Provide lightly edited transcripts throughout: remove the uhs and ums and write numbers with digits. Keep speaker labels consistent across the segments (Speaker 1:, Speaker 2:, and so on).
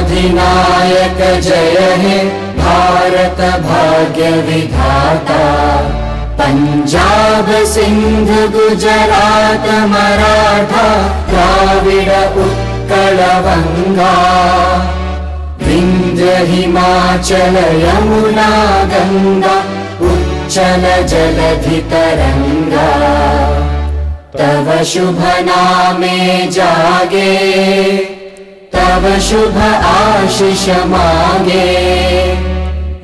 Speaker 1: अधिनायक जय हे भारत भाग्य विधाता। पंजाब सिंध गुजरात मराठा द्राविड़ उत्कल गंगा। विंध्य हिमाचल यमुना गंगा उच्चल जलधि तरंगा। तव शुभ नामे जागे तव शुभ आशीष मांगे।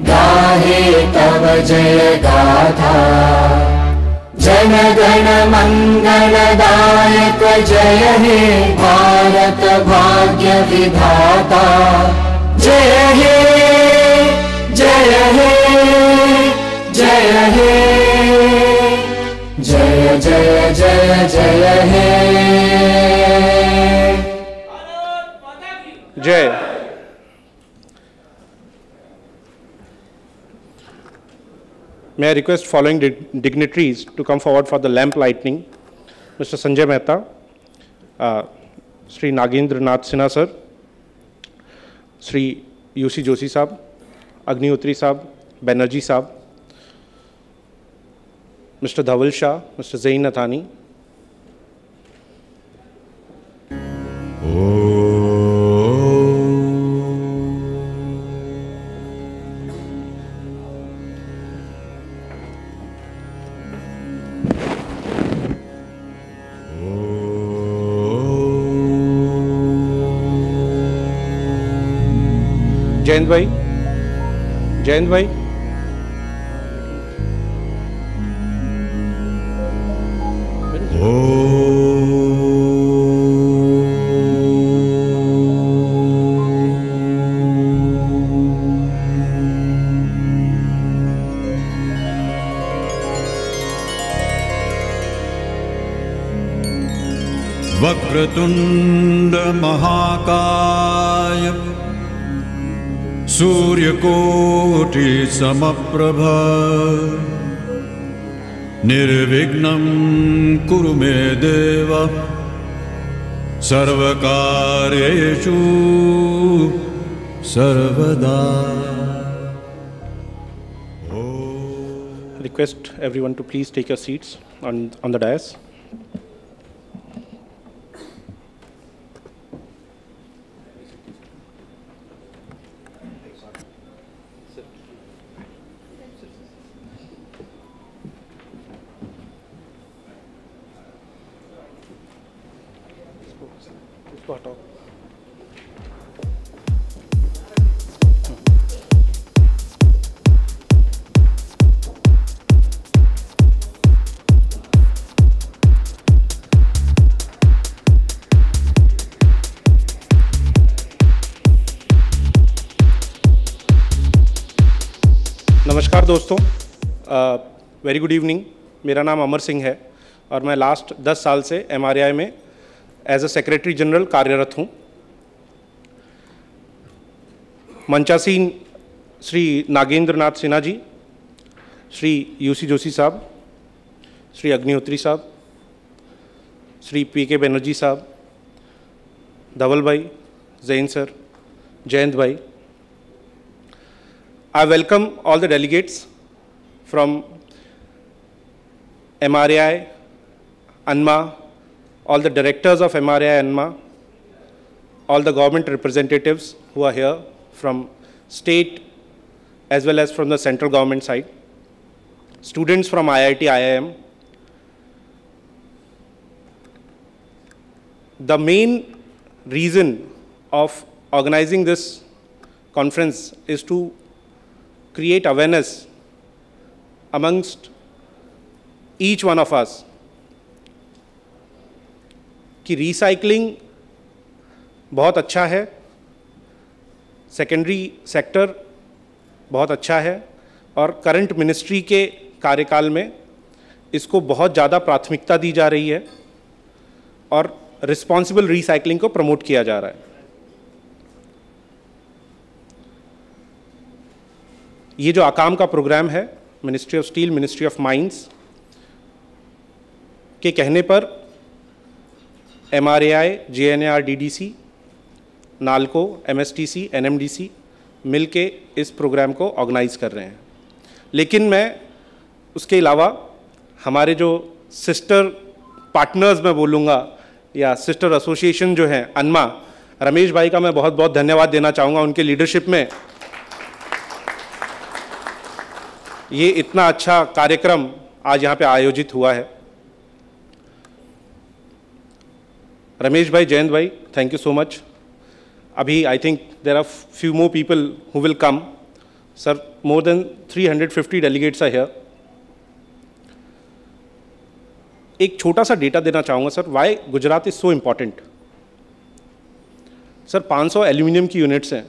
Speaker 1: गाहे तव जय गाथा जन गण मंगलदायक जय हे भारत भाग्य विधाता। जय हे जय हे जय हे जय जय जय जय हे
Speaker 2: जय। May I request following dignitaries to come forward for the lamp lighting. Mr. Sanjay Mehta, Sri Nagendra Nath Sinha sir, Sri UC Joshi sahab, Agnihotri sahab, Banerjee sahab, Mr. Dhaval Shah, Mr. Zain Athani. Jayant भाई, जयंत भाई,
Speaker 3: वक्रतुंड महाकाय सूर्यकोटि समप्रभ निर्विघ्नं कुरु मे देव सर्वकार्येषु सर्वदा।
Speaker 2: Request everyone to please take your seats on the dais. नमस्कार दोस्तों, वेरी गुड इवनिंग। मेरा नाम अमर सिंह है और मैं लास्ट 10 साल से MRAI में एज अ सेक्रेटरी जनरल कार्यरत हूँ। मंचासीन श्री नागेंद्र नाथ सिन्हा जी, श्री UC जोशी साहब, श्री अग्निहोत्री साहब, श्री PK बनर्जी साहब, धवल भाई, जैन सर, जयंत भाई। I welcome all the delegates from MRAI, ANMA, all the directors of MRAI, ANMA, all the government representatives who are here from state as well as from the central government side, students from IIT, IIM. The main reason of organizing this conference is to create awareness amongst each one of us कि recycling बहुत अच्छा है, secondary sector बहुत अच्छा है और current ministry के कार्यकाल में इसको बहुत ज़्यादा प्राथमिकता दी जा रही है और रिस्पॉन्सिबल रिसाइकलिंग को प्रमोट किया जा रहा है। ये जो आकाम का प्रोग्राम है, ministry of steel, ministry of mines के कहने पर MRAI, JNAR, DDC NALCO, MSTC, NMDC मिल के इस प्रोग्राम को ऑर्गेनाइज कर रहे हैं। लेकिन मैं उसके अलावा हमारे जो सिस्टर पार्टनर्स मैं बोलूँगा या सिस्टर एसोसिएशन जो हैं, अनमा, रमेश भाई का मैं बहुत बहुत धन्यवाद देना चाहूँगा। उनके लीडरशिप में ये इतना अच्छा कार्यक्रम आज यहाँ पे आयोजित हुआ है। रमेश भाई, जयंत भाई, थैंक यू सो मच। अभी I think there are few more people who will come. Sir, more than 350 delegates are here. एक छोटा सा डेटा देना चाहूँगा sir, why Gujarat is so important. Sir, 500 aluminium की यूनिट्स हैं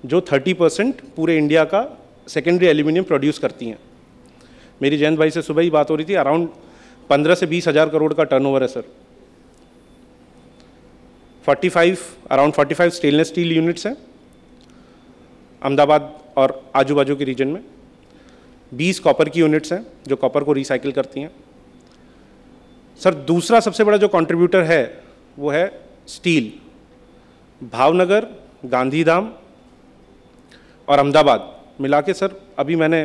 Speaker 2: जो 30% पूरे इंडिया का सेकेंडरी एल्यूमिनियम प्रोड्यूस करती हैं। मेरी जयंत भाई से सुबह ही बात हो रही थी, अराउंड 15 से 20 हज़ार करोड़ का टर्नओवर है sir. Around 45 stainless steel units हैं अहमदाबाद और आजू बाजू के रीजन में। 20 कॉपर की यूनिट्स हैं जो कॉपर को रिसाइकिल करती हैं। सर, दूसरा सबसे बड़ा जो कंट्रीब्यूटर है वो है स्टील। भावनगर, गांधीधाम और अहमदाबाद मिला के सर, अभी मैंने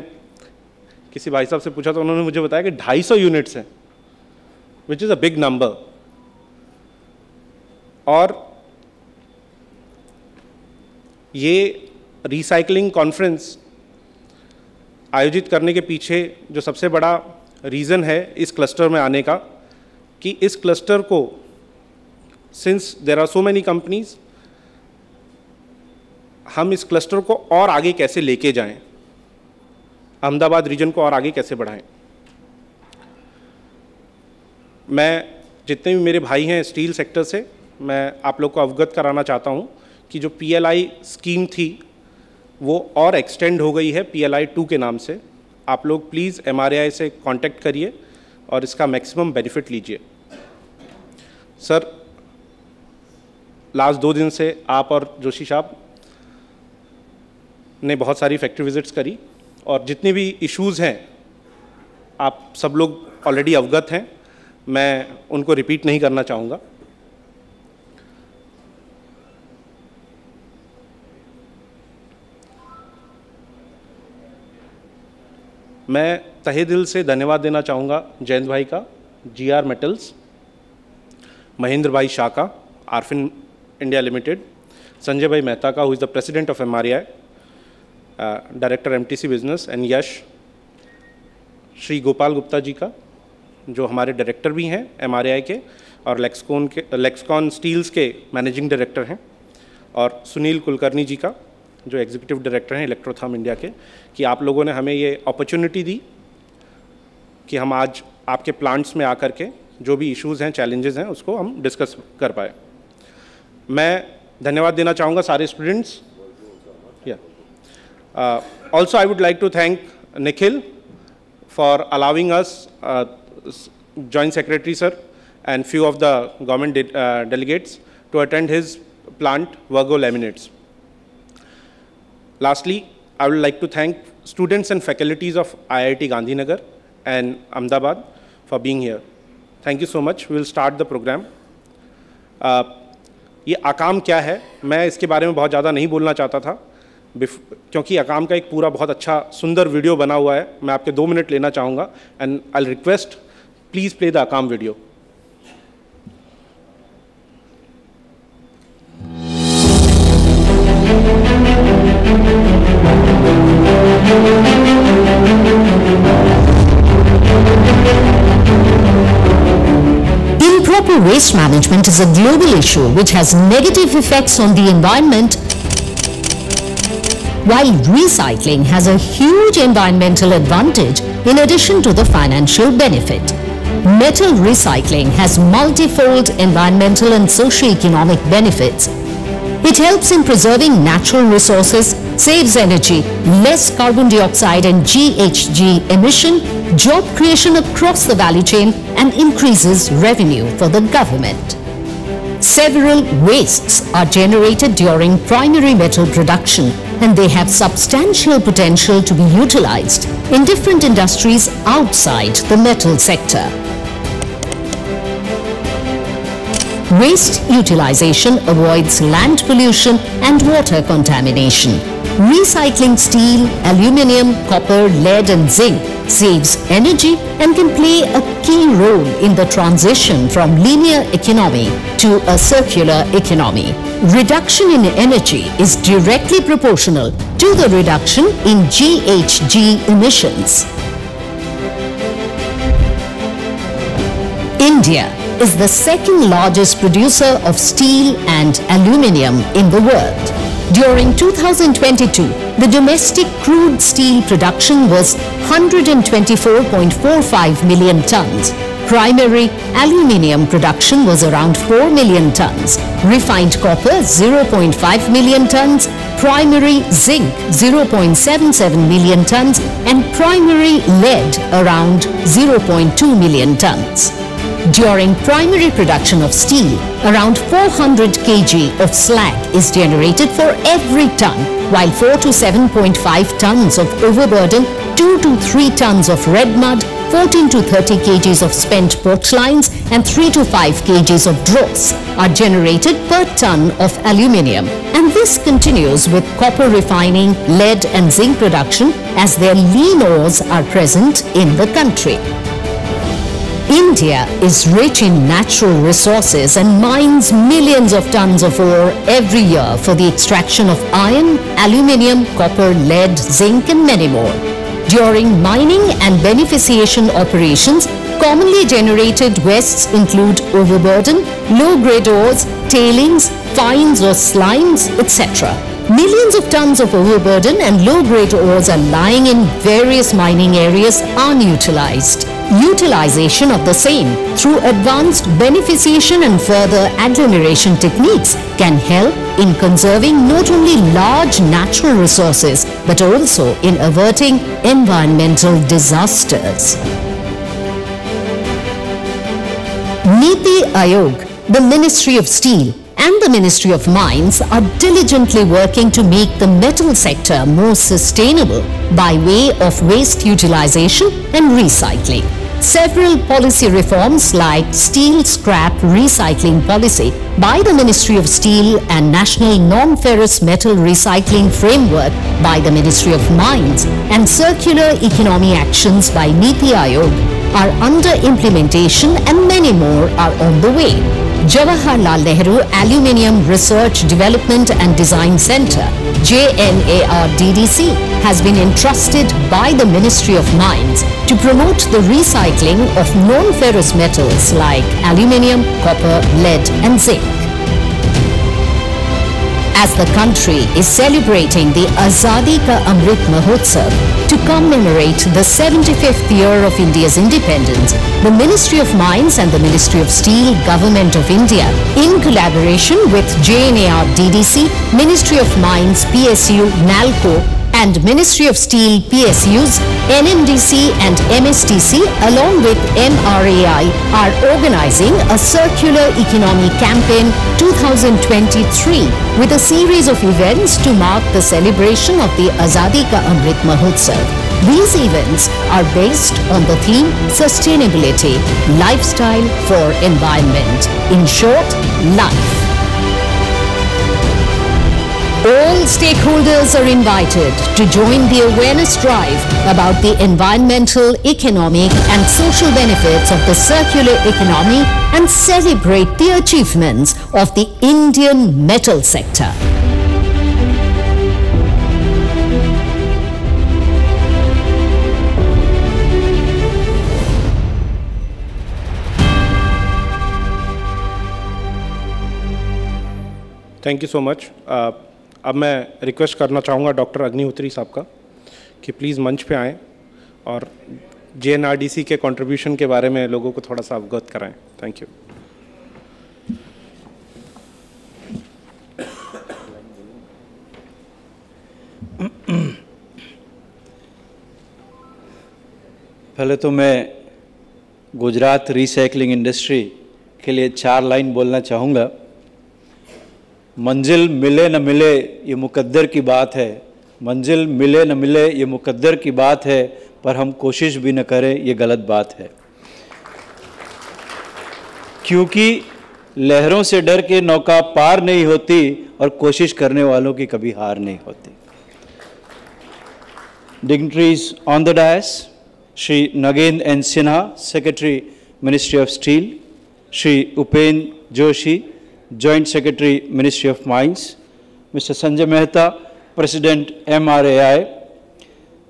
Speaker 2: किसी भाई साहब से पूछा तो उन्होंने मुझे बताया कि 250 यूनिट्स हैं, which is a big number. और ये रिसाइकलिंग कॉन्फ्रेंस आयोजित करने के पीछे जो सबसे बड़ा रीज़न है इस क्लस्टर में आने का, कि इस क्लस्टर को, since there are so many companies, हम इस क्लस्टर को और आगे कैसे लेके जाएं, अहमदाबाद रीजन को और आगे कैसे बढ़ाएं। मैं जितने भी मेरे भाई हैं स्टील सेक्टर से, मैं आप लोग को अवगत कराना चाहता हूं कि जो PLI स्कीम थी वो और एक्सटेंड हो गई है PLI 2 के नाम से। आप लोग प्लीज़ MRAI से कांटेक्ट करिए और इसका मैक्सिमम बेनिफिट लीजिए। सर, लास्ट 2 दिन से आप और जोशी साहब ने बहुत सारी फैक्ट्री विजिट्स करी और जितनी भी इश्यूज़ हैं आप सब लोग ऑलरेडी अवगत हैं, मैं उनको रिपीट नहीं करना चाहूँगा। मैं तहे दिल से धन्यवाद देना चाहूँगा जयंत भाई का, GR मेटल्स, महेंद्र भाई शाह का, आरफिन इंडिया लिमिटेड, संजय भाई मेहता का, who is the president of MRAI, director MTC business, and Yash, Shri Gopal Gupta ji का जो हमारे डायरेक्टर भी हैं MRAI के और लेक्सकॉन स्टील्स के मैनेजिंग डायरेक्टर हैं, और सुनील कुलकर्णी जी का जो एग्जीक्यूटिव डायरेक्टर हैं इलेक्ट्रोथर्म इंडिया के, कि आप लोगों ने हमें ये अपॉर्चुनिटी दी कि हम आज आपके प्लांट्स में आकर के जो भी इश्यूज़ हैं, चैलेंजेस हैं, उसको हम डिस्कस कर पाए। मैं धन्यवाद देना चाहूँगा सारे students. Also, I would like to thank Nikhil for allowing us, Joint Secretary sir, and few of the government delegates to attend his plant, Virgo Laminates. Lastly, I would like to thank students and faculties of IIT Gandhinagar and Ahmedabad for being here. Thank you so much. We will start the program. ये AKAM क्या है, मैं इसके बारे में बहुत ज़्यादा नहीं बोलना चाहता था क्योंकि AKAM का एक पूरा बहुत अच्छा सुंदर वीडियो बना हुआ है। मैं आपके 2 मिनट लेना चाहूँगा and I request please play the AKAM video.
Speaker 4: Improper waste management is a global issue which has negative effects on the environment, while recycling has a huge environmental advantage in addition to the financial benefit. Metal recycling has multifold environmental and socio-economic benefits. It helps in preserving natural resources, saves energy, less carbon dioxide and GHG emission, job creation across the value chain, and increases revenue for the government. Several wastes are generated during primary metal production, and they have substantial potential to be utilized in different industries outside the metal sector. Waste utilization avoids land pollution and water contamination. Recycling steel, aluminium, copper, lead and zinc saves energy and can play a key role in the transition from linear economy to a circular economy. Reduction in energy is directly proportional to the reduction in GHG emissions. India is the second largest producer of steel and aluminium in the world. During 2022, the domestic crude steel production was 124.45 million tons. Primary aluminium production was around 4 million tons. Refined copper 0.5 million tons. Primary zinc 0.77 million tons and primary lead around 0.2 million tons. During primary production of steel, around 400 kg of slag is generated for every ton, while 4 to 7.5 tons of overburden, 2 to 3 tons of red mud, 14 to 30 kg of spent porthlines and 3 to 5 kg of dross are generated per ton of aluminium. And this continues with copper refining, lead and zinc production as their lean ores are present in the country. India is rich in natural resources and mines millions of tons of ore every year for the extraction of iron, aluminium, copper, lead, zinc and many more. During mining and beneficiation operations, commonly generated wastes include overburden, low-grade ores, tailings, fines or slimes, etc. Millions of tons of overburden and low-grade ores are lying in various mining areas unutilized. Utilization of the same through advanced beneficiation and further agglomeration techniques can help in conserving not only large natural resources but also in averting environmental disasters. Niti Aayog, the Ministry of Steel and the Ministry of Mines are diligently working to make the metal sector more sustainable by way of waste utilization and recycling. Several policy reforms like steel scrap recycling policy by the Ministry of Steel and National Non-Ferrous Metal Recycling Framework by the Ministry of Mines and circular economy actions by Niti Aayog are under implementation and many more are on the way. Jawaharlal Nehru Aluminium Research Development and Design Center JNARDDC has been entrusted by the Ministry of Mines to promote the recycling of non-ferrous metals like aluminium, copper, lead and zinc. As the country is celebrating the Azadi Ka Amrit Mahotsav to commemorate the 75th year of India's independence, the Ministry of Mines and the Ministry of Steel, Government of India, in collaboration with JNARDDC, Ministry of Mines, PSU, NALCO, and Ministry of Steel, PSUs, NMDC and MSTC along with MRAI are organizing a Circular Economy Campaign 2023 with a series of events to mark the celebration of the Azadi Ka Amrit Mahotsav. These events are based on the theme Sustainability, Lifestyle for Environment. In short, life. All stakeholders are invited to join the awareness drive about the environmental, economic and social benefits of the circular economy and celebrate the achievements of the Indian metal sector.
Speaker 2: Thank you so much. अब मैं request करना चाहूँगा doctor Agnihotri साहब का कि please मंच पे आएँ और JNRDC के कंट्रीब्यूशन के बारे में लोगों को थोड़ा सा अवगत कराएं. Thank you.
Speaker 5: पहले तो मैं गुजरात रिसाइकलिंग इंडस्ट्री के लिए 4 लाइन बोलना चाहूँगा. मंजिल मिले न मिले ये मुकद्दर की बात है, मंजिल मिले न मिले ये मुकद्दर की बात है, पर हम कोशिश भी न करें ये गलत बात है. क्योंकि लहरों से डर के नौका पार नहीं होती और कोशिश करने वालों की कभी हार नहीं होती। Dignitaries on the dais, Shri Nagendra N. Sinha, Secretary, Ministry of Steel, Shri Upen Joshi, Joint Secretary, Ministry of Mines, Mr. Sanjay Mehta, President, MRAI,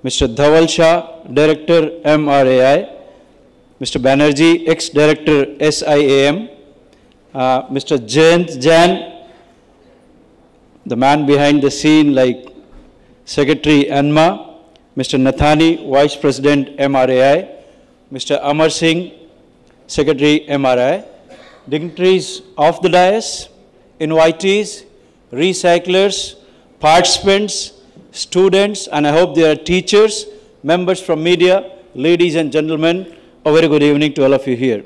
Speaker 5: Mr. Dhaval Shah, Director, MRAI, Mr. Banerjee, Ex-Director, SIAM, Mr. Jayant Jain, the man behind the scene like Secretary ANMA, Mr. Nathani, Vice President, MRAI, Mr. Amar Singh, Secretary, MRI, dignitaries of the dais, invitees, recyclers, participants, students, and I hope there are teachers, members from media, ladies and gentlemen, a very good evening to all of you here.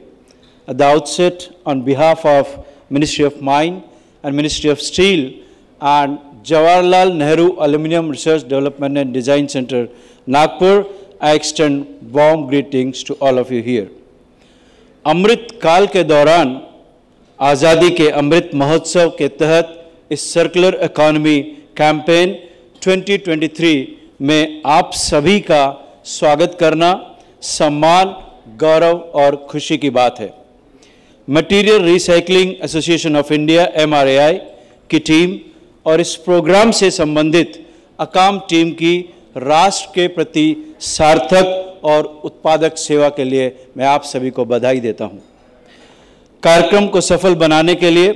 Speaker 5: At the outset, on behalf of Ministry of Mine and Ministry of Steel and Jawaharlal Nehru Aluminium Research Development and Design Center, Nagpur, I extend warm greetings to all of you here. अमृत काल के दौरान आज़ादी के अमृत महोत्सव के तहत इस circular economy campaign 2023 में आप सभी का स्वागत करना सम्मान, गौरव और खुशी की बात है। Material recycling association of India MRAI की टीम और इस प्रोग्राम से संबंधित अकाम टीम की राष्ट्र के प्रति सार्थक और उत्पादक सेवा के लिए मैं आप सभी को बधाई देता हूं। कार्यक्रम को सफल बनाने के लिए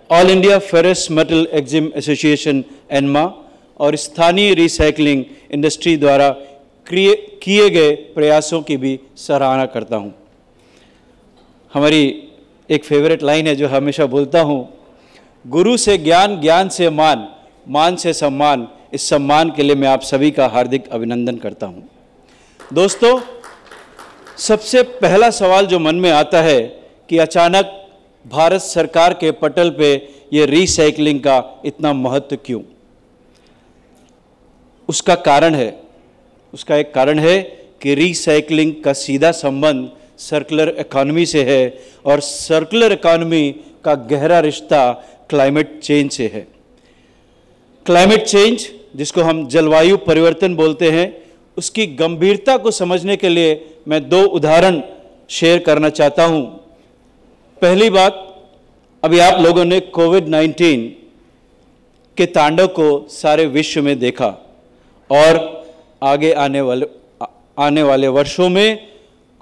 Speaker 5: all India ferrous metal EXIM association ENMA और स्थानीय रिसाइकलिंग इंडस्ट्री द्वारा किए गए प्रयासों की भी सराहना करता हूं। हमारी एक फेवरेट लाइन है जो हमेशा बोलता हूं, गुरु से ज्ञान, ज्ञान से मान, मान से सम्मान। इस सम्मान के लिए मैं आप सभी का हार्दिक अभिनंदन करता हूं। दोस्तों, सबसे पहला सवाल जो मन में आता है कि अचानक भारत सरकार के पटल पे ये रिसाइकलिंग का इतना महत्व क्यों? उसका एक कारण है कि रिसाइकलिंग का सीधा संबंध सर्कुलर इकोनॉमी से है और सर्कुलर इकोनॉमी का गहरा रिश्ता क्लाइमेट चेंज से है। क्लाइमेट चेंज, जिसको हम जलवायु परिवर्तन बोलते हैं, उसकी गंभीरता को समझने के लिए मैं दो उदाहरण शेयर करना चाहता हूं। पहली बात, अभी आप लोगों ने कोविड-19 के तांडव को सारे विश्व में देखा और आगे आने वाले वर्षों में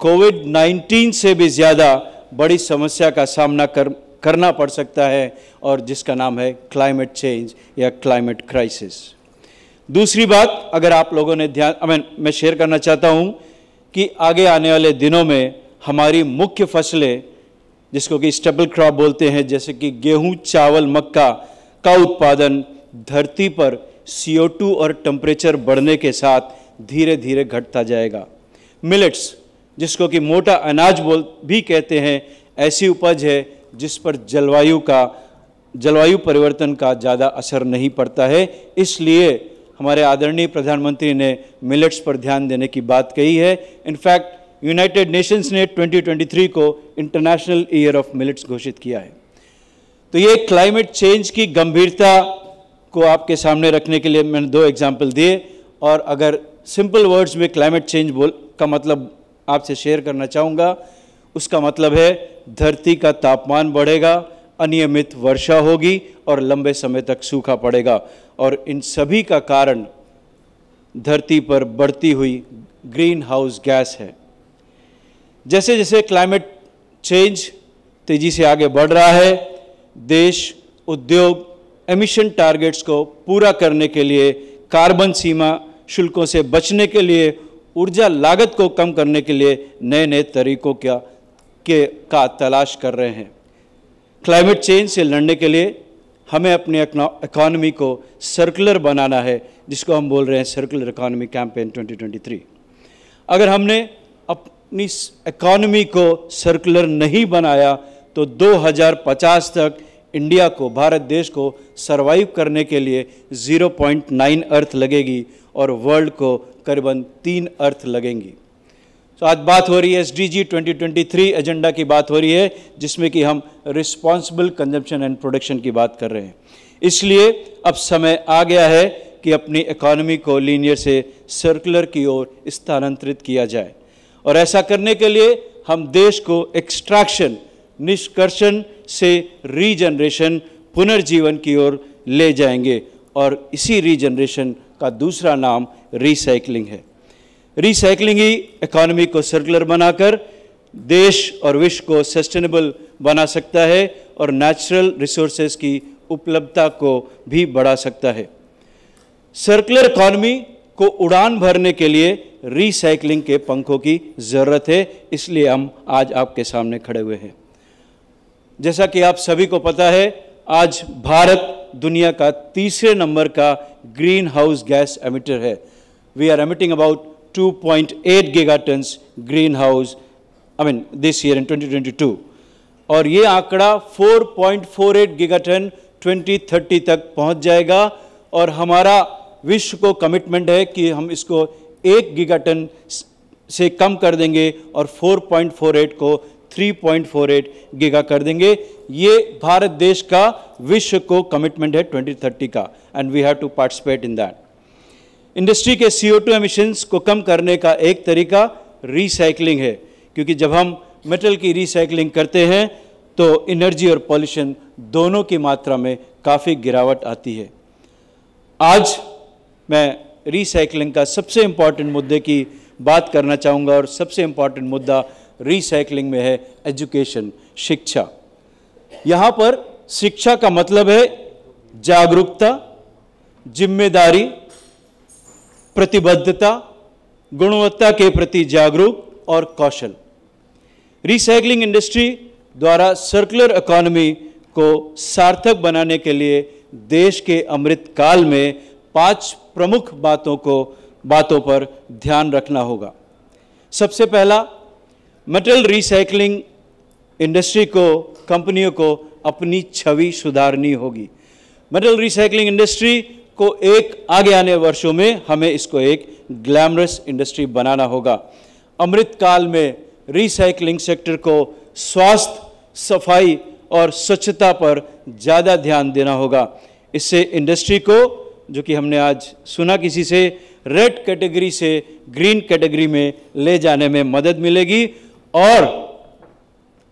Speaker 5: कोविड-19 से भी ज़्यादा बड़ी समस्या का सामना करना पड़ सकता है और जिसका नाम है क्लाइमेट चेंज या क्लाइमेट क्राइसिस। दूसरी बात, अगर आप लोगों ने मैं शेयर करना चाहता हूं कि आगे आने वाले दिनों में हमारी मुख्य फसलें, जिसको कि स्टेपल क्रॉप बोलते हैं, जैसे कि गेहूं, चावल, मक्का का उत्पादन धरती पर CO2 और टेम्परेचर बढ़ने के साथ धीरे धीरे घटता जाएगा। मिलेट्स, जिसको कि मोटा अनाज भी कहते हैं, ऐसी उपज है जिस पर जलवायु परिवर्तन का ज़्यादा असर नहीं पड़ता है। इसलिए हमारे आदरणीय प्रधानमंत्री ने मिलेट्स पर ध्यान देने की बात कही है। इनफैक्ट यूनाइटेड नेशंस ने 2023 को इंटरनेशनल ईयर ऑफ मिलेट्स घोषित किया है। तो ये क्लाइमेट चेंज की गंभीरता को आपके सामने रखने के लिए मैंने दो एग्जाम्पल दिए, और अगर सिंपल वर्ड्स में क्लाइमेट चेंज का मतलब आपसे शेयर करना चाहूँगा, उसका मतलब है धरती का तापमान बढ़ेगा, अनियमित वर्षा होगी और लंबे समय तक सूखा पड़ेगा। और इन सभी का कारण धरती पर बढ़ती हुई ग्रीन हाउस गैस है। जैसे जैसे क्लाइमेट चेंज तेजी से आगे बढ़ रहा है, देश, उद्योग एमिशन टारगेट्स को पूरा करने के लिए, कार्बन सीमा शुल्कों से बचने के लिए, ऊर्जा लागत को कम करने के लिए नए नए तरीकों का तलाश कर रहे हैं। क्लाइमेट चेंज से लड़ने के लिए हमें अपनी इकोनॉमी को सर्कुलर बनाना है, जिसको हम बोल रहे हैं सर्कुलर इकोनॉमी कैंपेन 2023। अगर हमने अपनी इकोनॉमी को सर्कुलर नहीं बनाया तो 2050 तक इंडिया को, भारत देश को सरवाइव करने के लिए 0.9 अर्थ लगेगी और वर्ल्ड को करीबन 3 अर्थ लगेंगी। तो आज बात हो रही है SDG 2023 एजेंडा की बात हो रही है, जिसमें कि हम रिस्पॉन्सिबल कंजम्पशन एंड प्रोडक्शन की बात कर रहे हैं। इसलिए अब समय आ गया है कि अपनी इकोनॉमी को लीनियर से सर्कुलर की ओर स्थानांतरित किया जाए, और ऐसा करने के लिए हम देश को एक्सट्रैक्शन, निष्कर्षण से रीजनरेशन, पुनर्जीवन की ओर ले जाएंगे, और इसी रीजनरेशन का दूसरा नाम रिसाइकलिंग है। रिसाइकलिंग ही इकोनॉमी को सर्कुलर बनाकर देश और विश्व को सस्टेनेबल बना सकता है और नेचुरल रिसोर्सेज की उपलब्धता को भी बढ़ा सकता है। सर्कुलर इकोनॉमी को उड़ान भरने के लिए रिसाइकलिंग के पंखों की ज़रूरत है, इसलिए हम आज आपके सामने खड़े हुए हैं। जैसा कि आप सभी को पता है, आज भारत दुनिया का तीसरे नंबर का ग्रीन हाउस गैस एमिटर है। We are emitting about 2.8 gigatons greenhouse this year in 2022, और ये आंकड़ा 4.48 गिगाटन 2030 तक पहुंच जाएगा, और हमारा विश्व को कमिटमेंट है कि हम इसको 1 गिगाटन से कम कर देंगे और 4.48 को 3.48 गिगा कर देंगे। ये भारत देश का विश्व को कमिटमेंट है 2030 का, and we have to participate in that. Industry के CO2 एमिशंस को कम करने का एक तरीका रिसाइकलिंग है, क्योंकि जब हम मेटल की रिसाइकलिंग करते हैं तो एनर्जी और पॉल्यूशन दोनों की मात्रा में काफ़ी गिरावट आती है। आज मैं रिसाइकलिंग का सबसे इम्पॉर्टेंट मुद्दे की बात करना चाहूँगा, और सबसे इम्पॉर्टेंट मुद्दा रिसाइकलिंग में है एजुकेशन, शिक्षा। यहाँ पर शिक्षा का मतलब है जागरूकता, जिम्मेदारी, प्रतिबद्धता, गुणवत्ता के प्रति जागरूक और कौशल। रिसाइकलिंग इंडस्ट्री द्वारा सर्कुलर इकोनॉमी को सार्थक बनाने के लिए देश के अमृत काल में 5 प्रमुख बातों पर ध्यान रखना होगा। सबसे पहला, मेटल रिसाइकलिंग इंडस्ट्री को, कंपनियों को अपनी छवि सुधारनी होगी। मेटल रिसाइकलिंग इंडस्ट्री को आगे आने वर्षों में हमें इसको एक ग्लैमरस इंडस्ट्री बनाना होगा। अमृत काल में रिसाइकलिंग सेक्टर को स्वास्थ्य, सफाई और स्वच्छता पर ज़्यादा ध्यान देना होगा। इससे इंडस्ट्री को, जो कि हमने आज सुना किसी से, रेड कैटेगरी से ग्रीन कैटेगरी में ले जाने में मदद मिलेगी, और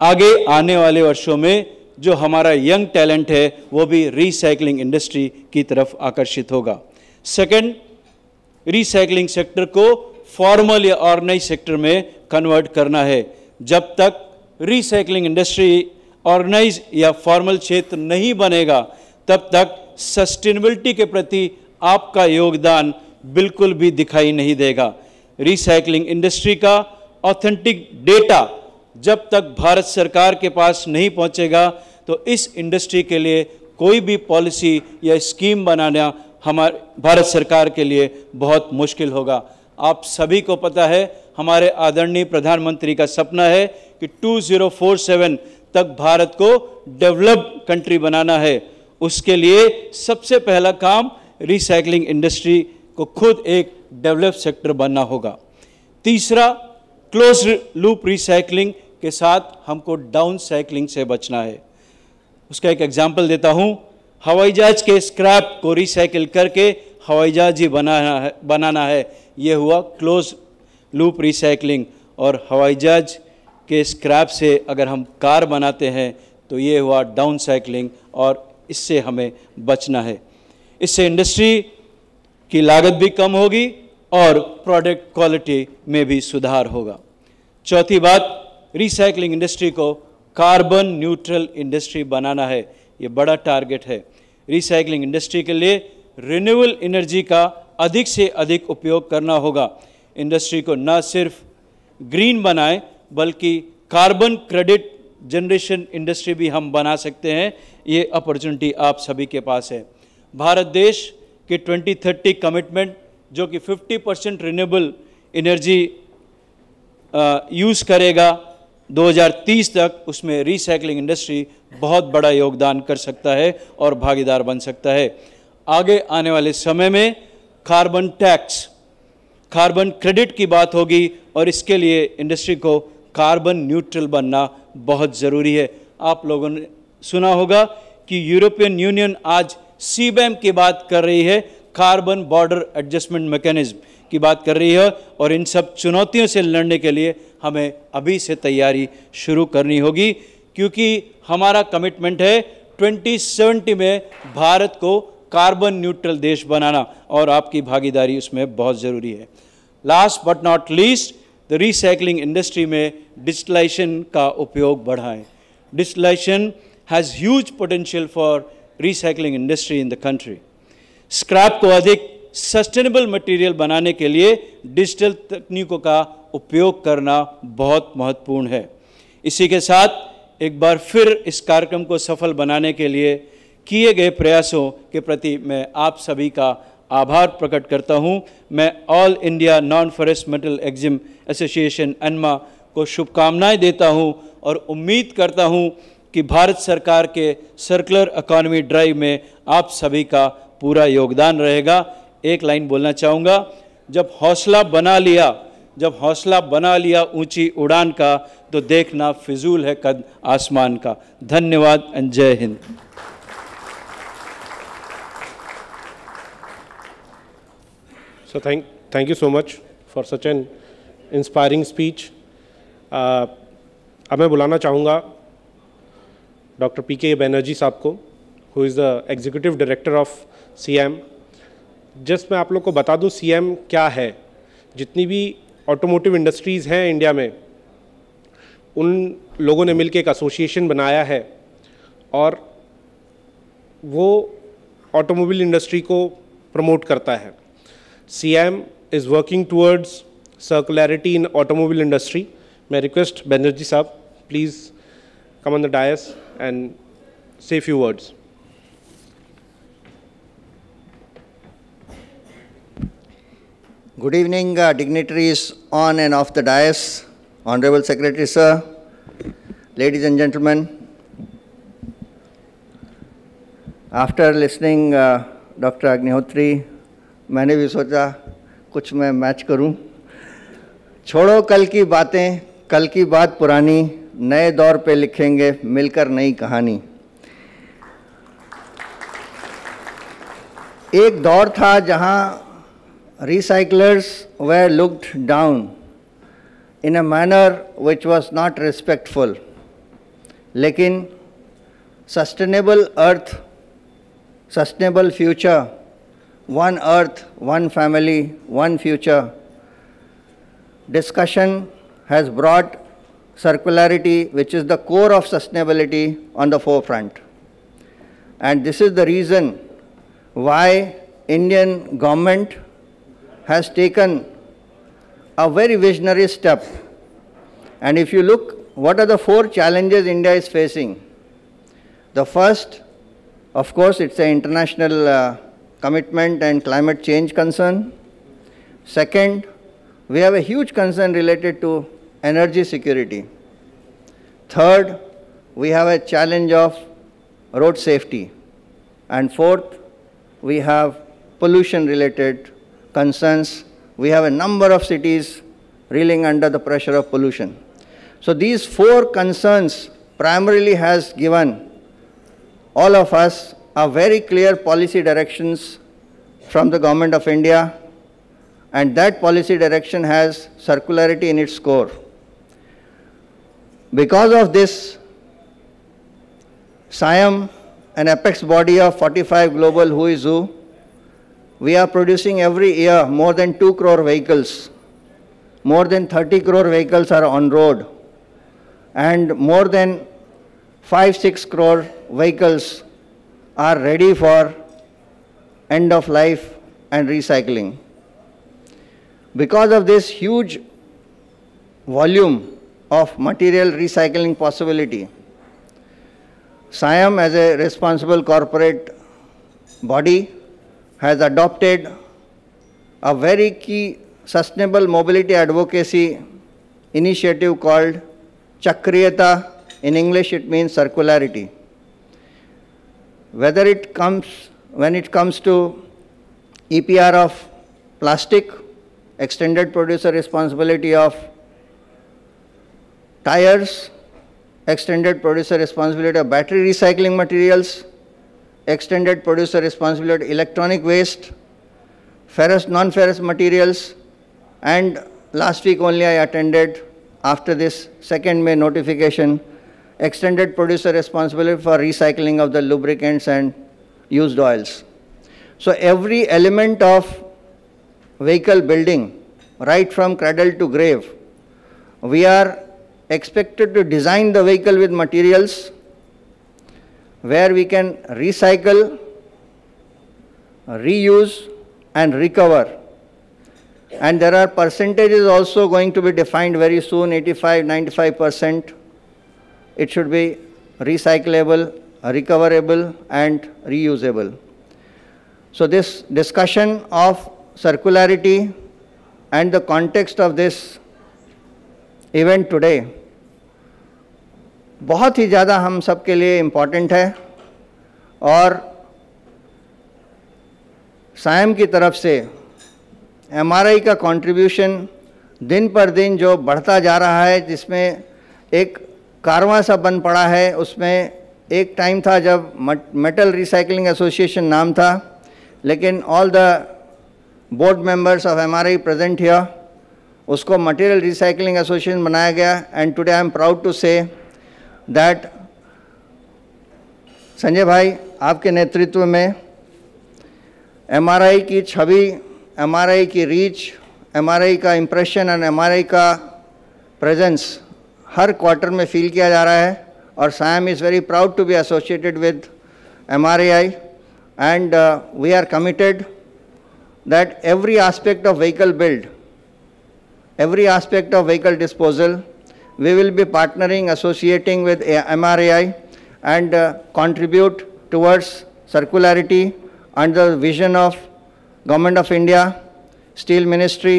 Speaker 5: आगे आने वाले वर्षों में जो हमारा यंग टैलेंट है वो भी रिसाइकलिंग इंडस्ट्री की तरफ आकर्षित होगा। सेकंड, रिसाइकलिंग सेक्टर को फॉर्मल या ऑर्गेनाइज सेक्टर में कन्वर्ट करना है। जब तक रिसाइकलिंग इंडस्ट्री ऑर्गेनाइज या फॉर्मल क्षेत्र नहीं बनेगा, तब तक सस्टेनेबिलिटी के प्रति आपका योगदान बिल्कुल भी दिखाई नहीं देगा। रिसाइकलिंग इंडस्ट्री का ऑथेंटिक डेटा जब तक भारत सरकार के पास नहीं पहुंचेगा, तो इस इंडस्ट्री के लिए कोई भी पॉलिसी या स्कीम बनाना हमारे भारत सरकार के लिए बहुत मुश्किल होगा। आप सभी को पता है, हमारे आदरणीय प्रधानमंत्री का सपना है कि 2047 तक भारत को डेवलप्ड कंट्री बनाना है। उसके लिए सबसे पहला काम रिसाइकलिंग इंडस्ट्री को खुद एक डेवलप सेक्टर बनना होगा। तीसरा, क्लोज लूप रिसाइकलिंग के साथ हमको डाउन साइकलिंग से बचना है। उसका एक एग्जांपल देता हूँ। हवाई जहाज के स्क्रैप को रिसाइकिल करके हवाई जहाज ही बनाना है। ये हुआ क्लोज लूप रिसाइकलिंग। और हवाई जहाज के स्क्रैप से अगर हम कार बनाते हैं तो ये हुआ डाउन साइकलिंग, और इससे हमें बचना है। इससे इंडस्ट्री की लागत भी कम होगी और प्रोडक्ट क्वालिटी में भी सुधार होगा। चौथी बात, रिसाइकलिंग इंडस्ट्री को कार्बन न्यूट्रल इंडस्ट्री बनाना है। ये बड़ा टारगेट है। रिसाइकलिंग इंडस्ट्री के लिए रिन्यूएबल एनर्जी का अधिक से अधिक उपयोग करना होगा। इंडस्ट्री को न सिर्फ ग्रीन बनाए बल्कि कार्बन क्रेडिट जनरेशन इंडस्ट्री भी हम बना सकते हैं। ये अपॉर्चुनिटी आप सभी के पास है। भारत देश के 2030 कमिटमेंट, जो कि 50% रिन्यूएबल एनर्जी यूज़ करेगा 2030 तक, उसमें रिसाइकलिंग इंडस्ट्री बहुत बड़ा योगदान कर सकता है और भागीदार बन सकता है। आगे आने वाले समय में कार्बन टैक्स, कार्बन क्रेडिट की बात होगी और इसके लिए इंडस्ट्री को कार्बन न्यूट्रल बनना बहुत ज़रूरी है। आप लोगों ने सुना होगा कि यूरोपियन यूनियन आज सीबैम की बात कर रही है, कार्बन बॉर्डर एडजस्टमेंट मैकेनिज्म की बात कर रही है, और इन सब चुनौतियों से लड़ने के लिए हमें अभी से तैयारी शुरू करनी होगी, क्योंकि हमारा कमिटमेंट है 2070 में भारत को कार्बन न्यूट्रल देश बनाना, और आपकी भागीदारी उसमें बहुत ज़रूरी है। Last but not least, the recycling industry में डिजिटलाइजेशन का उपयोग बढ़ाएं। Digitalisation has huge potential for recycling industry in the country. Scrap को अधिक सस्टेनेबल मटेरियल बनाने के लिए डिजिटल तकनीकों का उपयोग करना बहुत महत्वपूर्ण है। इसी के साथ एक बार फिर इस कार्यक्रम को सफल बनाने के लिए किए गए प्रयासों के प्रति मैं आप सभी का आभार प्रकट करता हूं। मैं all India non forest metal EXIM association Enma को शुभकामनाएं देता हूं और उम्मीद करता हूं कि भारत सरकार के सर्कुलर इकोनॉमी ड्राइव में आप सभी का पूरा योगदान रहेगा। एक लाइन बोलना चाहूँगा, जब हौसला बना लिया ऊंची उड़ान का, तो देखना फिजूल है कद आसमान का। धन्यवाद एंड जय Hind.
Speaker 2: So thank you so much for such an inspiring speech. अब मैं बुलाना चाहूँगा डॉक्टर पीके बनर्जी साहब को, who is the Executive Director of CAM। Just मैं आप लोग को बता दूँ CAM क्या है। जितनी भी ऑटोमोटिव इंडस्ट्रीज़ हैं इंडिया में, उन लोगों ने मिलकर एक एसोसिएशन बनाया है और वो ऑटोमोबाइल इंडस्ट्री को प्रमोट करता है। CAM is working towards circularity in automobile industry. मैं request Banerjee साहब, please come on the dais and say a few words.
Speaker 6: Good evening, dignitaries on and off the dais, Honorable Secretary Sir, ladies and gentlemen. After listening Dr. Agnihotri, मैंने भी सोचा कुछ मैं match करूं। छोड़ो कल की बातें, कल की बात पुरानी, नए दौर पे लिखेंगे मिलकर नई कहानी। एक दौर था जहां recyclers were looked down in a manner which was not respectful, लेकिन sustainable earth, sustainable future, one earth, one family, one future discussion has brought circularity, which is the core of sustainability, on the forefront. And this is the reason why Indian government has taken a very visionary step. And if you look, what are the 4 challenges India is facing? The first, of course, it's an international commitment and climate change concern. Second, we have a huge concern related to energy security. Third, we have a challenge of road safety. And fourth, we have pollution related concerns. We have a number of cities reeling under the pressure of pollution. So these 4 concerns primarily has given all of us a very clear policy directions from the Government of India, and that policy direction has circularity in its core. Because of this, SIAM, an apex body of 45 global who is who, we are producing every year more than 2 crore vehicles. More than 30 crore vehicles are on road, and more than 5-6 crore vehicles are ready for end of life and recycling. Because of this huge volume of material recycling possibility, SIAM, as a responsible corporate body, has adopted a very key sustainable mobility advocacy initiative called Chakriyata. In English it means circularity. When it comes to EPR of plastic, extended producer responsibility of tires, extended producer responsibility of battery recycling materials, extended producer responsibility of electronic waste, ferrous, non-ferrous materials, and last week only I attended, after this 2nd May notification, extended producer responsibility for recycling of the lubricants and used oils. So every element of vehicle building, right from cradle to grave, we are expected to design the vehicle with materials where we can recycle, reuse and recover. And there are percentages also going to be defined very soon, 85, 95%. It should be recyclable, recoverable and reusable. So this discussion of circularity and the context of this event today बहुत ही ज़्यादा हम सब के लिए important है और सायम की तरफ से एमआरआई का कंट्रीब्यूशन दिन पर दिन जो बढ़ता जा रहा है, जिसमें एक कारवां सा बन पड़ा है। उसमें एक टाइम था जब मेटल रिसाइकलिंग एसोसिएशन नाम था, लेकिन all the board members of MRI present here, उसको मटेरियल रिसाइकलिंग एसोसिएशन बनाया गया। And today I am proud to say that Sanjay भाई आपके नेतृत्व में एमआरआई की छवि, एमआरआई की रीच, एमआरआई का इम्प्रेशन एंड एमआरआई का प्रेजेंस हर क्वार्टर में फील किया जा रहा है। और Sayam is very proud to be associated with MRI and we are committed that every aspect of vehicle build, every aspect of vehicle disposal, we will be partnering, associating with MRAI and contribute towards circularity under the vision of Government of India, Steel Ministry,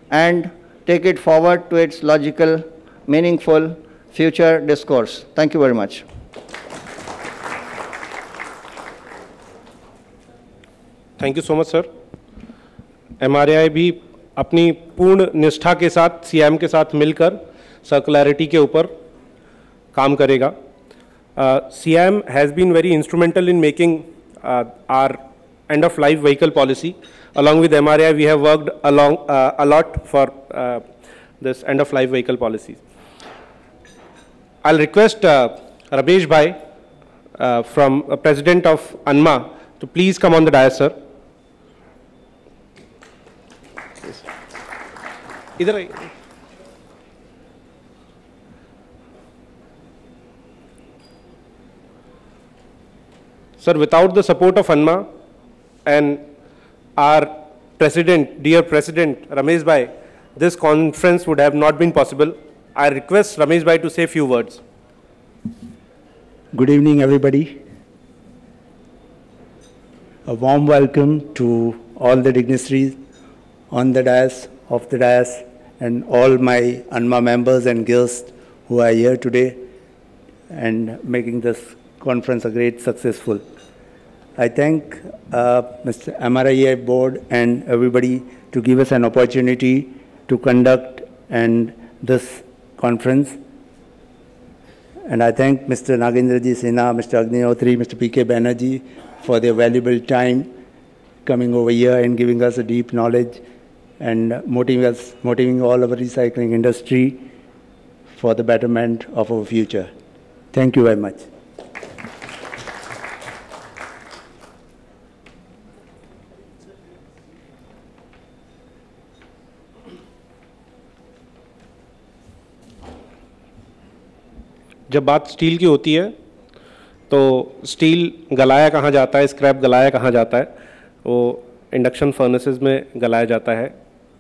Speaker 6: and take it forward to its logical, meaningful future discourse. Thank you very much.
Speaker 2: Thank you so much, sir. MRI भी अपनी पूर्ण निष्ठा के साथ CM के साथ मिलकर सर्कुलरिटी के ऊपर काम करेगा. CM has been very instrumental in making our end of life vehicle policy. Along with MRAI, we have worked a lot for this end of life vehicle policies. I'll request Ramesh Bhai from President of ANMA to please come on the dais, sir. इधर आइए. Sir, without the support of ANMA and our President, dear President Ramesh Bhai, this conference would have not been possible. I request Ramesh Bhai to say a few words.
Speaker 7: Good evening, everybody. A warm welcome to all the dignitaries on the dais, off the dais, and all my ANMA members and guests who are here today and making this conference a great successful. I thank Mr. MRAI board and everybody to give us an opportunity to conduct this conference. And I thank Mr. Nagendraji Sinha, Mr. Agnihotri, Mr. P.K. Banerjee for their valuable time coming over here and giving us a deep knowledge and motivating all of our recycling industry for the betterment of our future. Thank you very much.
Speaker 2: जब बात steel की होती है तो steel गलाया कहाँ जाता है, स्क्रैप गलाया कहाँ जाता है, वो इंडक्शन फर्नेसेस में गलाया जाता है,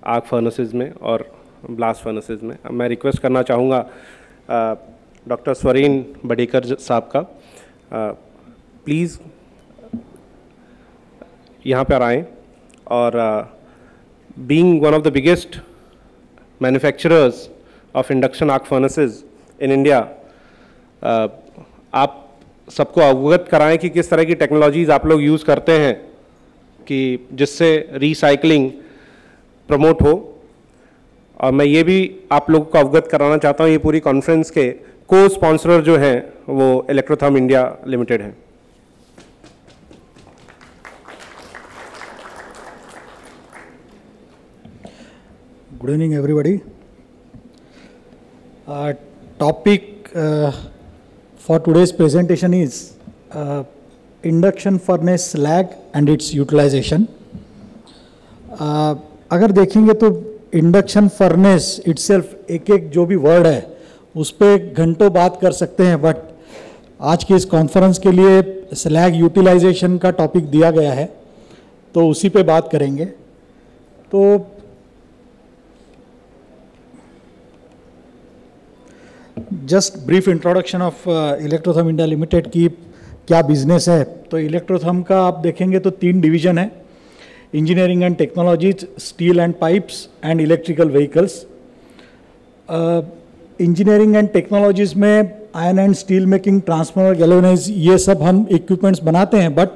Speaker 2: आग फर्नेसेस में और ब्लास्ट फर्नेसेस में. मैं रिक्वेस्ट करना चाहूँगा डॉक्टर स्वरीन बडेकर साहब का, प्लीज़ यहाँ पर आएँ. और being one of the biggest manufacturers of induction आग फर्नेसेस इन इंडिया, आप सबको अवगत कराएं कि किस तरह की टेक्नोलॉजीज़ आप लोग यूज़ करते हैं कि जिससे रीसाइक्लिंग प्रमोट हो और मैं ये भी आप लोगों को अवगत कराना चाहता हूँ, ये पूरी कॉन्फ्रेंस के को स्पॉन्सर जो हैं वो इलेक्ट्रोथर्म इंडिया लिमिटेड है।
Speaker 8: Good evening, everybody. Topic for today's presentation is induction furnace slag and its utilization. अगर देखेंगे तो इंडक्शन फर्नेस इटसेल्फ एक एक जो भी वर्ड है उस पर घंटों बात कर सकते हैं, बट आज के इस कॉन्फ्रेंस के लिए स्लैग यूटिलाइजेशन का टॉपिक दिया गया है तो उसी पे बात करेंगे। तो just brief introduction of Electrotherm India limited की क्या बिजनेस है। तो इलेक्ट्रोथर्म का आप देखेंगे तो 3 डिवीजन है, engineering and technologies, steel and pipes and electrical vehicles. Engineering and technologies में iron and steel making, transformer, galvanize, ये सब हम इक्विपमेंट्स बनाते हैं, बट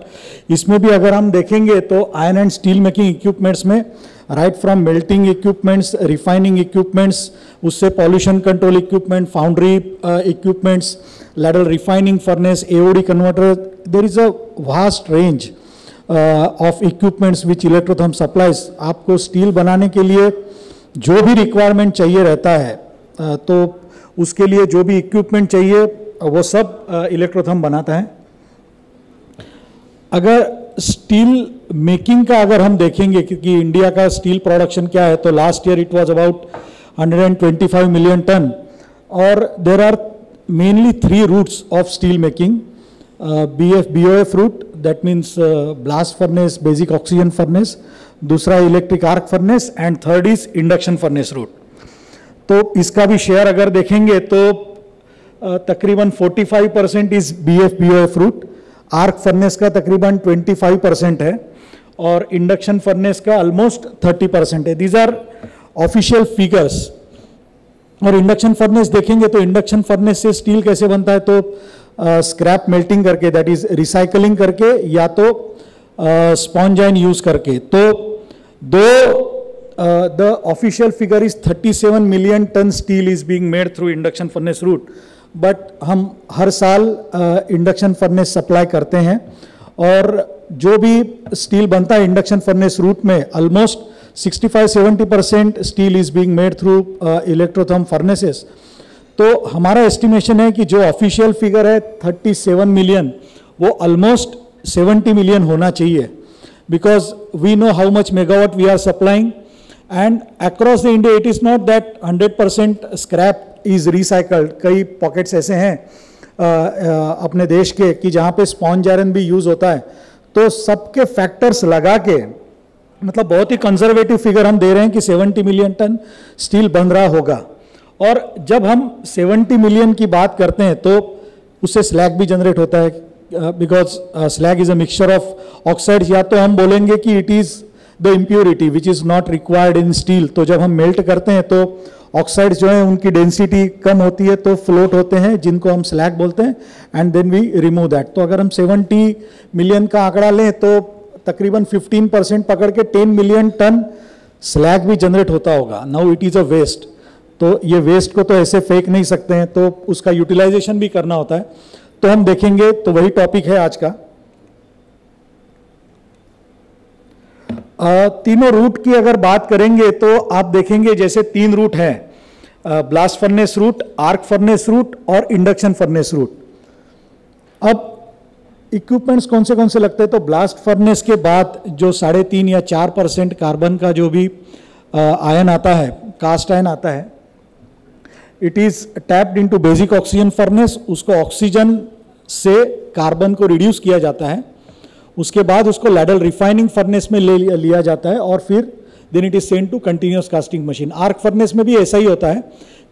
Speaker 8: इसमें भी अगर हम देखेंगे तो iron and steel making equipments में right from melting equipments, refining equipments, उससे pollution control equipment, foundry equipments, ladle refining furnace, AOD converter, there is a vast range of equipments which Electrotherm supplies. आपको steel बनाने के लिए जो भी requirement चाहिए रहता है तो उसके लिए जो भी इक्विपमेंट चाहिए वो सब इलेक्ट्रोथर्म बनाता है। अगर स्टील मेकिंग का अगर हम देखेंगे क्योंकि इंडिया का स्टील प्रोडक्शन क्या है, तो last year it was about 125 million ton और there are mainly 3 routes of steel making, BOF route, that means blast furnace, basic oxygen furnace, दूसरा electric arc furnace and third is induction furnace route. तो इसका भी share अगर देखेंगे तो तकरीबन 45% is BOF route, arc furnace का तकरीबन 25% है और इंडक्शन फर्नेस का ऑलमोस्ट 30% है। These are official figures. और इंडक्शन फर्नेस देखेंगे तो इंडक्शन फर्नेस से स्टील कैसे बनता है, तो स्क्रैप मेल्टिंग करके, दैट इज रिसाइकलिंग करके, या तो स्पॉन्ज आयन यूज करके। तो the official figure is 37 million ton steel is being made through induction furnace route, but हम हर साल इंडक्शन फर्नेस सप्लाई करते हैं और जो भी स्टील बनता है इंडक्शन फर्नेस रूट में almost 65-70% steel is being made through Electrotherm furnaces. तो हमारा एस्टिमेशन है कि जो ऑफिशियल फिगर है 37 मिलियन वो ऑलमोस्ट 70 मिलियन होना चाहिए, because we know how much megawatt we are supplying and across the India it is not that 100% scrap is recycled. कई पॉकेट्स ऐसे हैं अपने देश के कि जहाँ पे स्पॉन्ज आयरन भी यूज होता है। तो सबके फैक्टर्स लगा के मतलब बहुत ही कंजर्वेटिव फिगर हम दे रहे हैं कि 70 मिलियन टन स्टील बन रहा होगा। और जब हम 70 मिलियन की बात करते हैं तो उससे स्लैग भी जनरेट होता है, because slag is a mixture of oxides, या तो हम बोलेंगे कि it is the impurity which is not required in steel. तो जब हम मेल्ट करते हैं तो ऑक्साइड्स जो है उनकी डेंसिटी कम होती है तो फ्लोट होते हैं, जिनको हम स्लैग बोलते हैं, and then we remove that. तो अगर हम 70 मिलियन का आंकड़ा लें तो तकरीबन 15% पकड़ के 10 मिलियन टन स्लैग भी जनरेट होता होगा। Now it is a waste, तो ये वेस्ट को तो ऐसे फेंक नहीं सकते हैं, तो उसका यूटिलाइजेशन भी करना होता है। तो हम देखेंगे, तो वही टॉपिक है आज का। तीनों रूट की अगर बात करेंगे तो आप देखेंगे जैसे 3 रूट हैं, blast furnace route, arc furnace route और इंडक्शन फर्नेस रूट। अब इक्विपमेंट्स कौन से लगते हैं, तो ब्लास्ट फर्नेस के बाद जो 3.5 या 4% कार्बन का जो भी आयन आता है, कास्ट आयन आता है, it is tapped into basic oxygen furnace. उसको ऑक्सीजन से कार्बन को रिड्यूस किया जाता है, उसके बाद उसको लैडल रिफाइनिंग फर्नेस में ले लिया जाता है और फिर then it is send to continuous casting machine. Arc furnace में भी ऐसा ही होता है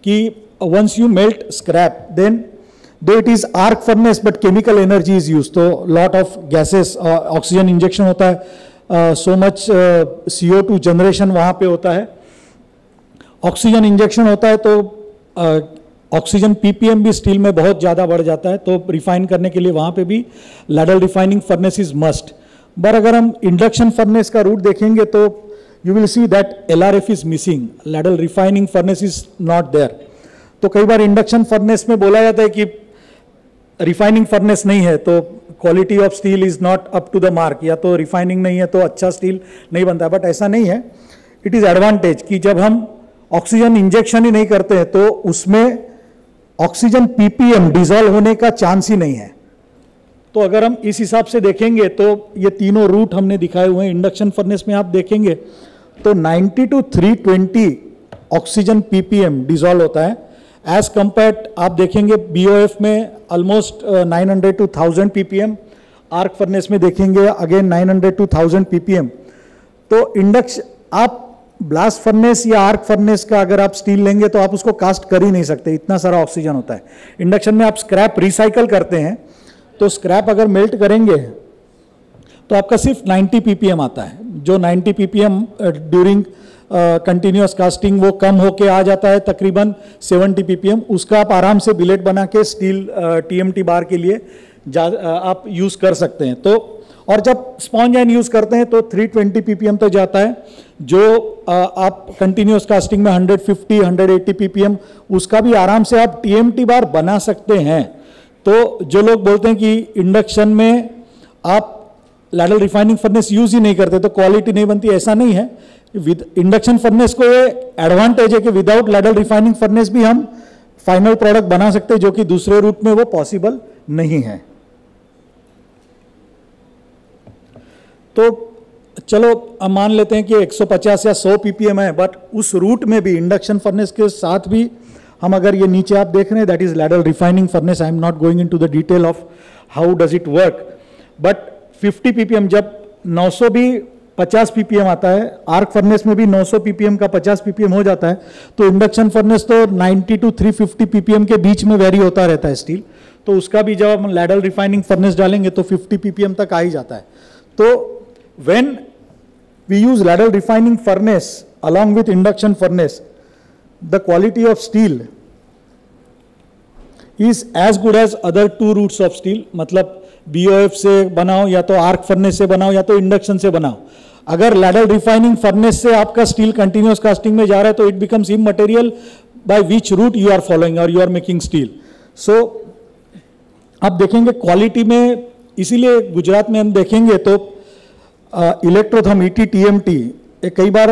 Speaker 8: कि once you melt scrap, then though it is arc furnace but chemical energy is use, तो lot of gases, oxygen injection होता है, सो मच CO2 जनरेशन वहां पे होता है, ऑक्सीजन इंजेक्शन होता है, तो ऑक्सीजन PPM भी स्टील में बहुत ज़्यादा बढ़ जाता है। तो रिफाइन करने के लिए वहाँ पे भी ladle refining furnace is must. पर अगर हम इंडक्शन फर्नेस का रूट देखेंगे तो you will see that LRF is missing, ladle refining furnace is not there. तो कई बार इंडक्शन फर्नेस में बोला जाता है कि रिफाइनिंग फर्नेस नहीं है तो quality of steel is not up to the mark, या तो रिफाइनिंग नहीं है तो अच्छा स्टील नहीं बनता, बट ऐसा नहीं है. इट इज एडवांटेज कि जब हम ऑक्सीजन इंजेक्शन ही नहीं करते हैं तो उसमें ऑक्सीजन पीपीएम डिजॉल्व होने का चांस ही नहीं है. तो अगर हम इस हिसाब से देखेंगे तो ये तीनों रूट हमने दिखाए हुए हैं. इंडक्शन फर्नेस में आप देखेंगे तो 90 to 320 ऑक्सीजन पीपीएम डिजॉल्व होता है. एज कंपेयर्ड आप देखेंगे बीओएफ में almost 900 to 1000 ppm, arc furnace में देखेंगे अगेन 900 to 1000 पीपीएम. तो इंडक्शन आप ब्लास्ट फर्नेस या आर्क फर्नेस का अगर आप स्टील लेंगे तो आप उसको कास्ट कर ही नहीं सकते, इतना सारा ऑक्सीजन होता है. इंडक्शन में आप स्क्रैप रिसाइकल करते हैं तो स्क्रैप अगर मेल्ट करेंगे तो आपका सिर्फ 90 पीपीएम आता है. जो 90 पीपीएम ड्यूरिंग कंटिन्यूअस कास्टिंग वो कम होके आ जाता है तकरीबन 70 पीपीएम. उसका आप आराम से बिलेट बना के स्टील टीएमटी बार के लिए आप यूज कर सकते हैं. तो और जब स्पॉन्ज आयन यूज करते हैं तो 320 पीपीएम तक जाता है. जो आप कंटिन्यूअस कास्टिंग में 150 180 पीपीएम उसका भी आराम से आप टीएमटी बार बना सकते हैं. तो जो लोग बोलते हैं कि इंडक्शन में आप लैडल रिफाइनिंग फर्नेस यूज ही नहीं करते तो क्वालिटी नहीं बनती, ऐसा नहीं है. विद इंडक्शन फर्नेस को ये एडवांटेज है कि विदाउट लैडल रिफाइनिंग फर्नेस भी हम फाइनल प्रोडक्ट बना सकते हैं, जो कि दूसरे रूट में वो पॉसिबल नहीं है. तो चलो अब मान लेते हैं कि 150 या 100 पीपीएम है, बट उस रूट में भी इंडक्शन फर्नेस के साथ भी हम अगर ये नीचे आप देख रहे हैं that is ladle refining furnace. I am not going into the detail of how does it work, but 50 ppm जब 900 भी 50 पीपीएम आता है, आर्क फर्नेस में भी 900 पीपीएम का 50 पीपीएम हो जाता है, तो इंडक्शन फर्नेस तो 90 to 350 पीपीएम के बीच में वेरी होता रहता है स्टील. तो उसका भी जब हम लैडल रिफाइनिंग फर्नेस डालेंगे तो 50 पीपीएम तक आ ही जाता है. तो when we use ladle refining furnace along with induction furnace, the quality of steel is as good as other two routes of steel. मतलब BOF से बनाओ या तो आर्क फर्नेस से बनाओ या तो इंडक्शन से बनाओ. अगर लैडल रिफाइनिंग फर्नेस से आपका स्टील कंटिन्यूअस कास्टिंग में जा रहा है तो it becomes immaterial by which route you are following और you are making steel. So आप देखेंगे क्वालिटी में, इसीलिए गुजरात में हम देखेंगे तो इलेक्ट्रोथर्म ईटी टीएमटी कई बार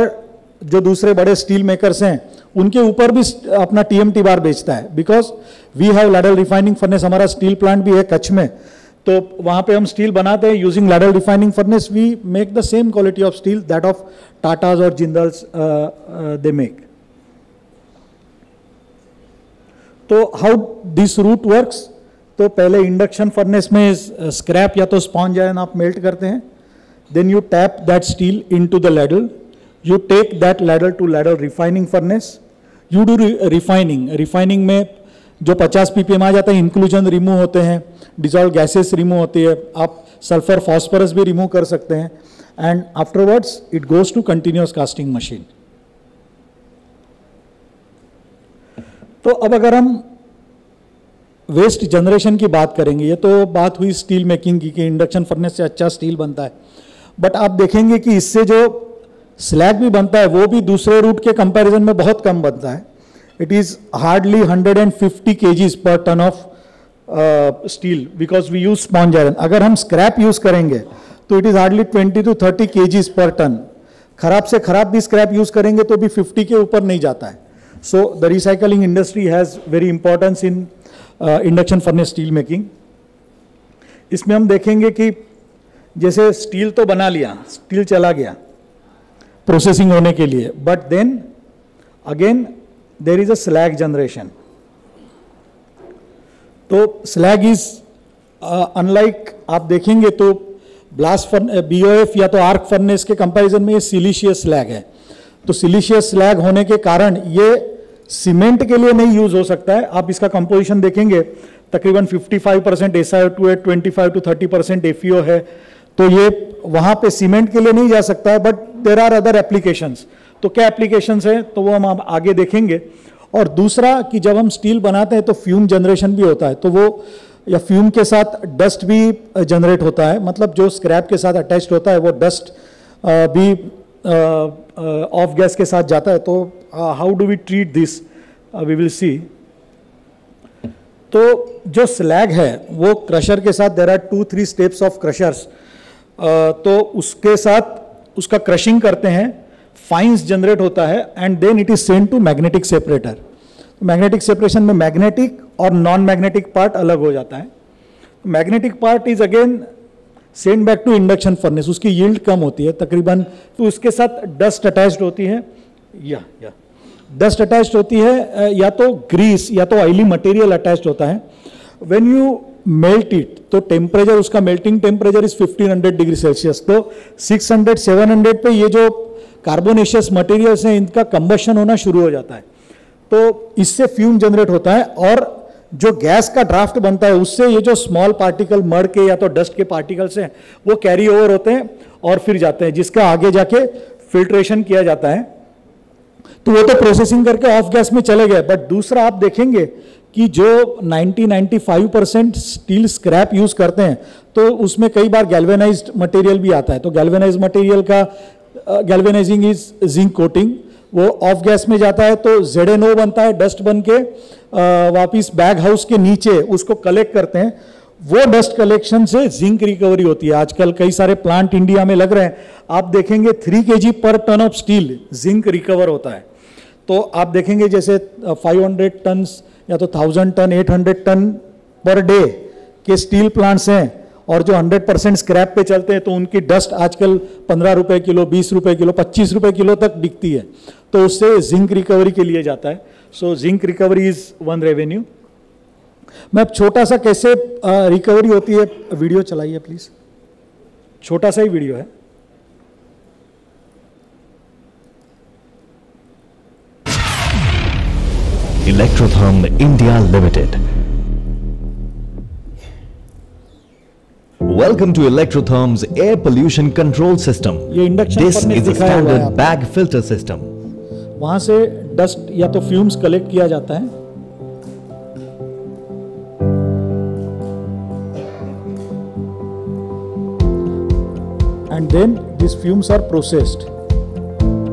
Speaker 8: जो दूसरे बड़े स्टील मेकर्स हैं उनके ऊपर भी अपना टीएमटी बार बेचता है, because we have ladle refining furnace. हमारा स्टील प्लांट भी है कच्छ में, तो वहां पे हम स्टील बनाते हैं using ladle refining furnace. We make the same quality of steel that of Tatas और जिंदल्स दे मेक. तो हाउ दिस रूट वर्क्स, तो पहले इंडक्शन फर्नेस में स्क्रैप या तो स्पॉन्ज आयन आप मेल्ट करते हैं, then you tap that steel into the ladle, you take that ladle to ladle refining furnace, you do refining में जो 50 पीपीएम आ जाता है इंक्लूजन रिमूव होते हैं, डिजॉल्व गैसेस रिमूव होती है, आप सल्फर फॉस्फोरस भी रिमूव कर सकते हैं, and afterwards it goes to continuous casting machine. तो अब अगर हम वेस्ट जनरेशन की बात करेंगे, ये तो बात हुई स्टील मेकिंग की कि इंडक्शन फर्नेस से अच्छा स्टील बनता है, बट आप देखेंगे कि इससे जो स्लैग भी बनता है वो भी दूसरे रूट के कंपैरिजन में बहुत कम बनता है. It is hardly 150 kgs per ton of steel because we use sponge iron. अगर हम स्क्रैप यूज करेंगे तो it is hardly 20 to 30 kgs per ton. खराब से खराब भी स्क्रैप यूज करेंगे तो भी 50 के ऊपर नहीं जाता है. So the recycling industry has very importance in induction furnace steel making. इसमें हम देखेंगे कि जैसे स्टील तो बना लिया, स्टील चला गया प्रोसेसिंग होने के लिए, but then again there is a slag generation. तो स्लैग इज अनलाइक आप देखेंगे तो ब्लास्ट बीओएफ या तो आर्क फर्नेस के कंपैरिजन में ये सिलिशियस स्लैग है. तो सिलिशियस स्लैग होने के कारण ये सीमेंट के लिए नहीं यूज हो सकता है. आप इसका कंपोजिशन देखेंगे तकरीबन 55% SiO2 है, 25 to 30% FeO है, तो ये वहां पे सीमेंट के लिए नहीं जा सकता है. But there are other applications. तो क्या एप्लीकेशंस है तो वो हम आगे देखेंगे. और दूसरा कि जब हम स्टील बनाते हैं तो फ्यूम जनरेशन भी होता है, तो वो या फ्यूम के साथ डस्ट भी जनरेट होता है, मतलब जो स्क्रैप के साथ अटैच्ड होता है वो डस्ट भी ऑफ गैस के साथ जाता है, तो how do we treat this, we will see. तो जो स्लैग है वो क्रशर के साथ there are 2-3 steps of crushers, तो उसके साथ उसका क्रशिंग करते हैं, फाइन्स जनरेट होता है and then it is send to magnetic separator. Magnetic separation में मैग्नेटिक और नॉन मैग्नेटिक पार्ट अलग हो जाता है। Magnetic part is again send back to induction furnace, उसकी यील्ड कम होती है तकरीबन, तो उसके साथ डस्ट अटैच्ड होती है, या डस्ट अटैच्ड होती है, या तो ग्रीस या तो ऑयली मटेरियल अटैच्ड होता है। व्हेन यू मेल्ट इट तो टेम्परेचर, उसका melting temperature is 1500 degree Celsius, तो 600-700 पे ये जो कार्बोनेशियस मटेरियल्स हैं इनका कंबशन होना शुरू हो जाता है, तो इससे फ्यूम जनरेट होता है, और जो गैस का ड्राफ्ट बनता है उससे ये जो स्मॉल पार्टिकल मड के या तो डस्ट के पार्टिकल्स हैं वो कैरी ओवर होते हैं और फिर जाते हैं, जिसका आगे जाके फिल्ट्रेशन किया जाता है। तो वो तो प्रोसेसिंग करके ऑफ गैस में चले गए, बट दूसरा आप देखेंगे कि जो 90-95% स्टील स्क्रैप यूज करते हैं तो उसमें कई बार गैल्वेनाइज्ड मटेरियल भी आता है, तो गैल्वेनाइज्ड मटेरियल का गैल्वेनाइजिंग इज जिंक कोटिंग, वो ऑफ गैस में जाता है तो ZNO बनता है, डस्ट बन के वापिस बैग हाउस के नीचे उसको कलेक्ट करते हैं, वो डस्ट कलेक्शन से जिंक रिकवरी होती है। आजकल कई सारे प्लांट इंडिया में लग रहे हैं, आप देखेंगे 3 kg per ton of steel zinc recover होता है। तो आप देखेंगे जैसे 500 टन या तो 1000 टन 800 टन पर डे के स्टील प्लांट्स हैं, और जो 100% स्क्रैप पे चलते हैं तो उनकी डस्ट आजकल 15 रुपए किलो, 20 रुपए किलो, 25 रुपए किलो तक बिकती है, तो उससे जिंक रिकवरी के लिए जाता है। So zinc recovery is one revenue. मैं अब छोटा सा कैसे रिकवरी होती है, वीडियो चलाइए प्लीज, छोटा सा ही वीडियो है।
Speaker 9: Electrotherm India Limited. Welcome to Electrotherm's air pollution control system.
Speaker 8: ये induction
Speaker 9: This
Speaker 8: furnace
Speaker 9: is a
Speaker 8: दिखाया हुआ है
Speaker 9: standard
Speaker 8: आपको।
Speaker 9: bag filter system.
Speaker 8: वहां से डस्ट या तो फ्यूम्स कलेक्ट किया जाता है, and then this fumes are processed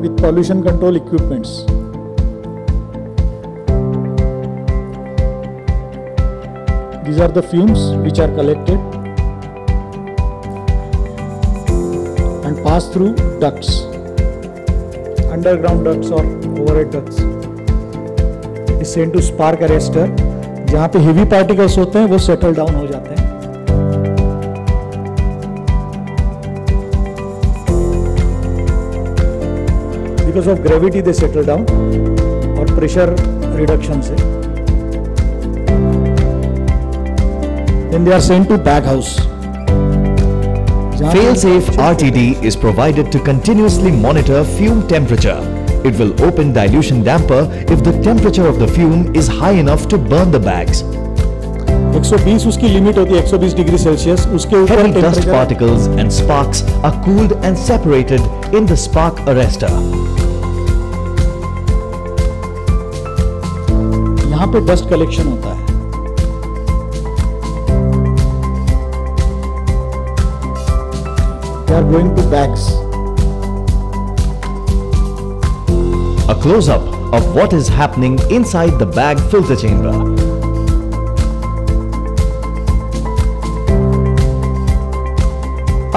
Speaker 8: with pollution control equipments. These are the fumes which are collected and pass through ducts, underground ducts or overhead ducts. It is sent to spark arrestor, जहाँ पे heavy particles होते हैं वो settle down हो जाते हैं। Because of gravity they settle down और pressure reduction से। Then they are sent to bag house.
Speaker 9: Fail-safe RTD is provided to continuously monitor fume temperature. It will open dilution damper if the temperature of the fume is high enough to burn the bags.
Speaker 8: 120 उसकी limit होती है, 120 degree Celsius, उसके ऊपर
Speaker 9: Heavy dust
Speaker 8: temperature.
Speaker 9: particles and sparks are cooled and separated in the spark arrestor.
Speaker 8: यहाँ पे dust collection होता है। They are going to bags.
Speaker 9: A close-up of what is happening inside the bag filter chamber.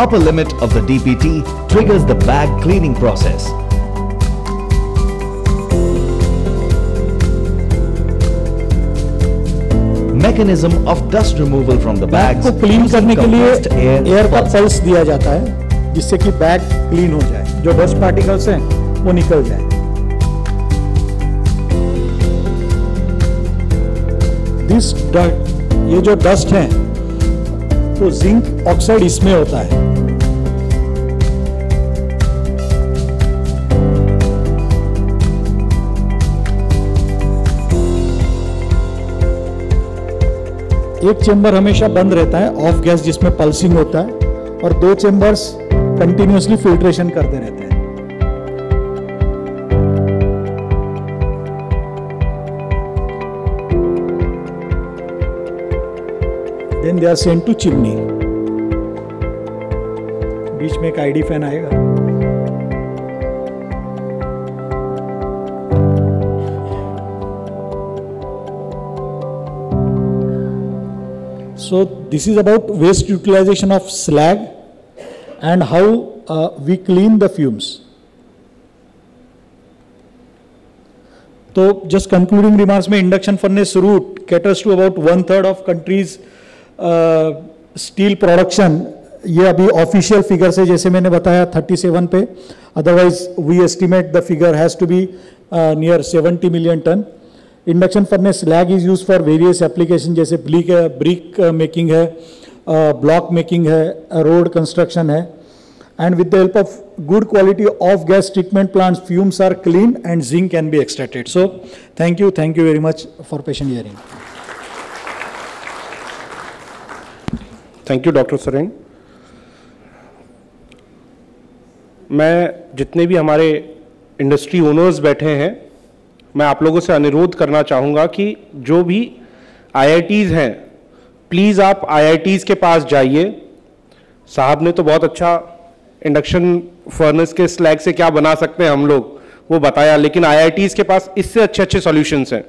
Speaker 9: Upper limit of the DPT triggers the bag cleaning process. Mechanism of dust removal from the bags
Speaker 8: को clean
Speaker 9: using
Speaker 8: करने के लिए
Speaker 9: compressed
Speaker 8: air का
Speaker 9: pulse.
Speaker 8: Pulse दिया जाता है, जिससे कि बैग क्लीन हो जाए, जो डस्ट पार्टिकल्स हैं वो निकल जाए। दिस डस्ट, ये जो डस्ट है तो जिंक ऑक्साइड इसमें होता है। एक चेंबर हमेशा बंद रहता है ऑफ गैस, जिसमें पल्सिंग होता है, और 2 चेंबर्स कंटिन्यूअसली फिल्ट्रेशन करते रहते हैं। Then they are sent to chimney. बीच में एक आईडी फैन आएगा, So this is about waste utilization of slag and how we clean the fumes. तो just concluding remarks में induction furnace route caters to about 1/3 of country's steel production. ये अभी official figure से जैसे मैंने बताया 37 पे, otherwise we estimate the figure has to be near 70 million ton. Induction furnace slag is use for various application, जैसे brick making है, block making है, रोड कंस्ट्रक्शन है. And with the help of good quality off gas treatment plants, fumes are cleaned and zinc can be extracted. So thank you very much for patient hearing.
Speaker 2: Thank you Dr. Sareen. मैं जितने भी हमारे industry owners बैठे हैं, मैं आप लोगों से अनुरोध करना चाहूँगा कि जो भी IITs हैं, प्लीज़ आप IITs के पास जाइए. साहब ने तो बहुत अच्छा इंडक्शन फर्नेस के स्लैग से क्या बना सकते हैं हम लोग वो बताया, लेकिन IITs के पास इससे अच्छे सॉल्यूशंस हैं.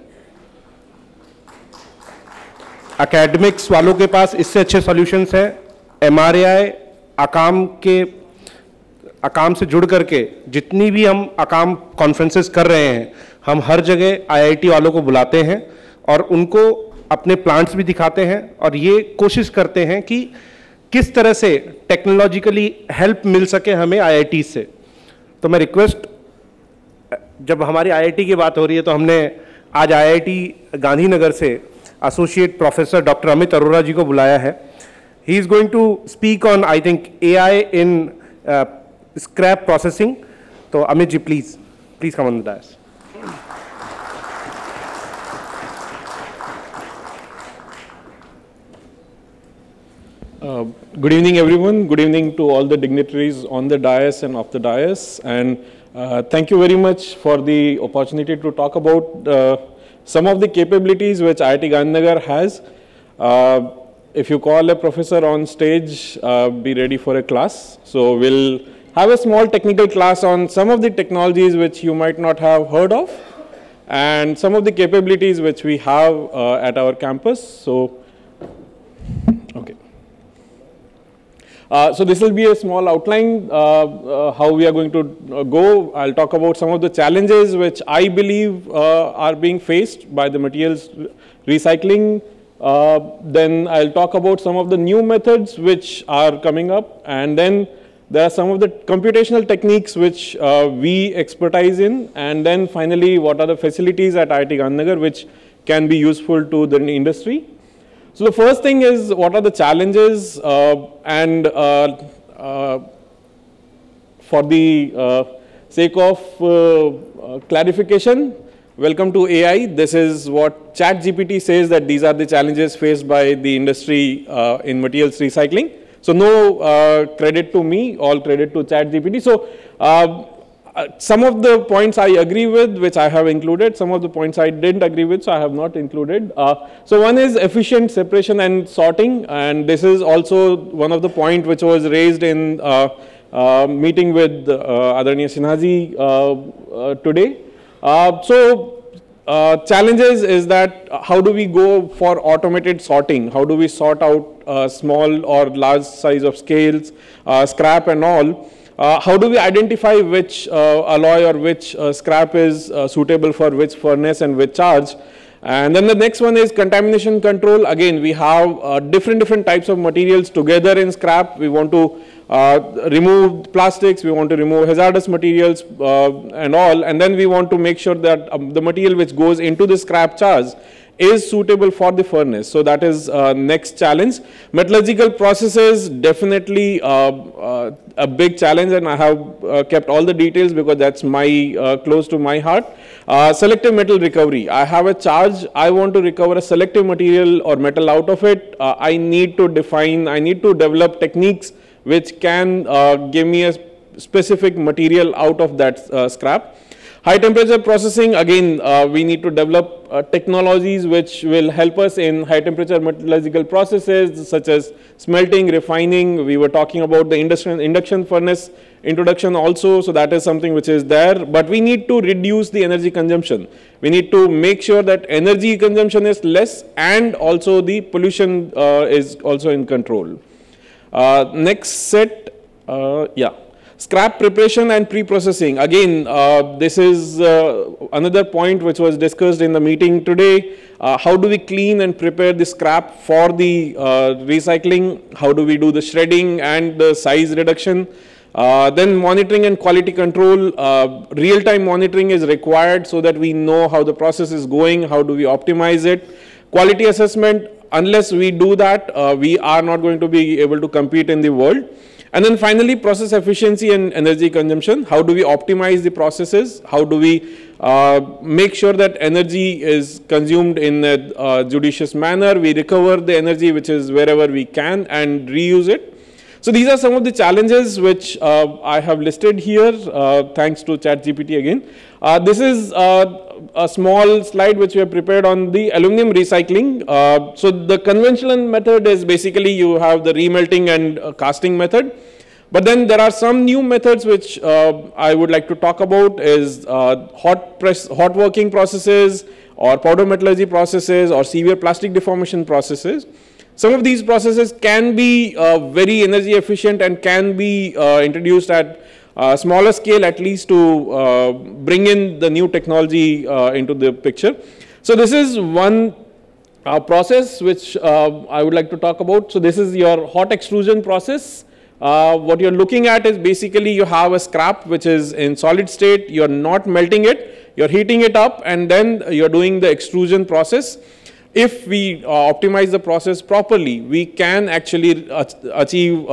Speaker 2: एकेडमिक्स वालों के पास इससे अच्छे सॉल्यूशंस हैं. MRAI AKAM से जुड़ करके जितनी भी हम AKAM कॉन्फ्रेंसेस कर रहे हैं, हम हर जगह IIT वालों को बुलाते हैं और उनको अपने प्लांट्स भी दिखाते हैं और ये कोशिश करते हैं कि किस तरह से टेक्नोलॉजिकली हेल्प मिल सके हमें IIT से. तो मैं रिक्वेस्ट, जब हमारी IIT की बात हो रही है तो हमने आज IIT गांधीनगर से associate professor doctor Amit Arora ji को बुलाया है. He is going to speak on I think AI in scrap processing. तो Amit ji please come on the dais.
Speaker 10: Good evening everyone, good evening to all the dignitaries on the dais and off the dais, and thank you very much for the opportunity to talk about some of the capabilities which IIT Gandhinagar has. If you call a professor on stage, be ready for a class. So we'll have a small technical class on some of the technologies which you might not have heard of and some of the capabilities which we have at our campus. So, okay. So this will be a small outline how we are going to go. I'll talk about some of the challenges which I believe are being faced by the materials recycling. Then I'll talk about some of the new methods which are coming up, and then there are some of the computational techniques which we expertise in, and then finally what are the facilities at IIT Gandhinagar which can be useful to the industry. So the first thing is, what are the challenges, and for the sake of clarification, welcome to AI. This is what ChatGPT says, that these are the challenges faced by the industry in materials recycling. So no credit to me, all credit to ChatGPT. So some of the points I agree with, which I have included. Some of the points I didn't agree with, so I have not included. So one is efficient separation and sorting, and this is also one of the points which was raised in meeting with Adarniya Sinha ji today. Challenges is that how do we go for automated sorting? How do we sort out small or large size of scales, scrap and all? How do we identify which alloy or which scrap is suitable for which furnace and which charge? And then the next one is contamination control. Again, we have different types of materials together in scrap. We want to remove plastics, we want to remove hazardous materials and all, and then we want to make sure that the material which goes into the scrap charge is suitable for the furnace. So that is next challenge. Metallurgical processes, definitely a big challenge, and I have kept all the details because that's my close to my heart. Selective metal recovery. I have a charge, I want to recover a selective material or metal out of it. I need to develop techniques which can give me a specific material out of that scrap. High temperature processing, again, we need to develop technologies which will help us in high temperature metallurgical processes such as smelting, refining. We were talking about the induction furnace introduction also, so that is something which is there. But we need to reduce the energy consumption. We need to make sure that energy consumption is less and also the pollution is also in control. Next set, scrap preparation and pre-processing. Again, this is another point which was discussed in the meeting today. How do we clean and prepare the scrap for the recycling? How do we do the shredding and the size reduction? Then monitoring and quality control. Real-time monitoring is required so that we know how the process is going, how do we optimize it. Quality assessment, unless we do that, we are not going to be able to compete in the world. And then finally, process efficiency and energy consumption. How do we optimize the processes? How do we make sure that energy is consumed in a judicious manner? We recover the energy which is wherever we can and reuse it. So these are some of the challenges which I have listed here, thanks to ChatGPT again. This is a small slide which we have prepared on the aluminum recycling. So the conventional method is basically you have the remelting and casting method. But then there are some new methods which I would like to talk about is hot working processes or powder metallurgy processes or severe plastic deformation processes. Some of these processes can be very energy efficient and can be introduced at smaller scale at least to bring in the new technology into the picture. So this is one process which I would like to talk about. So this is your hot extrusion process. What you're looking at is basically you have a scrap which is in solid state, you're not melting it, you're heating it up and then you're doing the extrusion process. If we optimize the process properly, we can actually achieve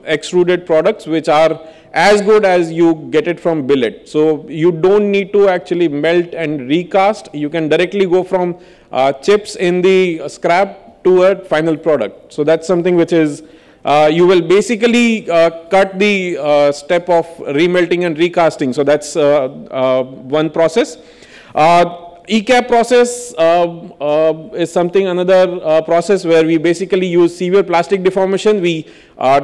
Speaker 10: extruded products which are as good as you get it from billet. So you don't need to actually melt and recast. You can directly go from chips in the scrap to a final product. So that's something which is, you will basically cut the step of remelting and recasting. So that's one process. ECAP process is something, another process where we basically use severe plastic deformation. We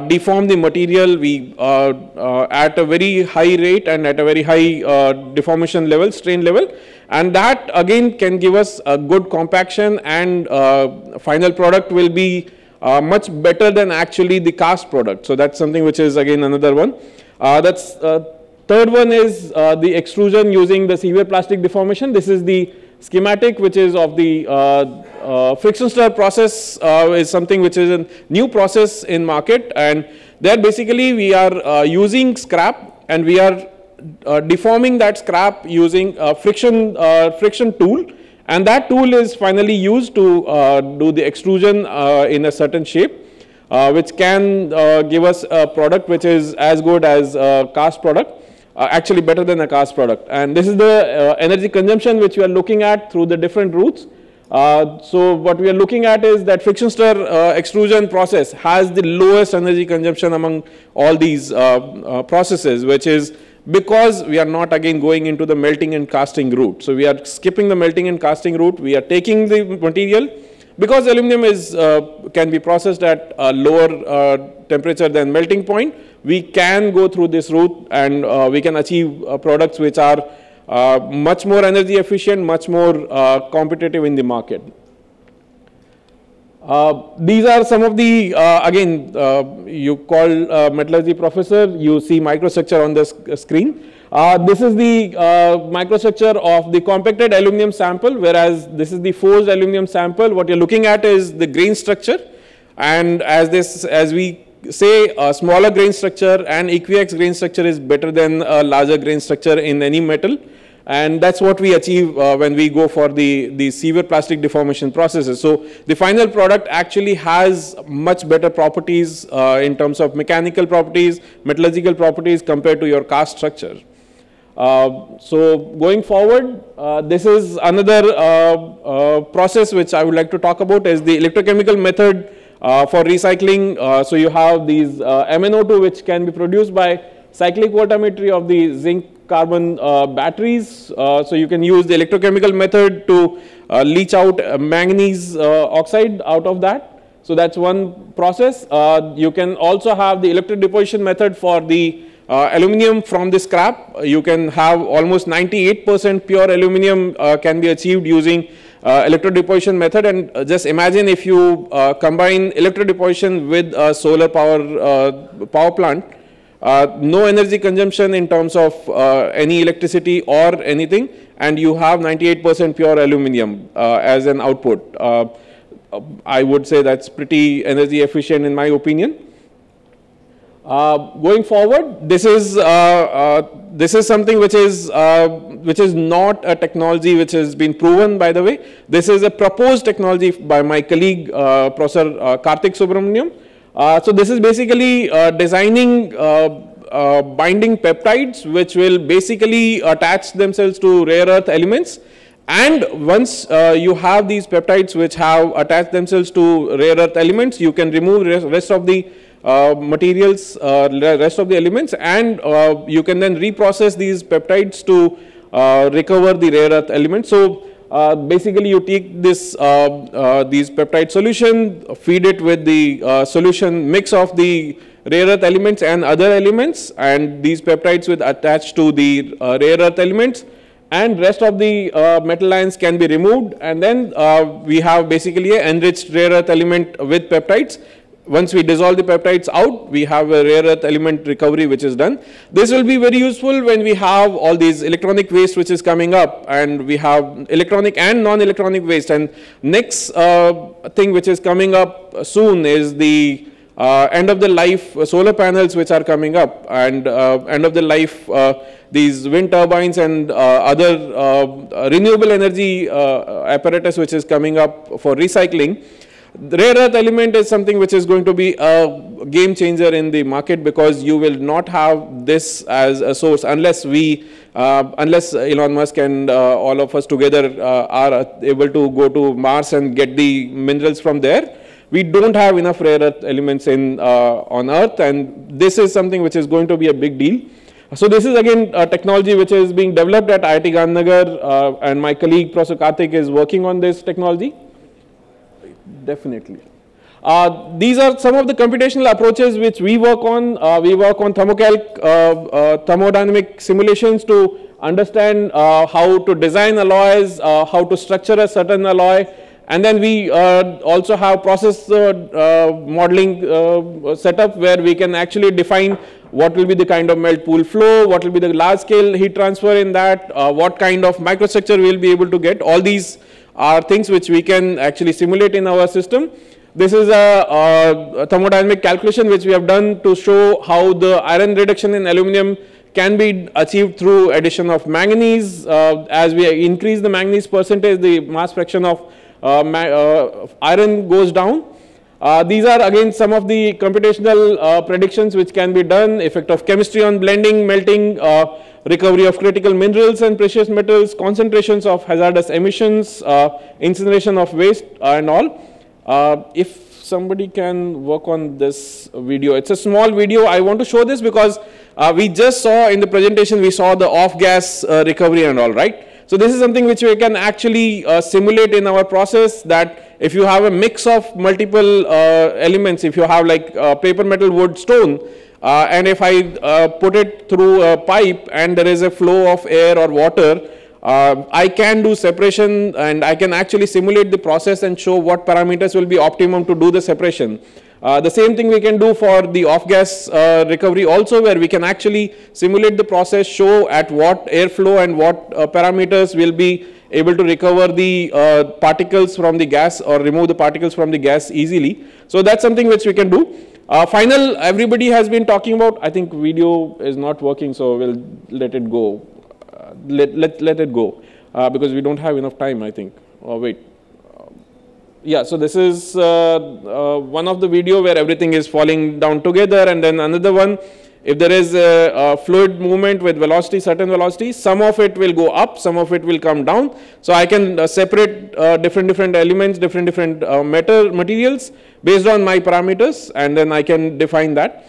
Speaker 10: deform the material, we at a very high rate and at a very high deformation level, strain level. And that again can give us a good compaction and final product will be much better than actually the cast product. So that's something which is again another one. Third one is the extrusion using the severe plastic deformation. This is the schematic which is of the friction stir process, is something which is a new process in market, and there basically we are using scrap and we are deforming that scrap using a friction tool, and that tool is finally used to do the extrusion in a certain shape, which can give us a product which is as good as a cast product. Actually better than a cast product. And this is the energy consumption which we are looking at through the different routes. So what we are looking at is that friction stir extrusion process has the lowest energy consumption among all these processes, which is because we are not again going into the melting and casting route. So we are skipping the melting and casting route. We are taking the material. Because aluminum is can be processed at a lower temperature than melting point, we can go through this route and we can achieve products which are much more energy efficient, much more competitive in the market. These are some of the, again, you call metallurgy professor, you see microstructure on the screen. This is the microstructure of the compacted aluminum sample, whereas this is the forged aluminum sample. What you're looking at is the grain structure, and as we say, a smaller grain structure and equiax grain structure is better than a larger grain structure in any metal, and that's what we achieve when we go for the severe plastic deformation processes. So the final product actually has much better properties in terms of mechanical properties, metallurgical properties compared to your cast structure. So going forward, this is another process which I would like to talk about is the electrochemical method for recycling. So you have these MnO2 which can be produced by cyclic voltammetry of the zinc carbon batteries. So you can use the electrochemical method to leach out manganese oxide out of that. So that's one process. You can also have the electric deposition method for the aluminum from the scrap. You can have almost 98% pure aluminum can be achieved using electric deposition method. And just imagine if you combine electric deposition with a solar power plant, no energy consumption in terms of any electricity or anything, and you have 98% pure aluminum as an output. I would say that's pretty energy efficient in my opinion. Going forward, this is something which is not a technology which has been proven, by the way. This is a proposed technology by my colleague, Professor Karthik Subramaniam. So this is basically designing binding peptides which will basically attach themselves to rare earth elements. And once you have these peptides which have attached themselves to rare earth elements, you can remove rest of the materials, rest of the elements, and you can then reprocess these peptides to recover the rare earth elements. So basically you take this these peptide solution, feed it with the solution mix of the rare earth elements and other elements, and these peptides will attach to the rare earth elements, and rest of the metal ions can be removed, and then we have basically an enriched rare earth element with peptides. Once we dissolve the peptides out, we have a rare earth element recovery which is done. This will be very useful when we have all these electronic waste which is coming up, and we have electronic and non-electronic waste. And next thing which is coming up soon is the end of the life solar panels which are coming up, and end of the life these wind turbines and other renewable energy apparatus which is coming up for recycling. The rare earth element is something which is going to be a game changer in the market, because you will not have this as a source unless unless Elon Musk and all of us together are able to go to Mars and get the minerals from there. We don't have enough rare earth elements on Earth, and this is something which is going to be a big deal. So this is again a technology which is being developed at IIT Gandhinagar, and my colleague Professor Karthik is working on this technology. Definitely. These are some of the computational approaches which we work on. We work on thermodynamic simulations to understand how to design alloys, how to structure a certain alloy, and then we also have process modeling setup where we can actually define what will be the kind of melt pool flow, what will be the large scale heat transfer in that, what kind of microstructure we will be able to get. All these are things which we can actually simulate in our system. This is a thermodynamic calculation which we have done to show how the iron reduction in aluminum can be achieved through addition of manganese. As we increase the manganese percentage, the mass fraction of iron goes down. These are again some of the computational predictions which can be done: effect of chemistry on blending, melting, recovery of critical minerals and precious metals, concentrations of hazardous emissions, incineration of waste, and all. If somebody can work on this video, it's a small video. I want to show this because we just saw in the presentation, we saw the off-gas recovery and all, right? So this is something which we can actually simulate in our process, that if you have a mix of multiple elements, if you have like paper, metal, wood, stone, and if I put it through a pipe and there is a flow of air or water, I can do separation, and I can actually simulate the process and show what parameters will be optimum to do the separation. The same thing we can do for the off-gas recovery also, where we can actually simulate the process, show at what airflow and what parameters will be able to recover the particles from the gas or remove the particles from the gas easily. So that's something which we can do. Everybody has been talking about, I think video is not working, so we'll let it go. Let it go because we don't have enough time, I think. Oh, wait. Yeah, so this is one of the video where everything is falling down together, and then another one, if there is a fluid movement with velocity, certain velocity, some of it will go up, some of it will come down. So I can separate different elements, different materials based on my parameters, and then I can define that.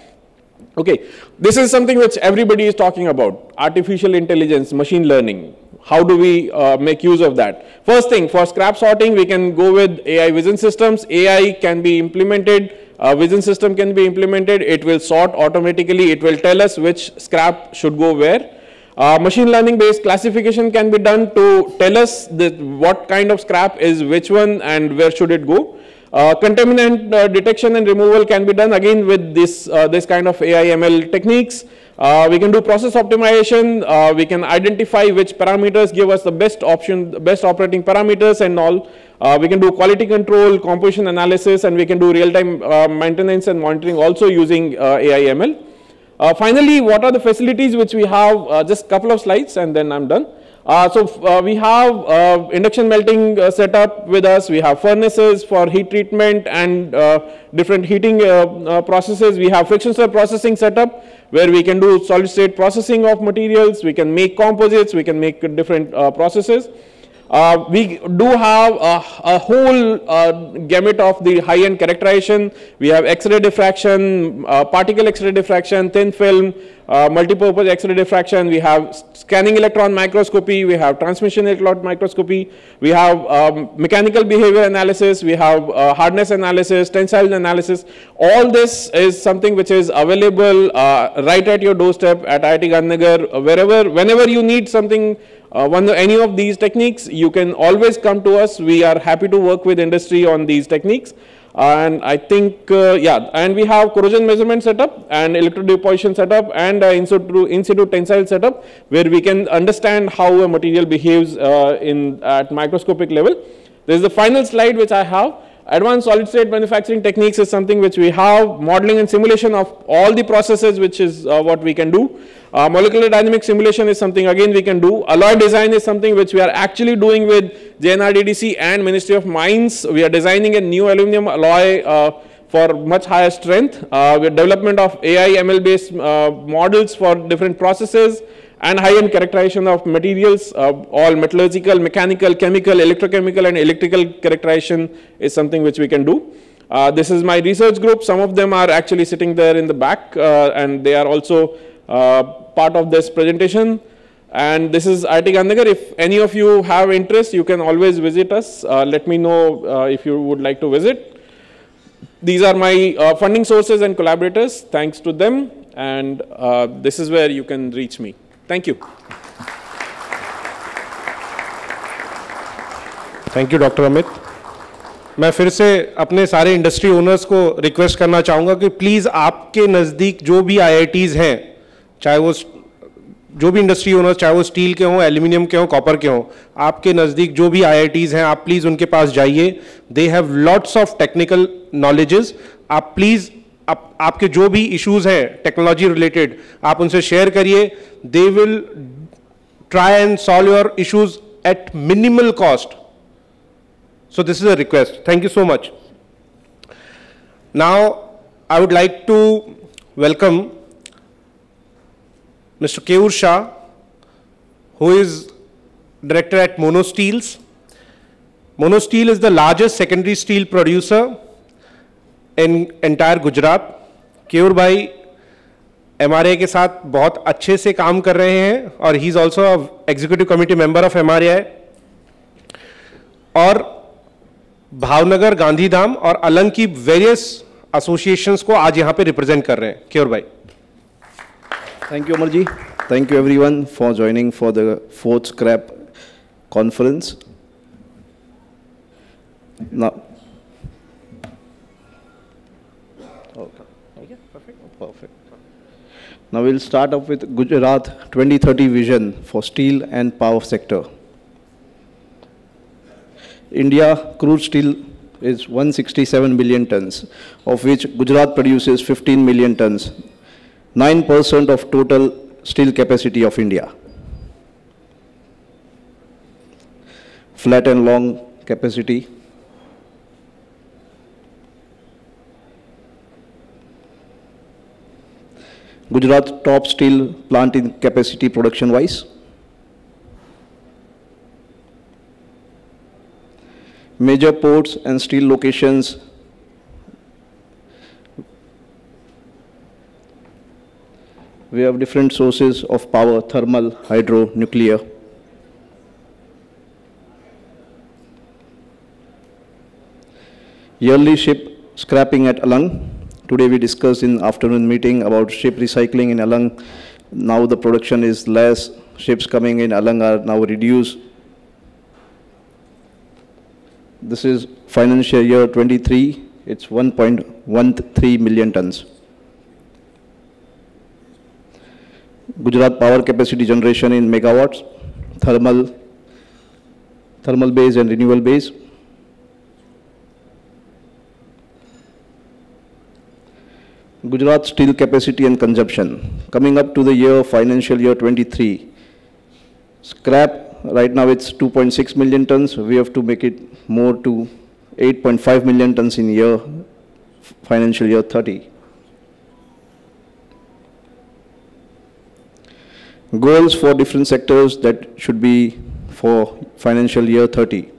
Speaker 10: Okay, this is something which everybody is talking about, artificial intelligence, machine learning. How do we make use of that? First thing, for scrap sorting, we can go with AI vision systems. AI can be implemented, vision system can be implemented, it will sort automatically, it will tell us which scrap should go where. Machine learning based classification can be done to tell us what kind of scrap is which one and where should it go. Contaminant detection and removal can be done again with this kind of AI ML techniques. We can do process optimization. We can identify which parameters give us the best option, the best operating parameters and all. We can do quality control, composition analysis, and we can do real-time maintenance and monitoring also using AI ML. Finally, what are the facilities which we have? Just a couple of slides and then I'm done. We have induction melting setup with us. We have furnaces for heat treatment and different heating processes. We have friction stir processing setup where we can do solid state processing of materials. We can make composites. We can make different processes. We do have a whole gamut of the high-end characterization. We have X-ray diffraction, particle X-ray diffraction, thin film, multi-purpose X-ray diffraction. We have scanning electron microscopy. We have transmission electron microscopy. We have mechanical behavior analysis. We have hardness analysis, tensile analysis. All this is something which is available right at your doorstep at IIT Gandhinagar. Whenever you need something, any of these techniques, you can always come to us. We are happy to work with industry on these techniques. And I think, and we have corrosion measurement setup and electrodeposition setup and in situ tensile setup where we can understand how a material behaves at microscopic level. This is the final slide which I have. Advanced solid state manufacturing techniques is something which we have. Modeling and simulation of all the processes, which is what we can do. Molecular dynamic simulation is something again we can do. Alloy design is something which we are actually doing with JNRDDC and Ministry of Mines. We are designing a new aluminum alloy for much higher strength. With development of AI ML based models for different processes and high-end characterization of materials, all metallurgical, mechanical, chemical, electrochemical and electrical characterization is something which we can do. This is my research group. Some of them are actually sitting there in the back and they are also part of this presentation. And this is IIT Gandhinagar. If any of you have interest, you can always visit us. Let me know if you would like to visit. These are my funding sources and collaborators. Thanks to them. And this is where you can reach me. Thank you.
Speaker 2: Thank you doctor Amit. मैं फिर से अपने सारे industry owners को request करना चाहूँगा कि please आपके नज़दीक जो भी IITs हैं, चाहे वो जो भी इंडस्ट्री ओनर्स, चाहे वो स्टील के हों, एल्यूमिनियम के हों, कॉपर के हों, आपके नज़दीक जो भी IITs हैं, आप प्लीज़ उनके पास जाइए. They have lots of technical knowledges. आप प्लीज़ आपके जो भी इश्यूज हैं टेक्नोलॉजी रिलेटेड, आप उनसे शेयर करिए. They will try and solve your issues at minimal cost. So this is a request. Thank you so much. Now I would like to welcome Mr. Keyur Shah, who is director at Mono Steels. Mono Steel is the largest secondary steel producer in entire Gujarat. Keyur भाई MRA के साथ बहुत अच्छे से काम कर रहे हैं और he is also a executive committee member of MRA. और भावनगर, गांधीधाम और अलंग की various associations को आज यहाँ पे represent कर रहे हैं. Keyur भाई.
Speaker 11: Thank you, Amarji. Thank you, everyone, for joining for the 4th scrap conference. Now, perfect. Now we'll start up with Gujarat 2030 vision for steel and power sector. India crude steel is 167 million tons, of which Gujarat produces 15 million tons. 9% of total steel capacity of India. Flat and long capacity. Gujarat top steel plant in capacity production wise. Major ports and steel locations. We have different sources of power: thermal, hydro, nuclear. Yearly ship scrapping at Alang. Today we discussed in afternoon meeting about ship recycling in Alang. Now the production is less. Ships coming in Alang are now reduced. This is financial year 23. It's 1.13 million tons. Gujarat power capacity generation in megawatts, thermal base and renewable base. Gujarat steel capacity and consumption. Coming up to the year, financial year 23. Scrap, right now it's 2.6 million tons. We have to make it more to 8.5 million tons in year, financial year 30. Goals for different sectors that should be for financial year 30.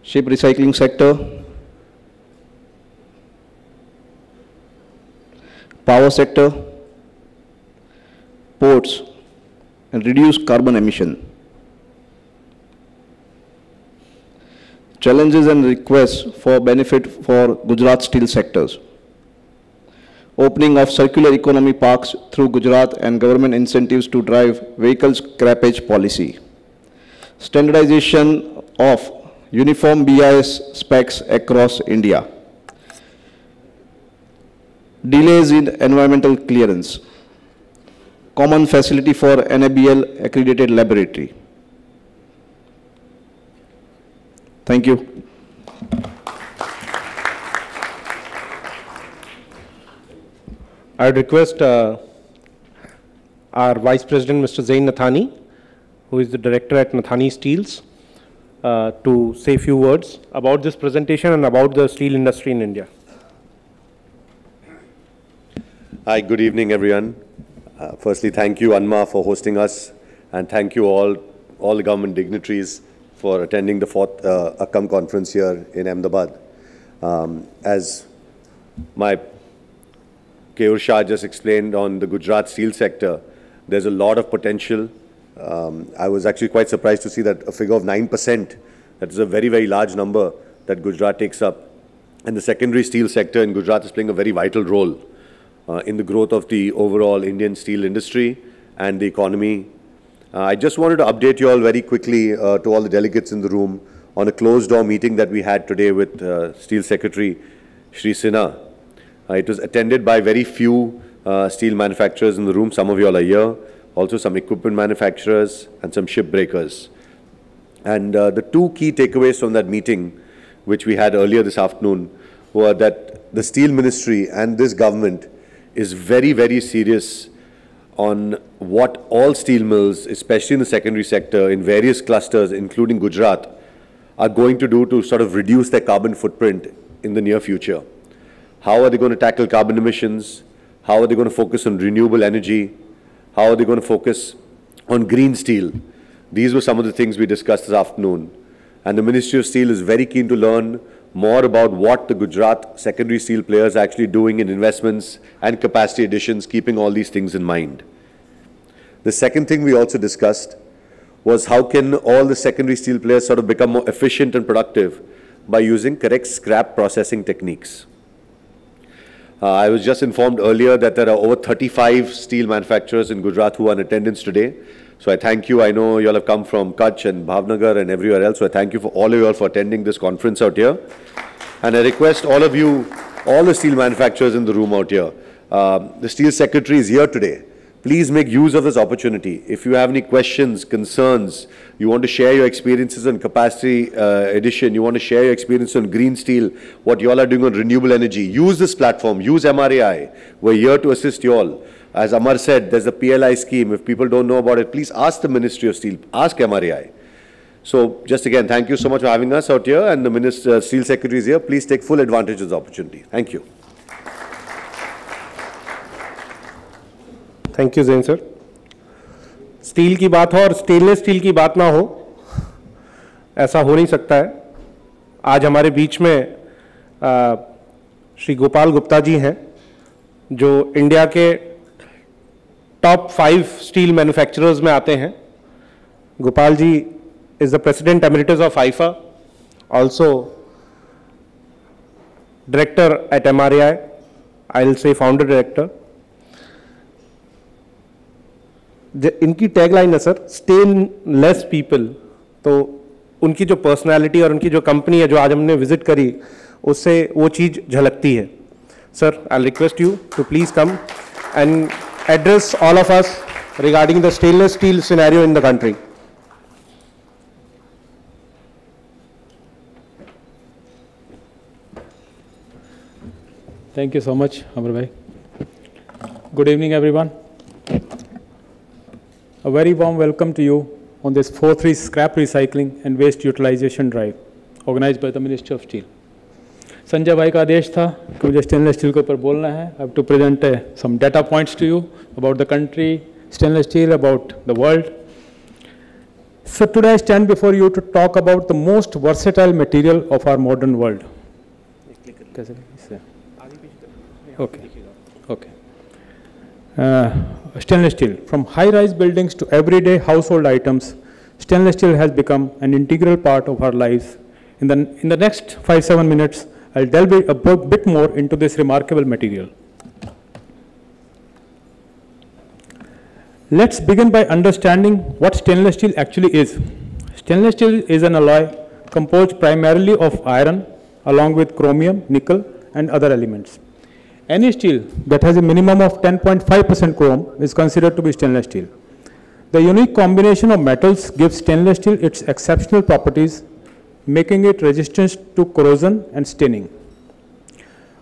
Speaker 11: Ship recycling sector, power sector, ports, and reduce carbon emission. Challenges and requests for benefit for Gujarat steel sectors. Opening of circular economy parks through Gujarat and government incentives to drive vehicle scrappage policy. Standardization of uniform BIS specs across India. Delays in environmental clearance. Common facility for NABL accredited laboratory. Thank you.
Speaker 2: I would request our Vice President, Mr. Zain Nathani, who is the Director at Nathani Steels, to say a few words about this presentation and about the steel industry in India.
Speaker 12: Hi, good evening, everyone. Firstly, thank you, ANMA, for hosting us, and thank you all the government dignitaries for attending the 4th AKAM conference here in Ahmedabad. As my Keyur Shah just explained on the Gujarat steel sector, there's a lot of potential. I was actually quite surprised to see that a figure of 9%, that is a very, very large number that Gujarat takes up. And the secondary steel sector in Gujarat is playing a very vital role in the growth of the overall Indian steel industry and the economy. I just wanted to update you all very quickly to all the delegates in the room on a closed-door meeting that we had today with Steel Secretary Shri Sinha. It was attended by very few steel manufacturers in the room. Some of you all are here. Also some equipment manufacturers and some ship breakers. And the two key takeaways from that meeting, which we had earlier this afternoon, were that the Steel Ministry and this government is very, very serious on what all steel mills, especially in the secondary sector, in various clusters, including Gujarat, are going to do to sort of reduce their carbon footprint in the near future. How are they going to tackle carbon emissions? How are they going to focus on renewable energy? How are they going to focus on green steel? These were some of the things we discussed this afternoon. And the Ministry of Steel is very keen to learn more about what the Gujarat secondary steel players are actually doing in investments and capacity additions, keeping all these things in mind. The second thing we also discussed was how can all the secondary steel players sort of become more efficient and productive by using correct scrap processing techniques. I was just informed earlier that there are over 35 steel manufacturers in Gujarat who are in attendance today. So I thank you. I know you all have come from Kutch and Bhavnagar and everywhere else. So I thank you for all of you all for attending this conference out here. And I request all of you, all the steel manufacturers in the room out here, the Steel Secretary is here today. Please make use of this opportunity. If you have any questions, concerns, you want to share your experiences on capacity addition, you want to share your experience on green steel, what you all are doing on renewable energy, use this platform, use MRAI. We're here to assist you all. As Amar said, there's a PLI scheme. If people don't know about it, please ask the Ministry of Steel, ask MRAI. So just again, thank you so much for having us out here, and the Steel Secretary is here. Please take full advantage of the opportunity. Thank you.
Speaker 2: Thank you Jain sir. Steel की बात हो और stainless steel की बात ना हो, ऐसा हो नहीं सकता है. आज हमारे बीच में श्री गोपाल गुप्ता जी हैं, जो इंडिया के टॉप 5 स्टील मैन्युफैक्चरर्स में आते हैं. Gopal ji is the President Emeritus of IFA, also Director at MRAI, I'll say Founder Director. इनकी टैगलाइन है सर, स्टेनलेस पीपल. तो उनकी जो पर्सनालिटी और उनकी जो कंपनी है जो आज हमने विजिट करी, उससे वो चीज़ झलकती है. Sir, I request you to please come and address all of us regarding the stainless steel scenario in the country.
Speaker 13: Thank you so much, Amar bhai. Good evening, everyone. A very warm welcome to you on this 4-3 scrap recycling and waste utilization drive organized by the Ministry of Steel. Sanjay भाई का आदेश था कि मुझे stainless steel के ऊपर बोलना है. I have to present some data points to you about the country, stainless steel, about the world. So today I stand before you to talk about the most versatile material of our modern world. Okay. Okay. Stainless steel. From high-rise buildings to everyday household items, stainless steel has become an integral part of our lives. In the next 5-7 minutes, I'll delve a bit more into this remarkable material. Let's begin by understanding what stainless steel actually is. Stainless steel is an alloy composed primarily of iron along with chromium, nickel, and other elements. Any steel that has a minimum of 10.5% chrome is considered to be stainless steel. The unique combination of metals gives stainless steel its exceptional properties, making it resistant to corrosion and staining.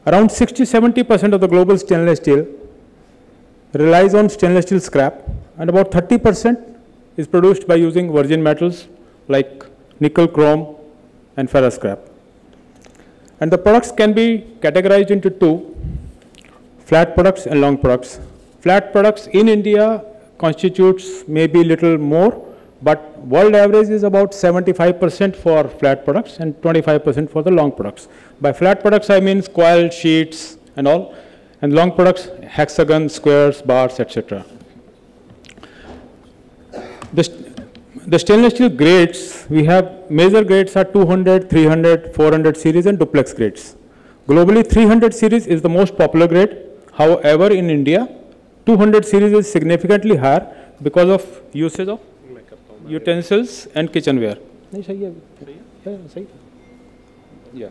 Speaker 13: Around 60-70% of the global stainless steel relies on stainless steel scrap, and about 30% is produced by using virgin metals like nickel, chrome, and ferrous scrap. And the products can be categorized into two: flat products and long products. Flat products in India constitutes maybe little more, but world average is about 75% for flat products and 25% for the long products. By flat products I mean coiled sheets and all, and long products hexagons, squares, bars, etc. The stainless steel grades, we have major grades are 200, 300, 400 series and duplex grades. Globally 300 series is the most popular grade. However, in India, 200 series is significantly higher because of usage of utensils and kitchenware. Yeah.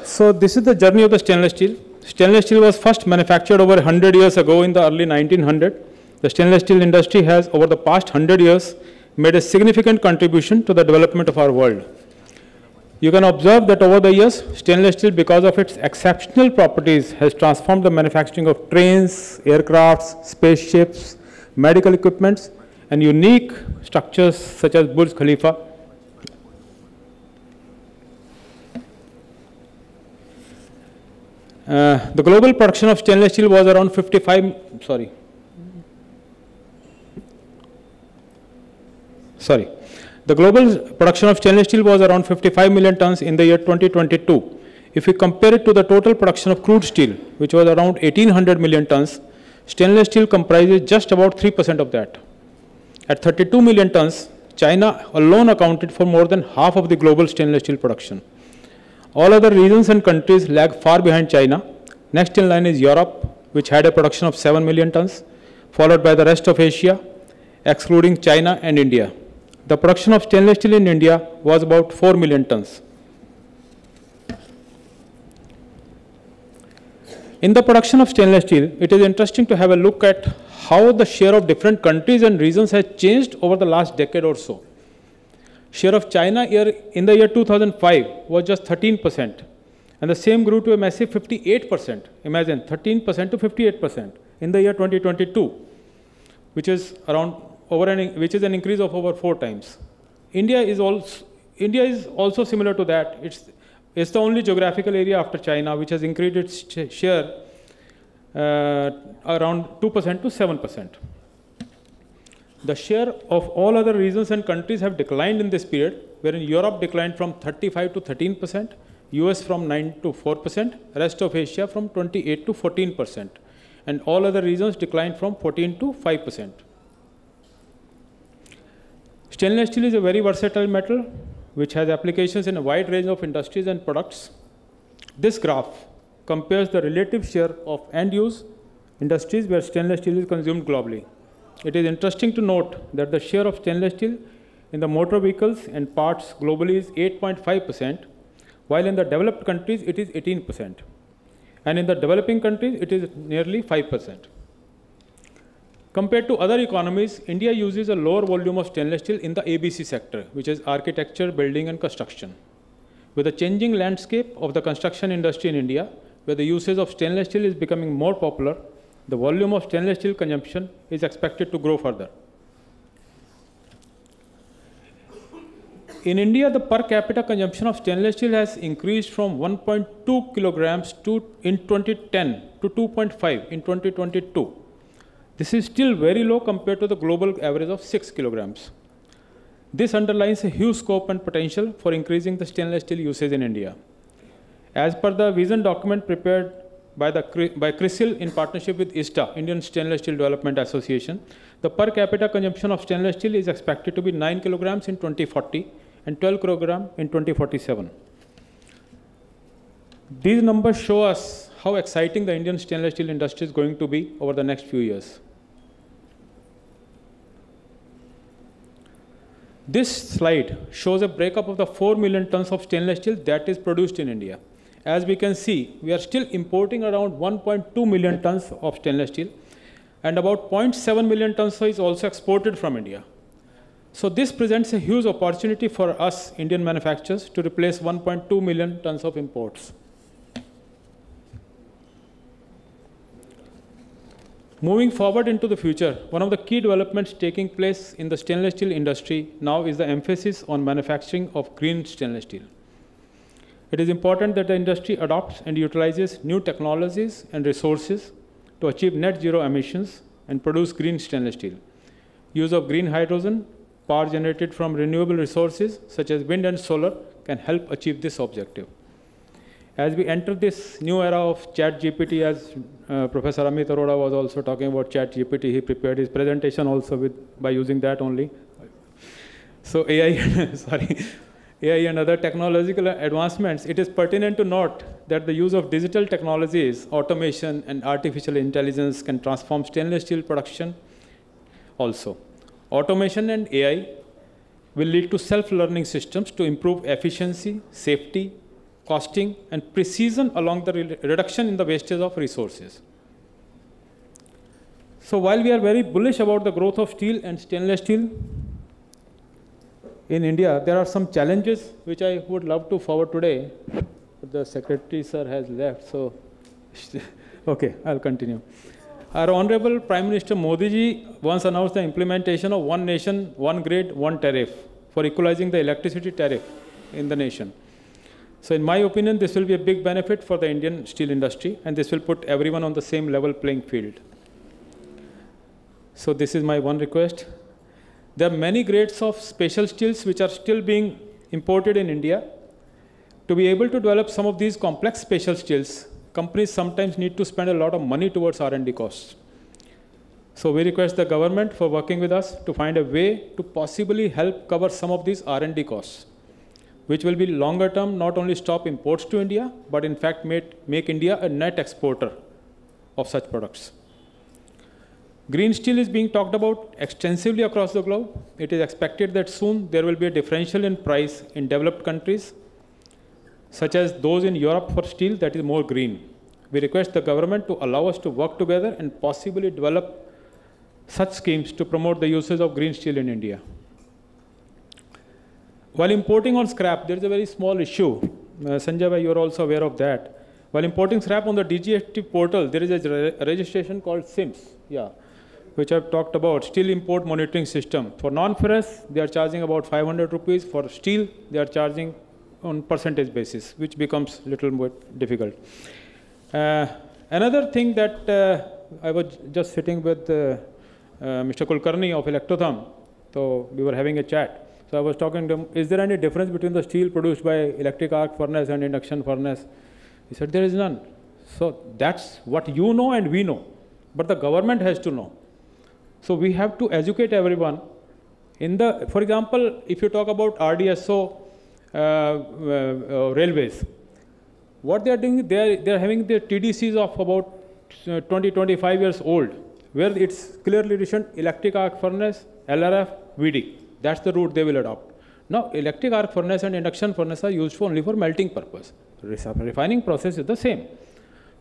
Speaker 13: So this is the journey of the stainless steel. Stainless steel was first manufactured over 100 years ago in the early 1900s. The stainless steel industry has, over the past 100 years, made a significant contribution to the development of our world. You can observe that over the years, stainless steel, because of its exceptional properties, has transformed the manufacturing of trains, aircrafts, spaceships, medical equipments, and unique structures such as Burj Khalifa. The global production of stainless steel was around 55 million tons in the year 2022. If we compare it to the total production of crude steel, which was around 1800 million tons, stainless steel comprises just about 3% of that. At 32 million tons, China alone accounted for more than half of the global stainless steel production. All other regions and countries lag far behind China. Next in line is Europe, which had a production of 7 million tons, followed by the rest of Asia, excluding China and India. The production of stainless steel in India was about 4 million tons. In the production of stainless steel, it is interesting to have a look at how the share of different countries and regions has changed over the last decade or so. Share of China in the year 2005 was just 13%, and the same grew to a massive 58%. Imagine 13% to 58% in the year 2022, which is around which is an increase of over 4 times. India is also similar to that. It's the only geographical area after China which has increased its share around 2% to 7%. The share of all other regions and countries have declined in this period, wherein Europe declined from 35 to 13%, US from 9 to 4%, rest of Asia from 28 to 14%. and all other regions declined from 14 to 5%. Stainless steel is a very versatile metal which has applications in a wide range of industries and products. This graph compares the relative share of end-use industries where stainless steel is consumed globally. It is interesting to note that the share of stainless steel in the motor vehicles and parts globally is 8.5%, while in the developed countries it is 18%, and in the developing countries it is nearly 5%. Compared to other economies, India uses a lower volume of stainless steel in the ABC sector, which is architecture, building and construction. With the changing landscape of the construction industry in India, where the usage of stainless steel is becoming more popular, the volume of stainless steel consumption is expected to grow further. In India, the per capita consumption of stainless steel has increased from 1.2 kilograms in 2010 to 2.5 in 2022. This is still very low compared to the global average of 6 kilograms. This underlines a huge scope and potential for increasing the stainless steel usage in India. As per the vision document prepared by CRISIL in partnership with ISTA, Indian Stainless Steel Development Association, the per capita consumption of stainless steel is expected to be 9 kilograms in 2040 and 12 kilograms in 2047. These numbers show us how exciting the Indian stainless steel industry is going to be over the next few years. This slide shows a breakup of the 4 million tons of stainless steel that is produced in India. As we can see, we are still importing around 1.2 million tons of stainless steel, and about 0.7 million tons is also exported from India. So this presents a huge opportunity for us Indian manufacturers to replace 1.2 million tons of imports. Moving forward into the future, one of the key developments taking place in the stainless steel industry now is the emphasis on manufacturing of green stainless steel. It is important that the industry adopts and utilizes new technologies and resources to achieve net zero emissions and produce green stainless steel. Use of green hydrogen, power generated from renewable resources such as wind and solar can help achieve this objective. As we enter this new era of ChatGPT, as Professor Amit Arora was also talking about ChatGPT, he prepared his presentation also by using that only. So AI, AI and other technological advancements, it is pertinent to note that the use of digital technologies, automation and artificial intelligence can transform stainless steel production also. Automation and AI will lead to self-learning systems to improve efficiency, safety, costing and precision along the reduction in the wastage of resources. So while we are very bullish about the growth of steel and stainless steel in India, there are some challenges which I would love to forward today. But the Secretary sir has left, so okay, I'll continue. Our Honorable Prime Minister Modi ji once announced the implementation of one nation, one grid, one tariff for equalizing the electricity tariff in the nation. So in my opinion, this will be a big benefit for the Indian steel industry, and this will put everyone on the same level playing field. So this is my one request. There are many grades of special steels which are still being imported in India. To be able to develop some of these complex special steels, companies sometimes need to spend a lot of money towards R&D costs. So we request the government for working with us to find a way to possibly help cover some of these R&D costs, which will be longer term, not only stop imports to India, but in fact make India a net exporter of such products. Green steel is being talked about extensively across the globe. It is expected that soon there will be a differential in price in developed countries, such as those in Europe for steel that is more green. We request the government to allow us to work together and possibly develop such schemes to promote the usage of green steel in India. While importing on scrap, there is a very small issue. Sanjay bhai, you are also aware of that. While importing scrap on the DGST portal, there is a registration called SIMS, which I've talked about, Steel Import Monitoring System. For non-ferrous, they are charging about 500 rupees. For steel, they are charging on percentage basis, which becomes a little more difficult. Another thing that I was just sitting with Mr. Kulkarni of Electrotherm, so we were having a chat. So I was talking to him, is there any difference between the steel produced by electric arc furnace and induction furnace? He said, there is none. So that's what you know and we know. but the government has to know. So we have to educate everyone. For example, if you talk about RDSO railways, what they are doing, they are having their TDCs of about 20-25 years old, where it's clearly written electric arc furnace, LRF, VD. That's the route they will adopt. Now, electric arc furnace and induction furnace are used only for melting purpose. Refining process is the same.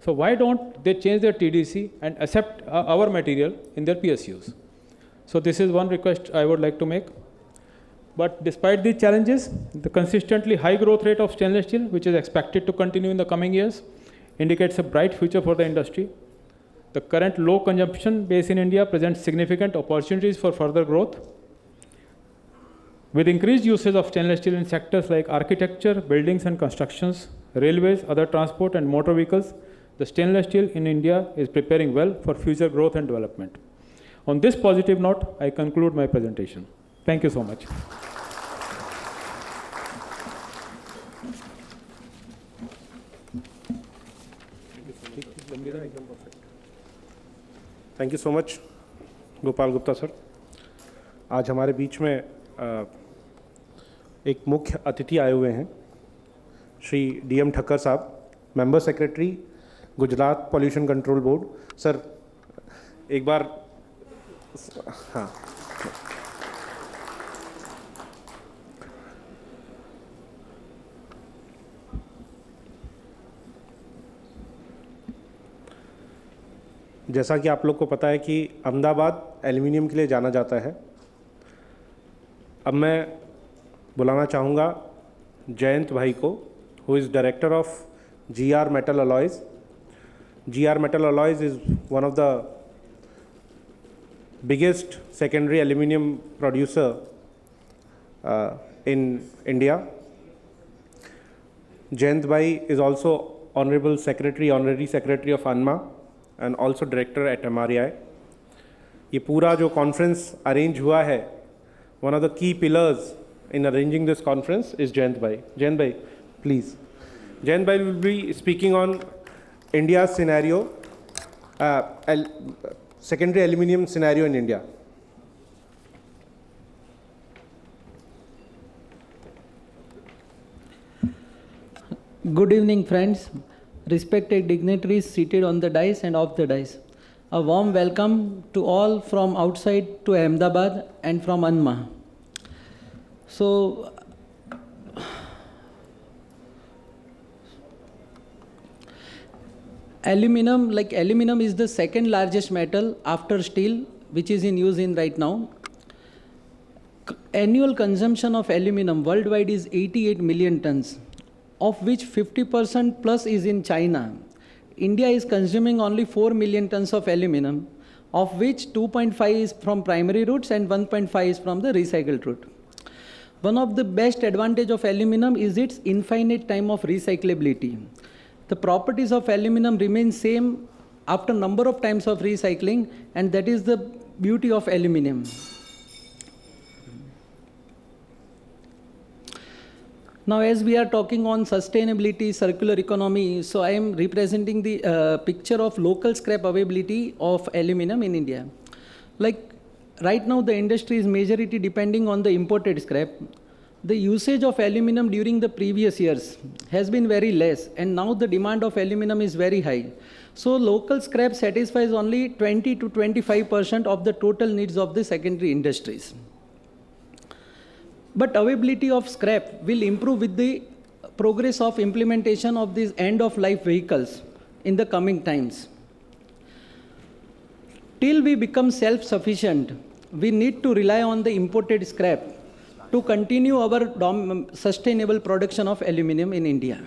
Speaker 13: So why don't they change their TDC and accept our material in their PSUs? So this is one request I would like to make. But despite these challenges, the consistently high growth rate of stainless steel, which is expected to continue in the coming years, indicates a bright future for the industry. The current low consumption base in India presents significant opportunities for further growth. With increased usage of stainless steel in sectors like architecture, buildings and constructions, railways, other transport and motor vehicles, the stainless steel in India is preparing well for future growth and development. On this positive note, I conclude my presentation. Thank you so much.
Speaker 2: Thank you so much Gopal Gupta sir. आज हमारे बीच में एक मुख्य अतिथि आए हुए हैं, Shri DM Thakkar साहब, member secretary Gujarat pollution control board. Sir एक बार, हाँ, जैसा कि आप लोग को पता है कि अहमदाबाद एल्युमिनियम के लिए जाना जाता है। अब मैं बुलाना चाहूँगा जयंत भाई को, who is director of GR Metal Alloys. GR Metal Alloys is one of the biggest secondary aluminum producer in India. Jayant Bhai is also honorary secretary of ANMA and also director at MREI. ये पूरा जो conference arrange हुआ है, one of the key pillars in arranging this conference is Jayant Bhai. Jayant Bhai, please. Jayant Bhai will be speaking on India's scenario, secondary aluminum scenario in India.
Speaker 14: Good evening, friends, respected dignitaries seated on the dais and off the dais. A warm welcome to all from outside to Ahmedabad and from ANMA. So, aluminum is the second largest metal after steel, which is in use in right now. Annual consumption of aluminum worldwide is 88 million tons, of which 50% plus is in China. India is consuming only 4 million tons of aluminum, of which 2.5 is from primary routes and 1.5 is from the recycled route. One of the best advantage of aluminum is its infinite time of recyclability. The properties of aluminum remain same after number of times of recycling, and that is the beauty of aluminum. Now, as we are talking on sustainability, circular economy, so I am representing the picture of local scrap availability of aluminum in India. Like right now, the industry is majority depending on the imported scrap. The usage of aluminum during the previous years has been very less, and now the demand of aluminum is very high. So local scrap satisfies only 20 to 25% of the total needs of the secondary industries. But availability of scrap will improve with the progress of implementation of these end-of-life vehicles in the coming times. Till we become self-sufficient, we need to rely on the imported scrap to continue our sustainable production of aluminum in India.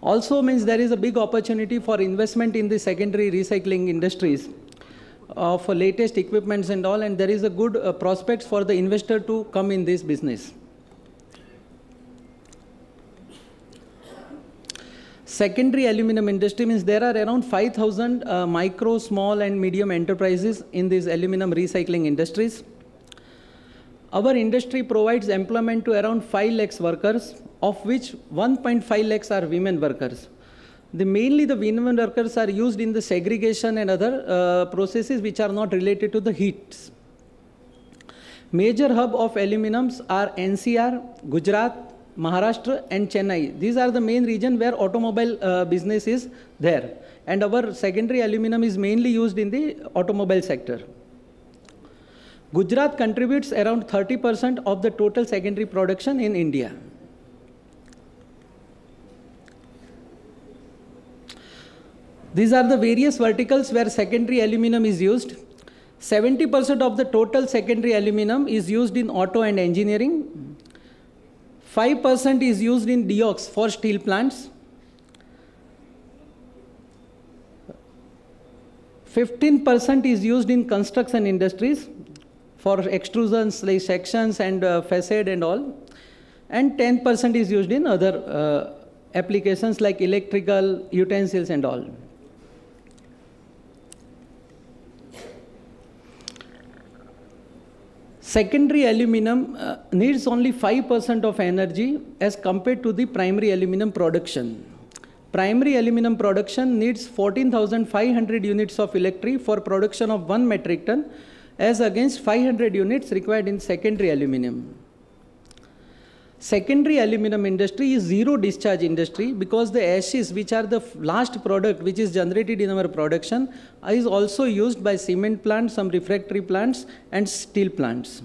Speaker 14: Also means there is a big opportunity for investment in the secondary recycling industries for latest equipments and all, and there is a good prospects for the investor to come in this business. Secondary aluminum industry means there are around 5,000 micro, small and medium enterprises in these aluminum recycling industries. Our industry provides employment to around 5 lakhs workers, of which 1.5 lakhs are women workers. Mainly the women workers are used in the segregation and other processes which are not related to the heat. Major hub of aluminums are NCR, Gujarat, Maharashtra and Chennai. These are the main region where automobile business is there. And our secondary aluminum is mainly used in the automobile sector. Gujarat contributes around 30% of the total secondary production in India. These are the various verticals where secondary aluminum is used. 70% of the total secondary aluminum is used in auto and engineering. 5% is used in deox for steel plants. 15% is used in construction industries for extrusions like sections and facade and all. And 10% is used in other applications like electrical utensils and all. Secondary aluminum needs only 5% of energy as compared to the primary aluminum production. Primary aluminum production needs 14,500 units of electricity for production of 1 metric ton as against 500 units required in secondary aluminum. Secondary aluminum industry is zero discharge industry because the ashes, which are the last product which is generated in our production, is also used by cement plants, some refractory plants and steel plants.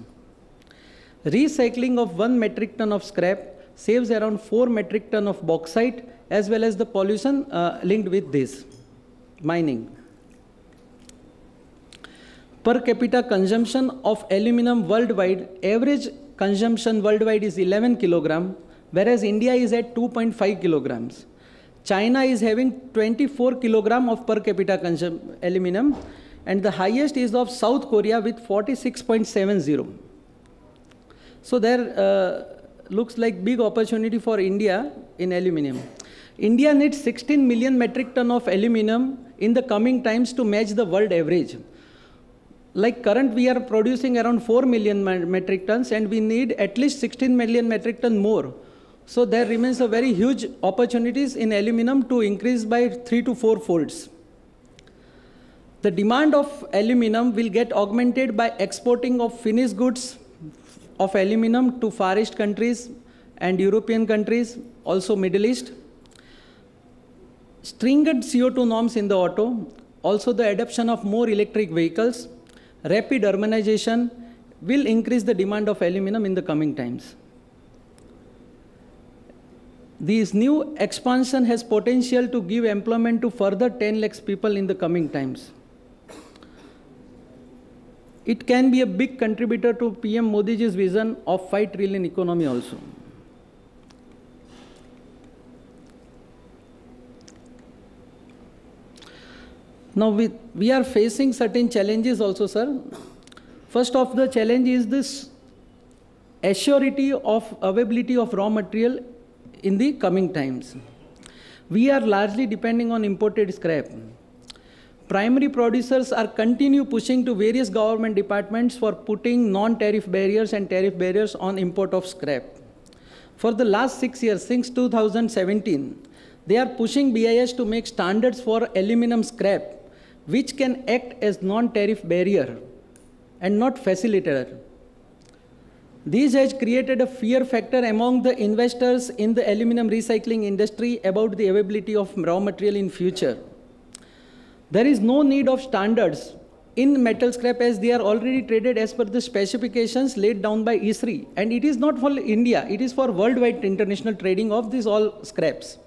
Speaker 14: Recycling of 1 metric ton of scrap saves around 4 metric ton of bauxite as well as the pollution linked with this. Mining. Per capita consumption of aluminum worldwide, average consumption worldwide is 11 kilogram, whereas India is at 2.5 kilograms. China is having 24 kilogram of per capita aluminum, and the highest is of South Korea with 46.70. So there looks like big opportunity for India in aluminum. India needs 16 million metric ton of aluminum in the coming times to match the world average. Like current, we are producing around 4 million metric tons and we need at least 16 million metric ton more. So there remains a very huge opportunities in aluminum to increase by 3 to 4 folds. The demand of aluminum will get augmented by exporting of finished goods of aluminum to Far East countries and European countries, also Middle East. Stringent CO2 norms in the auto, also the adoption of more electric vehicles, rapid urbanization will increase the demand of aluminum in the coming times. This new expansion has potential to give employment to further 10 lakhs people in the coming times. It can be a big contributor to PM Modi's vision of 5 trillion economy also. Now we are facing certain challenges also, sir. First of the challenge is this assurity of availability of raw material in the coming times. We are largely depending on imported scrap. Primary producers are continue pushing to various government departments for putting non-tariff barriers and tariff barriers on import of scrap. For the last 6 years, since 2017, they are pushing BIS to make standards for aluminum scrap, which can act as non-tariff barrier and not facilitator. This has created a fear factor among the investors in the aluminum recycling industry about the availability of raw material in future. There is no need of standards in metal scrap as they are already traded as per the specifications laid down by ISRI, and it is not for India, it is for worldwide international trading of these all scraps.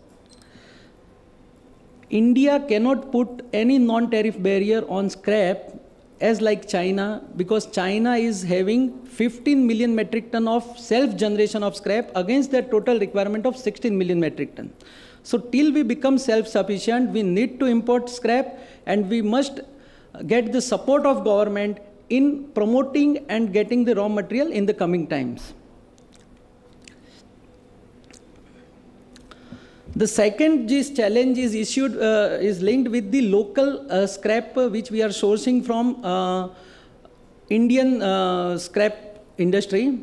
Speaker 14: India cannot put any non-tariff barrier on scrap as like China, because China is having 15 million metric ton of self-generation of scrap against their total requirement of 16 million metric ton. So till we become self-sufficient, we need to import scrap, and we must get the support of government in promoting and getting the raw material in the coming times. The second challenge is is linked with the local scrap which we are sourcing from Indian scrap industry.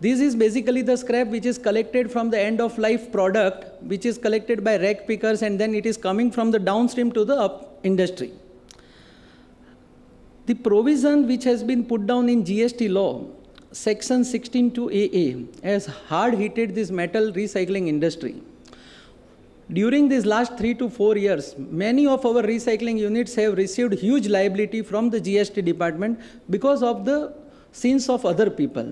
Speaker 14: This is basically the scrap which is collected from the end of life product, which is collected by rag pickers, and then it is coming from the downstream to the up industry. The provision which has been put down in GST law, section 16(2)AA, has hard hit this metal recycling industry. During these last 3 to 4 years, many of our recycling units have received huge liability from the GST department because of the sins of other people.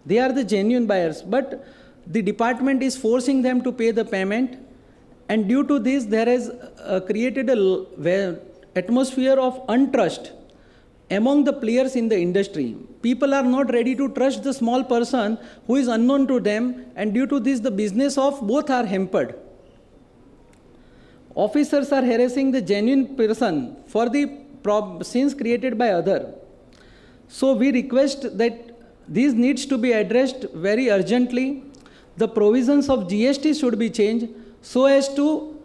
Speaker 14: They are the genuine buyers, but the department is forcing them to pay the payment, and due to this there has created an atmosphere of untrust among the players in the industry. People are not ready to trust the small person who is unknown to them, and due to this the business of both are hampered. Officers are harassing the genuine person for the sins created by other. So we request that this needs to be addressed very urgently. The provisions of GST should be changed so as to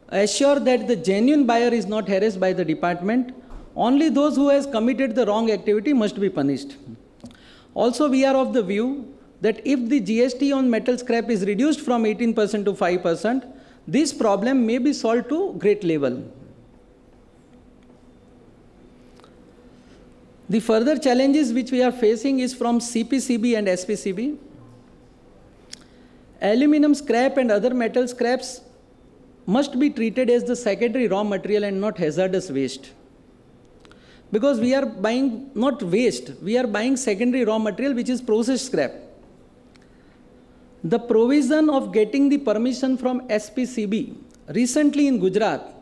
Speaker 14: assure that the genuine buyer is not harassed by the department. Only those who has committed the wrong activity must be punished. Also, we are of the view that if the GST on metal scrap is reduced from 18% to 5%, this problem may be solved to great level. The further challenges which we are facing is from CPCB and SPCB. Aluminum scrap and other metal scraps must be treated as the secondary raw material and not hazardous waste. Because we are buying not waste, we are buying secondary raw material which is processed scrap. The provision of getting the permission from SPCB, recently in Gujarat,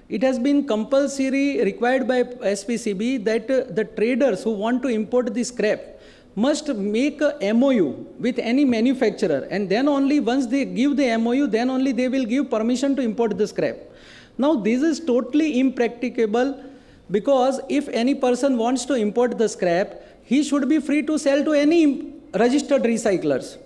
Speaker 14: it has been compulsory required by SPCB that the traders who want to import the scrap must make a MOU with any manufacturer, and then only once they give the MOU, then only they will give permission to import the scrap. Now this is totally impracticable, because if any person wants to import the scrap, he should be free to sell to any registered recyclers.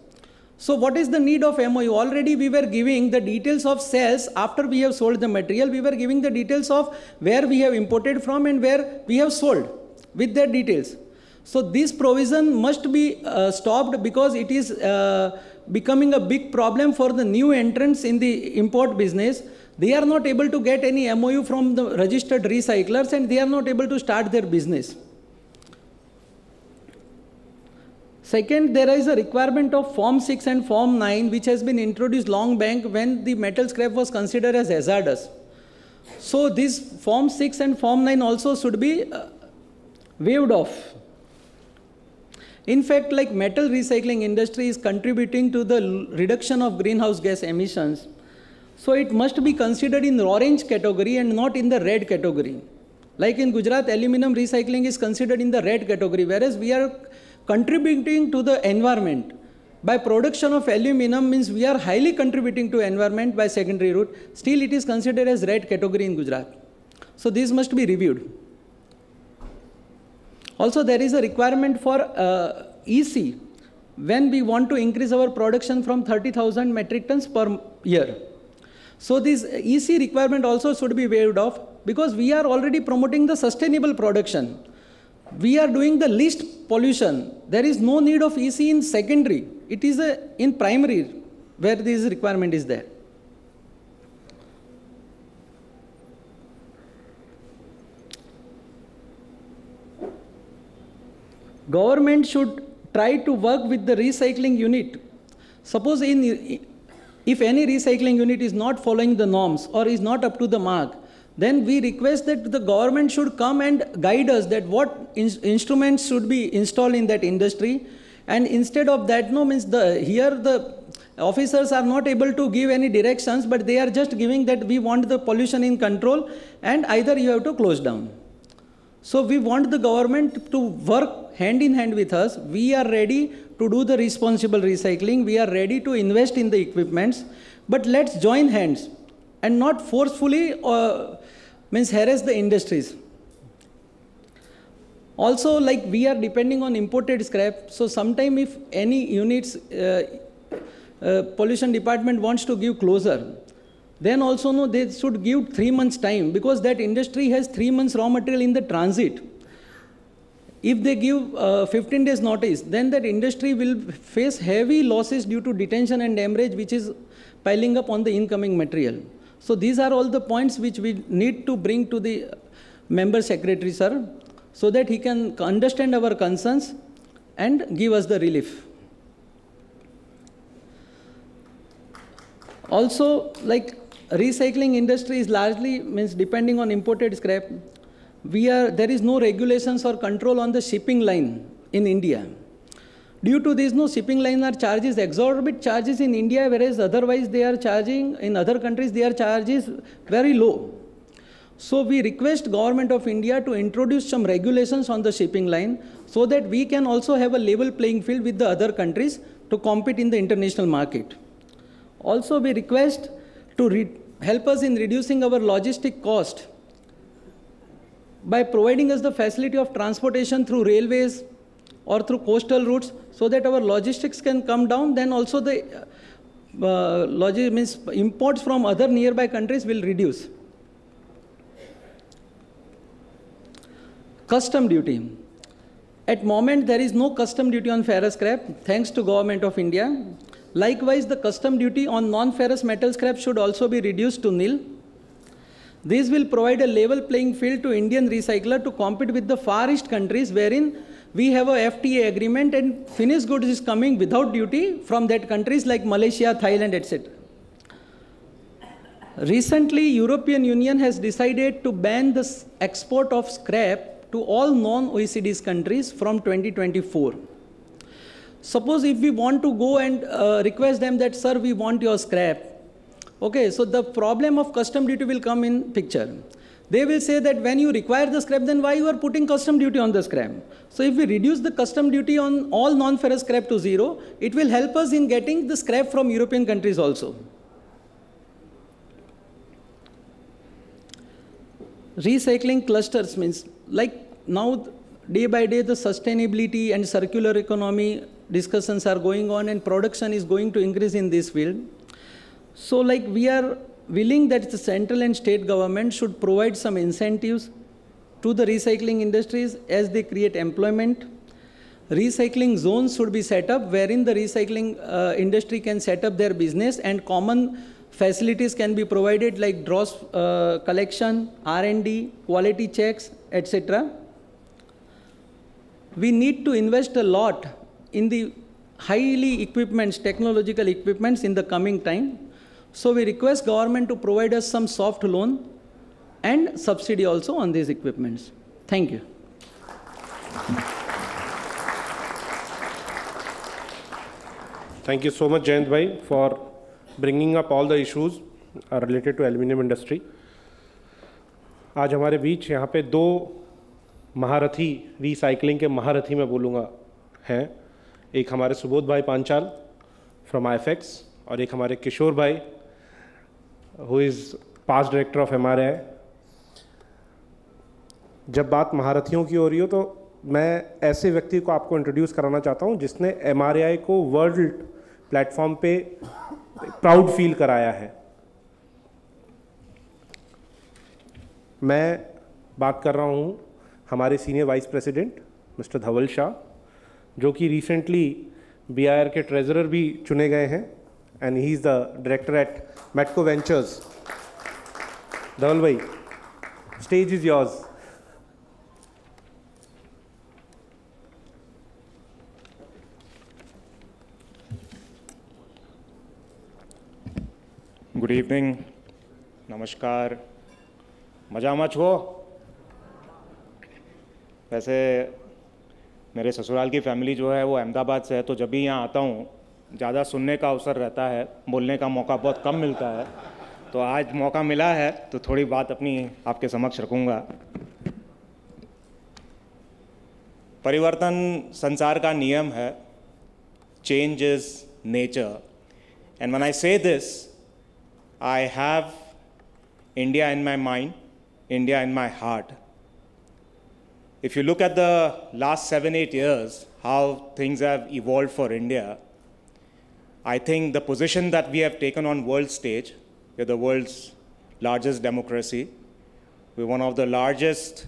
Speaker 14: So what is the need of MOU? Already we were giving the details of sales after we have sold the material. We were giving the details of where we have imported from and where we have sold with their details. So this provision must be stopped, because it is becoming a big problem for the new entrants in the import business. They are not able to get any MOU from the registered recyclers, and they are not able to start their business. Second, there is a requirement of Form 6 and Form 9 which has been introduced long back when the metal scrap was considered as hazardous. So this Form 6 and Form 9 also should be waived off. In fact, like metal recycling industry is contributing to the reduction of greenhouse gas emissions, so it must be considered in the orange category and not in the red category. Like in Gujarat, aluminum recycling is considered in the red category, whereas we are contributing to the environment. By production of aluminum means we are highly contributing to environment by secondary route. Still it is considered as red category in Gujarat. So this must be reviewed. Also there is a requirement for EC when we want to increase our production from 30,000 metric tons per year. So this EC requirement also should be waived off, because we are already promoting the sustainable production. We are doing the least pollution. There is no need of EC in secondary. It is in primary where this requirement is there. Government should try to work with the recycling unit. Suppose if any recycling unit is not following the norms or is not up to the mark, then we request that the government should come and guide us that what instruments should be installed in that industry. And instead of that, no, means here the officers are not able to give any directions, but they are just giving that we want the pollution in control and either you have to close down. So we want the government to work hand in hand with us. We are ready to do the responsible recycling. We are ready to invest in the equipments, but let's join hands and not forcefully harass the industries. Also, like we are depending on imported scrap, so sometime if any units pollution department wants to give closure, then also no, they should give 3 months time, because that industry has 3 months raw material in the transit. if they give 15 days notice, then that industry will face heavy losses due to detention and demurrage, which is piling up on the incoming material. So these are all the points which we need to bring to the member secretary, sir, so that he can understand our concerns and give us the relief. Also, like recycling industry is largely means depending on imported scrap. There is no regulations or control on the shipping line in India. Due to this, no shipping line are charges exorbitant charges in India, whereas otherwise they are charging in other countries, their charges very low. So we request Government of India to introduce some regulations on the shipping line so that we can also have a level playing field with the other countries to compete in the international market. Also, we request to help us in reducing our logistic cost by providing us the facility of transportation through railways or through coastal routes so that our logistics can come down. Then also the imports from other nearby countries will reduce. Custom duty. At moment, there is no custom duty on ferrous scrap, thanks to Government of India. Likewise, the custom duty on non-ferrous metal scrap should also be reduced to nil. This will provide a level playing field to Indian recycler to compete with the Far East countries wherein we have a FTA agreement and finished goods is coming without duty from that countries like Malaysia, Thailand, etc. Recently, European Union has decided to ban the export of scrap to all non-OECD countries from 2024. Suppose if we want to go and request them that, sir, we want your scrap. Okay, so the problem of custom duty will come in picture. They will say that when you require the scrap, then why you are putting custom duty on the scrap? So if we reduce the custom duty on all non-ferrous scrap to zero, it will help us in getting the scrap from European countries also. Recycling clusters means, like now day by day the sustainability and circular economy discussions are going on and production is going to increase in this field. So like we are willing that the central and state government should provide some incentives to the recycling industries as they create employment. Recycling zones should be set up wherein the recycling industry can set up their business and common facilities can be provided like dross collection, R&D, quality checks, etc. We need to invest a lot in the highly equipments, technological equipments in the coming time. So we request government to provide us some soft loan and subsidy also on these equipments. Thank you.
Speaker 2: Thank you so much, Jayant Bhai, for bringing up all the issues related to aluminum industry. आज हमारे बीच यहाँ पे दो महारथी, recycling के महारथी मैं बोलूँगा, हैं. एक हमारे सुबोध भाई पांचाल फ्रॉम IFX और एक हमारे किशोर भाई who is past director of MRI. जब बात महारथियों की हो रही हो तो मैं ऐसे व्यक्ति को आपको इंट्रोड्यूस कराना चाहता हूँ जिसने MRI को वर्ल्ड प्लेटफॉर्म पे प्राउड फील कराया है. मैं बात कर रहा हूँ हमारे सीनियर वाइस प्रेसिडेंट मिस्टर धवल शाह, जो कि रिसेंटली BIR के ट्रेजरर भी चुने गए हैं and he is the director at Metco Ventures. Dhaval bhai, stage is yours.
Speaker 15: Good evening, नमस्कार, मजामा छो. वैसे मेरे ससुराल की फैमिली जो है वो अहमदाबाद से है, तो जब भी यहाँ आता हूँ ज़्यादा सुनने का अवसर रहता है, बोलने का मौका बहुत कम मिलता है. तो आज मौका मिला है तो थोड़ी बात अपनी आपके समक्ष रखूँगा. परिवर्तन संसार का नियम है. Change is nature. And when I say this, I have India in my mind, India in my heart. If you look at the last 7-8 years, how things have evolved for India, I think the position that we have taken on world stage, we're the world's largest democracy. We're one of the largest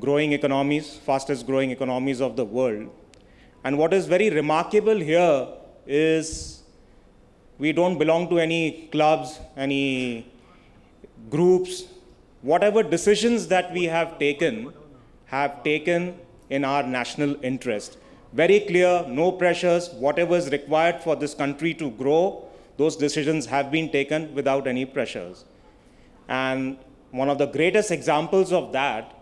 Speaker 15: growing economies, fastest growing economies of the world. And what is very remarkable here is we don't belong to any clubs, any groups. Whatever decisions that we have taken in our national interest. Very clear, no pressures, whatever is required for this country to grow, those decisions have been taken without any pressures. And one of the greatest examples of that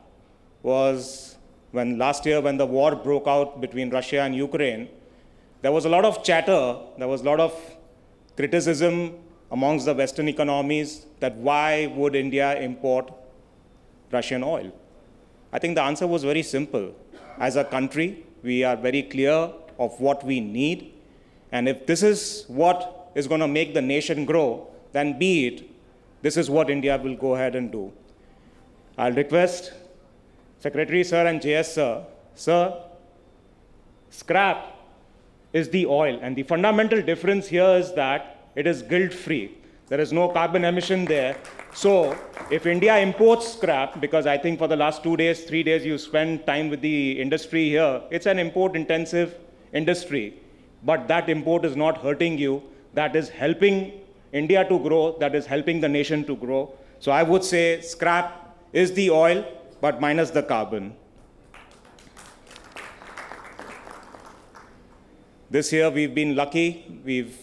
Speaker 15: was when last year when the war broke out between Russia and Ukraine, there was a lot of chatter, there was a lot of criticism amongst the Western economies that why would India import Russian oil? I think the answer was very simple. As a country, we are very clear of what we need. And if this is what is going to make the nation grow, then be it, this is what India will go ahead and do. I'll request Secretary Sir and JS Sir, Sir, scrap is the oil. And the fundamental difference here is that it is guilt-free. There is no carbon emission there. So if India imports scrap, because I think for the last 2 days, 3 days, you spend time with the industry here, it's an import-intensive industry. But that import is not hurting you. That is helping India to grow. That is helping the nation to grow. So I would say scrap is the oil, but minus the carbon. This year we've been lucky. We've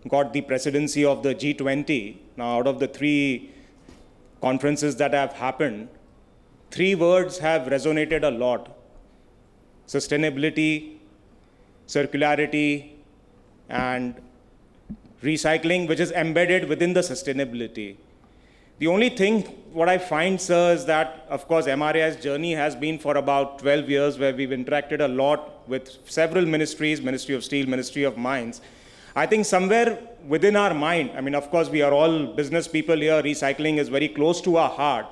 Speaker 15: got the presidency of the G20. Now, out of the 3 conferences that have happened, 3 words have resonated a lot: sustainability, circularity, and recycling, which is embedded within the sustainability. The only thing, what I find, sir, is that, of course, MRA's journey has been for about 12 years, where we've interacted a lot with several ministries, Ministry of Steel, Ministry of Mines. I think somewhere within our mind, I mean, of course, we are all business people here, recycling is very close to our heart,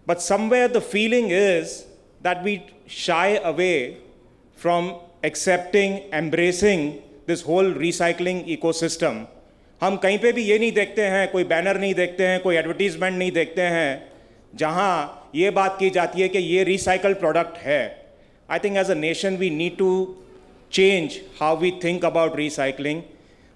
Speaker 15: but somewhere the feeling is that we shy away from accepting, embracing this whole recycling ecosystem. हम कहीं पे भी ये नहीं देखते हैं, कोई banner नहीं देखते हैं, कोई एडवर्टीजमेंट नहीं देखते हैं, जहाँ ये बात की जाती है कि ये रिसाइकल्ड प्रोडक्ट है. I think as a nation we need to change how we think about recycling.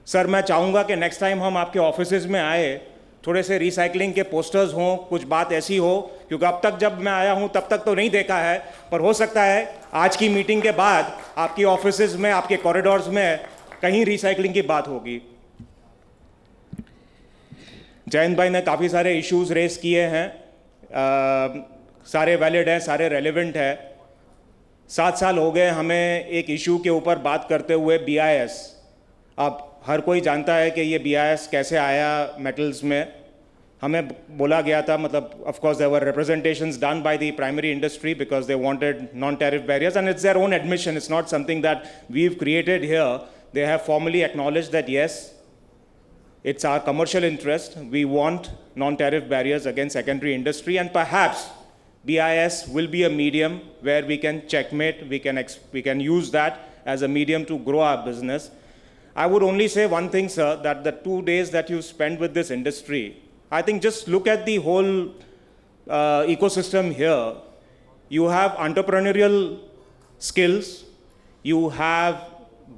Speaker 15: Sir मैं चाहूँगा कि नेक्स्ट टाइम हम आपके ऑफिसेज में आए, थोड़े से रिसाइकलिंग के पोस्टर्स हों, कुछ बात ऐसी हो, क्योंकि अब तक जब मैं आया हूँ तब तक तो नहीं देखा है, पर हो सकता है आज की मीटिंग के बाद आपकी ऑफिसेज में, आपके कॉरिडोर्स में कहीं रिसाइकलिंग की बात होगी. जयंत भाई ने काफ़ी सारे इश्यूज रेस किए हैं, सारे वैलिड हैं, सारे रेलेवेंट हैं. 7 साल हो गए हमें एक इशू के ऊपर बात करते हुए, BIS. अब हर कोई जानता है कि ये BIS कैसे आया मेटल्स में. हमें बोला गया था, मतलब of course there were representations done by the primary industry because they wanted non tariff barriers and it's their own admission. It's not something that we have created here. They have formally acknowledged that yes, it's our commercial interest. We want non-tariff barriers against secondary industry, and perhaps BIS will be a medium where we can checkmate, we can use that as a medium to grow our business. I would only say one thing, sir, that the 2 days that you spent with this industry, I think just look at the whole ecosystem here. You have entrepreneurial skills, you have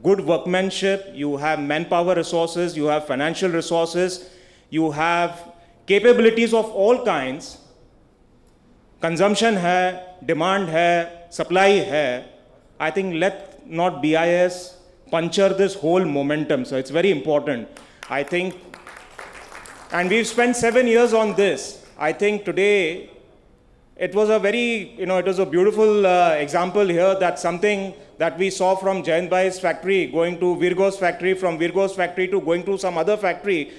Speaker 15: good workmanship, you have manpower resources, you have financial resources, you have capabilities of all kinds. Consumption hai, demand hai, supply hai. I think let not BIS puncture this whole momentum. So it's very important. I think, and we've spent 7 years on this. I think today it was a very, it was a beautiful example here that something that we saw from Jayant Bhai's factory going to Virgo's factory, from Virgo's factory to going to some other factory.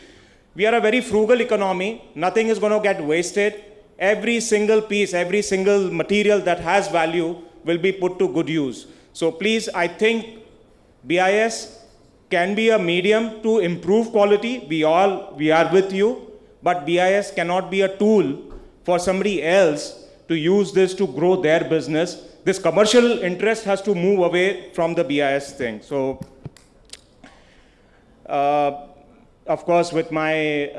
Speaker 15: We are a very frugal economy. Nothing is going to get wasted. Every single piece, every single material that has value will be put to good use. So please, I think BIS can be a medium to improve quality. We are with you, but BIS cannot be a tool for somebody else to use this to grow their business. This commercial interest has to move away from the BIS thing. So of course, with my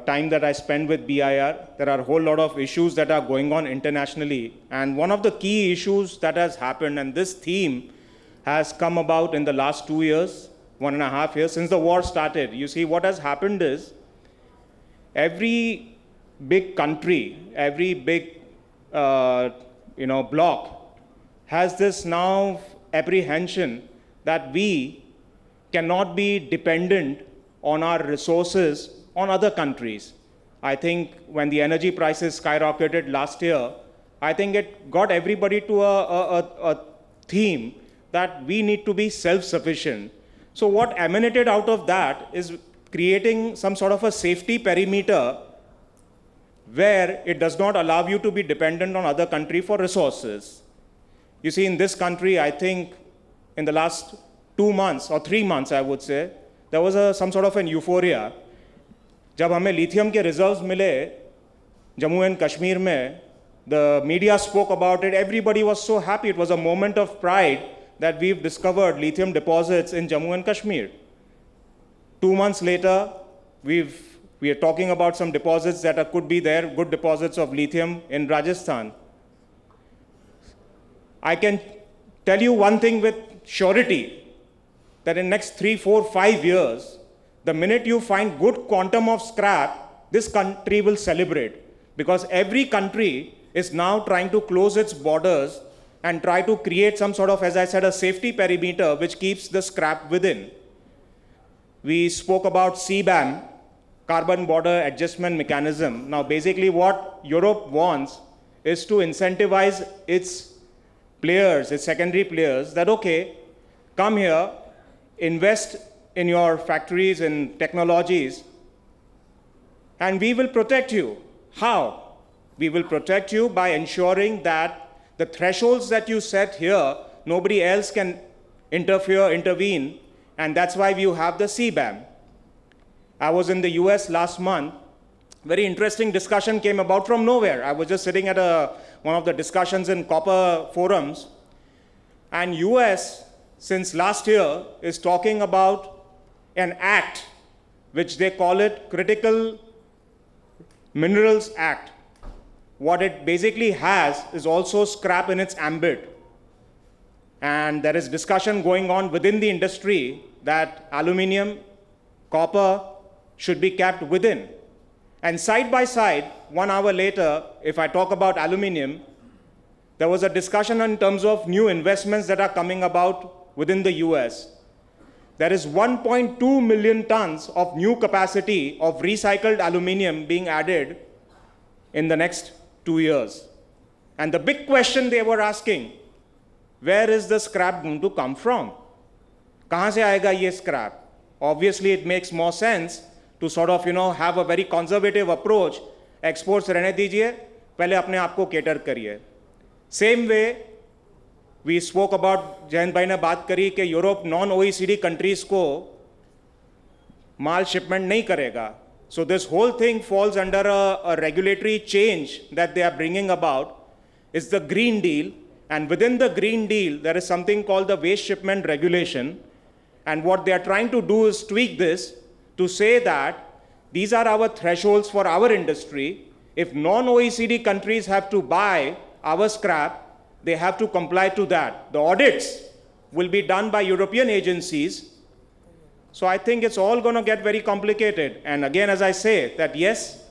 Speaker 15: time that I spend with BIR, there are a whole lot of issues that are going on internationally. And one of the key issues that has happened, and this theme has come about in the last 2 years, 1.5 years, since the war started. You see, what has happened is every big country, every big bloc has this now apprehension that we cannot be dependent on our resources on other countries. I think when the energy prices skyrocketed last year, I think it got everybody to a theme that we need to be self-sufficient. So what emanated out of that is creating some sort of a safety perimeter where it does not allow you to be dependent on other country for resources. You see, in this country, I think in the last 2 months or 3 months, I would say, there was some sort of an euphoria. जब हमें lithium के reserves मिले, Jammu and Kashmir में, the media spoke about it, everybody was so happy. It was a moment of pride that we've discovered lithium deposits in Jammu and Kashmir. 2 months later, we are talking about some deposits that could be there, good deposits of lithium in Rajasthan. I can tell you one thing with surety, that in next 3, 4, 5 years, the minute you find good quantum of scrap, this country will celebrate. Because every country is now trying to close its borders and try to create some sort of, as I said, a safety perimeter which keeps the scrap within. We spoke about CBAM, Carbon Border Adjustment Mechanism. Now, basically what Europe wants is to incentivize its players, its secondary players, that, okay, come here, invest in your factories and technologies, and we will protect you. How? We will protect you by ensuring that the thresholds that you set here, nobody else can intervene, and that's why you have the CBAM. I was in the US last month. Very interesting discussion came about from nowhere. I was just sitting at one of the discussions in copper forums, and US, since last year, is talking about an act, which they call it Critical Minerals Act. What it basically has is also scrap in its ambit. And there is discussion going on within the industry that aluminum, copper should be kept within. And side by side, 1 hour later, if I talk about aluminum, there was a discussion in terms of new investments that are coming about within the US. There is 1.2 million tons of new capacity of recycled aluminum being added in the next 2 years. And the big question they were asking, where is the scrap going to come from? Kahan se aayega ye scrap? Obviously, it makes more sense to sort of, have a very conservative approach. Exports रहने दीजिए, पहले अपने आप को cater करिए. Same way, we spoke about, Jayant भाई ने बात करी कि यूरोप non-OECD countries को माल shipment नहीं करेगा. So this whole thing falls under a regulatory change that they are bringing about. It's the Green Deal, and within the Green Deal, there is something called the Waste Shipment Regulation. And what they are trying to do is tweak this to say that these are our thresholds for our industry. If non-OECD countries have to buy our scrap, they have to comply to that. The audits will be done by European agencies. So I think it's all going to get very complicated. And again, as I say, that yes,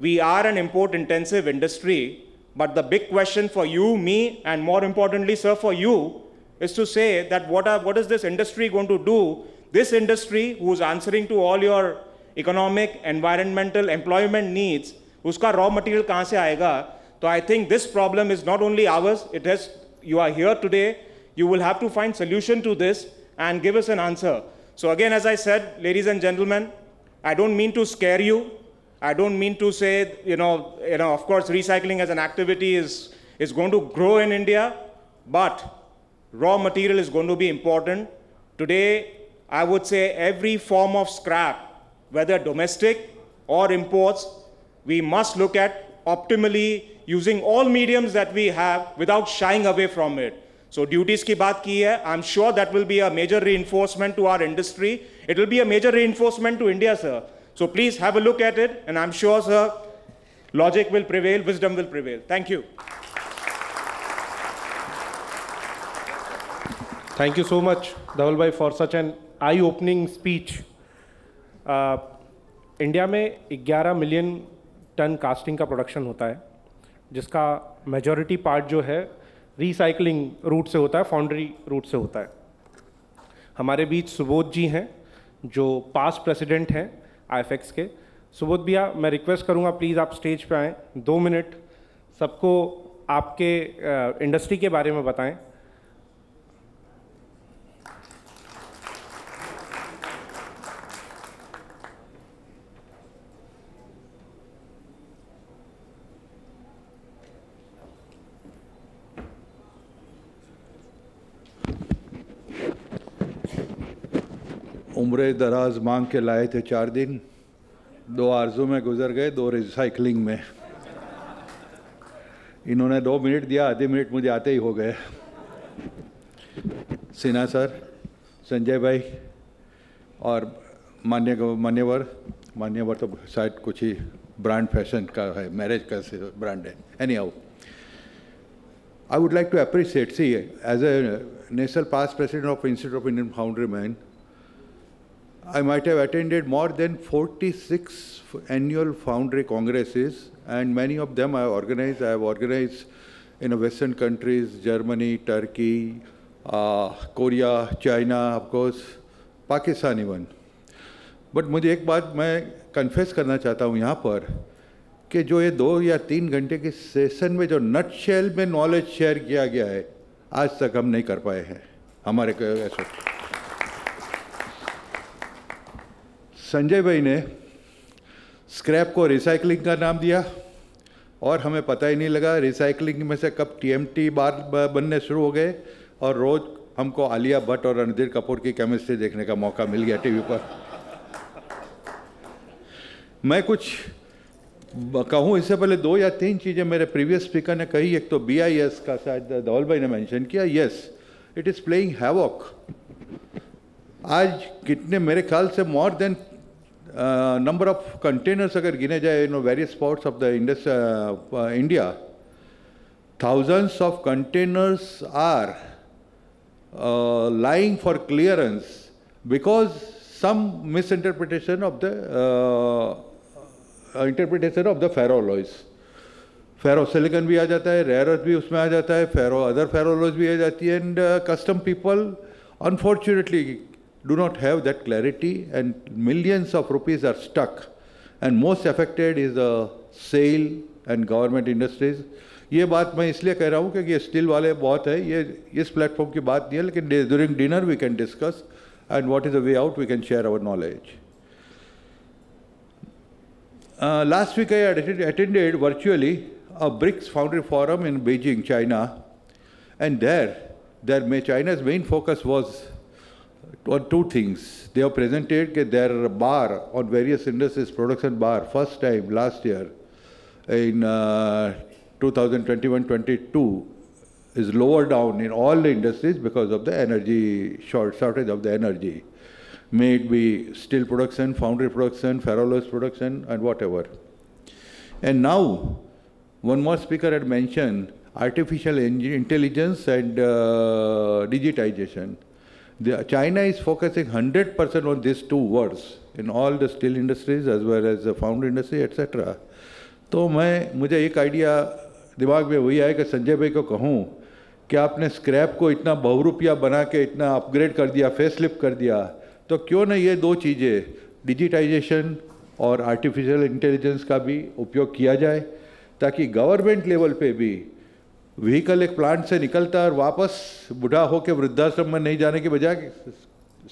Speaker 15: we are an import-intensive industry, but the big question for you, me, and more importantly, sir, for you, is to say that what is this industry going to do? This industry, who's answering to all your economic, environmental, employment needs, uska raw material kahan se aayega? So I think this problem is not only ours, you are here today, you will have to find solution to this and give us an answer. So again, as I said, ladies and gentlemen, I don't mean to scare you. I don't mean to say, of course, recycling as an activity is going to grow in India, but raw material is going to be important. Today, I would say every form of scrap, whether domestic or imports, we must look at optimally using all mediums that we have without shying away from it. So duties की बात की है, I'm sure that will be a major reinforcement to our industry. It will be a major reinforcement to India, sir. So please have a look at it, and I'm sure, sir, logic will prevail, wisdom will prevail. Thank you.
Speaker 2: Thank you so much, Dhaval bhai, for such an eye-opening speech. India में 11 million ton casting का production होता है, जिसका majority part जो है recycling root से होता है, फाउंड्री रूट से होता है। हमारे बीच सुबोध जी हैं, जो पास्ट प्रेसिडेंट हैं आईएफएक्स के। सुबोध भैया, मैं रिक्वेस्ट करूंगा प्लीज़ आप स्टेज पे आएँ, 2 मिनट सबको आपके इंडस्ट्री के बारे में बताएं।
Speaker 16: उम्र दराज मांग के लाए थे 4 दिन, 2 आरजू में गुजर गए, 2 रिसाइकलिंग में। इन्होंने 2 मिनट दिया, आधे मिनट मुझे आते ही हो गए। सिन्हा सर, संजय भाई और मान्यवर तो शायद कुछ ही ब्रांड फैशन का है, मैरिज का ब्रांड है। Any how, I would like to appreciate, see, as a national past president of Institute of Indian Foundrymen, I might have attended more than 46 annual foundry congresses, and many of them I have organized in Western countries, Germany, Turkey, Korea, China, of course, Pakistan even. But मुझे एक बात मैं confess करना चाहता हूँ यहाँ पर, कि जो ये 2 या 3 घंटे के सेशन में जो नट शेल में नॉलेज शेयर किया गया है, आज तक हम नहीं कर पाए हैं हमारे ऐसे। संजय भाई ने स्क्रैप को रिसाइकलिंग का नाम दिया और हमें पता ही नहीं लगा रिसाइकलिंग में से कब टीएमटी बार बनने शुरू हो गए, और रोज़ हमको आलिया भट्ट और रणधीर कपूर की केमिस्ट्री देखने का मौका मिल गया टीवी पर। मैं कुछ कहूँ इससे पहले 2 या 3 चीज़ें मेरे प्रीवियस स्पीकर ने कही। एक तो BIS का शायद धवल भाई ने मेंशन किया, yes it is playing havoc. आज कितने, मेरे ख्याल से more than number of containers अगर गिने जाए in various spots of the India, thousands of containers are lying for clearance because some misinterpretation of the ferroalloys. Ferrosilicon भी आ जाता है, rare earth भी उसमें आ जाता है, other ferroalloys भी आ जाती है, and custom people unfortunately do not have that clarity, and millions of rupees are stuck, and most affected is the SAIL and government industries. ये बात मैं इसलिए कह रहा हूँ क्योंकि ये स्टील वाले बहुत है, ये इस प्लेटफॉर्म की बात नहीं है, लेकिन during dinner we can discuss and what is the way out, we can share our knowledge. Last week I attended virtually a BRICS Foundry Forum in Beijing, China, and China's main focus was on 2 things. They have presented their bar on various industries, production bar, first time last year in 2021-22 is lower down in all the industries because of the energy shortage of the energy. May it be steel production, foundry production, ferroalloys production, and whatever. And now, one more speaker had mentioned artificial intelligence and digitization. China is focusing 100% on these 2 words in all the steel industries as well as the foundry industry, etc. तो मुझे एक idea दिमाग में वही आया कि संजय भाई को कहूँ कि आपने स्क्रैप को इतना बहुरूपिया बना के इतना अपग्रेड कर दिया, फेसलिफ्ट कर दिया, तो क्यों ना ये 2 चीज़ें डिजिटाइजेशन और आर्टिफिशियल इंटेलिजेंस का भी उपयोग किया जाए, ताकि गवर्नमेंट लेवल पे भी व्हीकल एक प्लांट से निकलता है और वापस बूढ़ा होकर वृद्धाश्रम में नहीं जाने के बजाय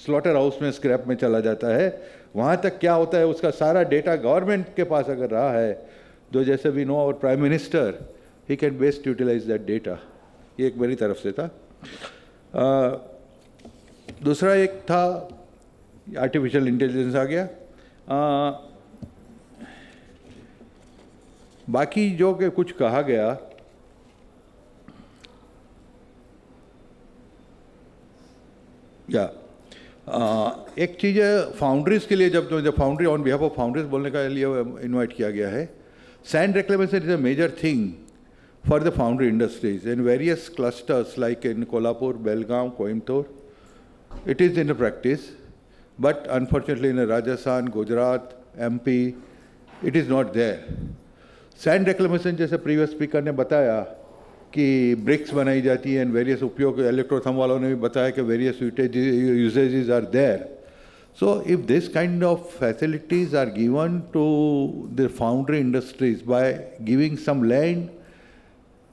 Speaker 16: स्लॉटर हाउस में स्क्रैप में चला जाता है। वहाँ तक क्या होता है उसका सारा डेटा गवर्नमेंट के पास अगर रहा है, जो जैसे we know our prime minister, he can best utilise that data. ये एक मेरी तरफ से था। दूसरा एक था आर्टिफिशियल इंटेलिजेंस आ गया। बाकी जो कि कुछ कहा गया, या एक चीज़ है फाउंड्रीज के लिए, जब foundry on behalf of foundries बोलने का लिए इनवाइट किया गया है. Sand reclamation is a major thing for the foundry industries in various clusters like in Kolhapur, Belgaum, Coimbatore. It is in the practice, but unfortunately in Rajasthan, Gujarat, MP, it is not there. Sand reclamation, जैसे previous speaker ने बताया कि bricks बनाई जाती हैं and various उपयोग, electrotham वालों ने भी बताया कि various usages are there. So if this kind of facilities are given to the foundry industries by giving some land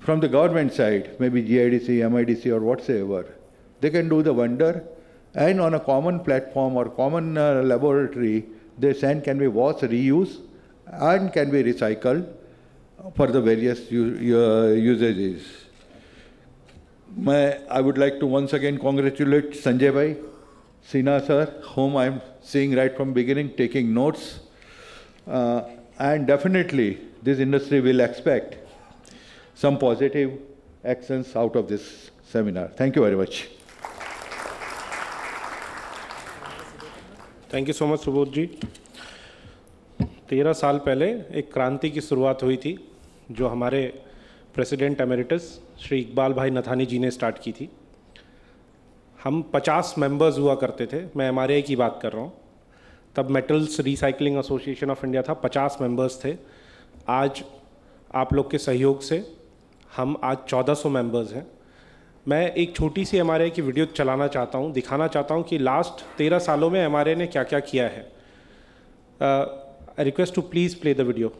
Speaker 16: from the government side, maybe GIDC, MIDC or whatsoever, they can do the wonder, and on a common platform or common laboratory, the sand can be washed, reused and can be recycled for the various usages. I would like to once again congratulate Sanjay Bhai, Sinha sir, whom I am seeing right from beginning, taking notes, and definitely this industry will expect some positive actions out of this seminar. Thank you very much.
Speaker 2: Thank you so much Subodh ji. 13 साल पहले एक क्रांति की शुरुआत हुई थी जो हमारे प्रेसिडेंट एमेरिटस श्री इकबाल भाई नथानी जी ने स्टार्ट की थी. हम 50 मेंबर्स हुआ करते थे, मैं MRAI की बात कर रहा हूँ. तब metals recycling association of India था, 50 मेंबर्स थे. आज आप लोग के सहयोग से हम आज 1400 मेंबर्स हैं. मैं एक छोटी सी MRAI की वीडियो चलाना चाहता हूँ, दिखाना चाहता हूँ कि लास्ट 13 सालों में MRAI ने क्या क्या किया है. I request to please play the video.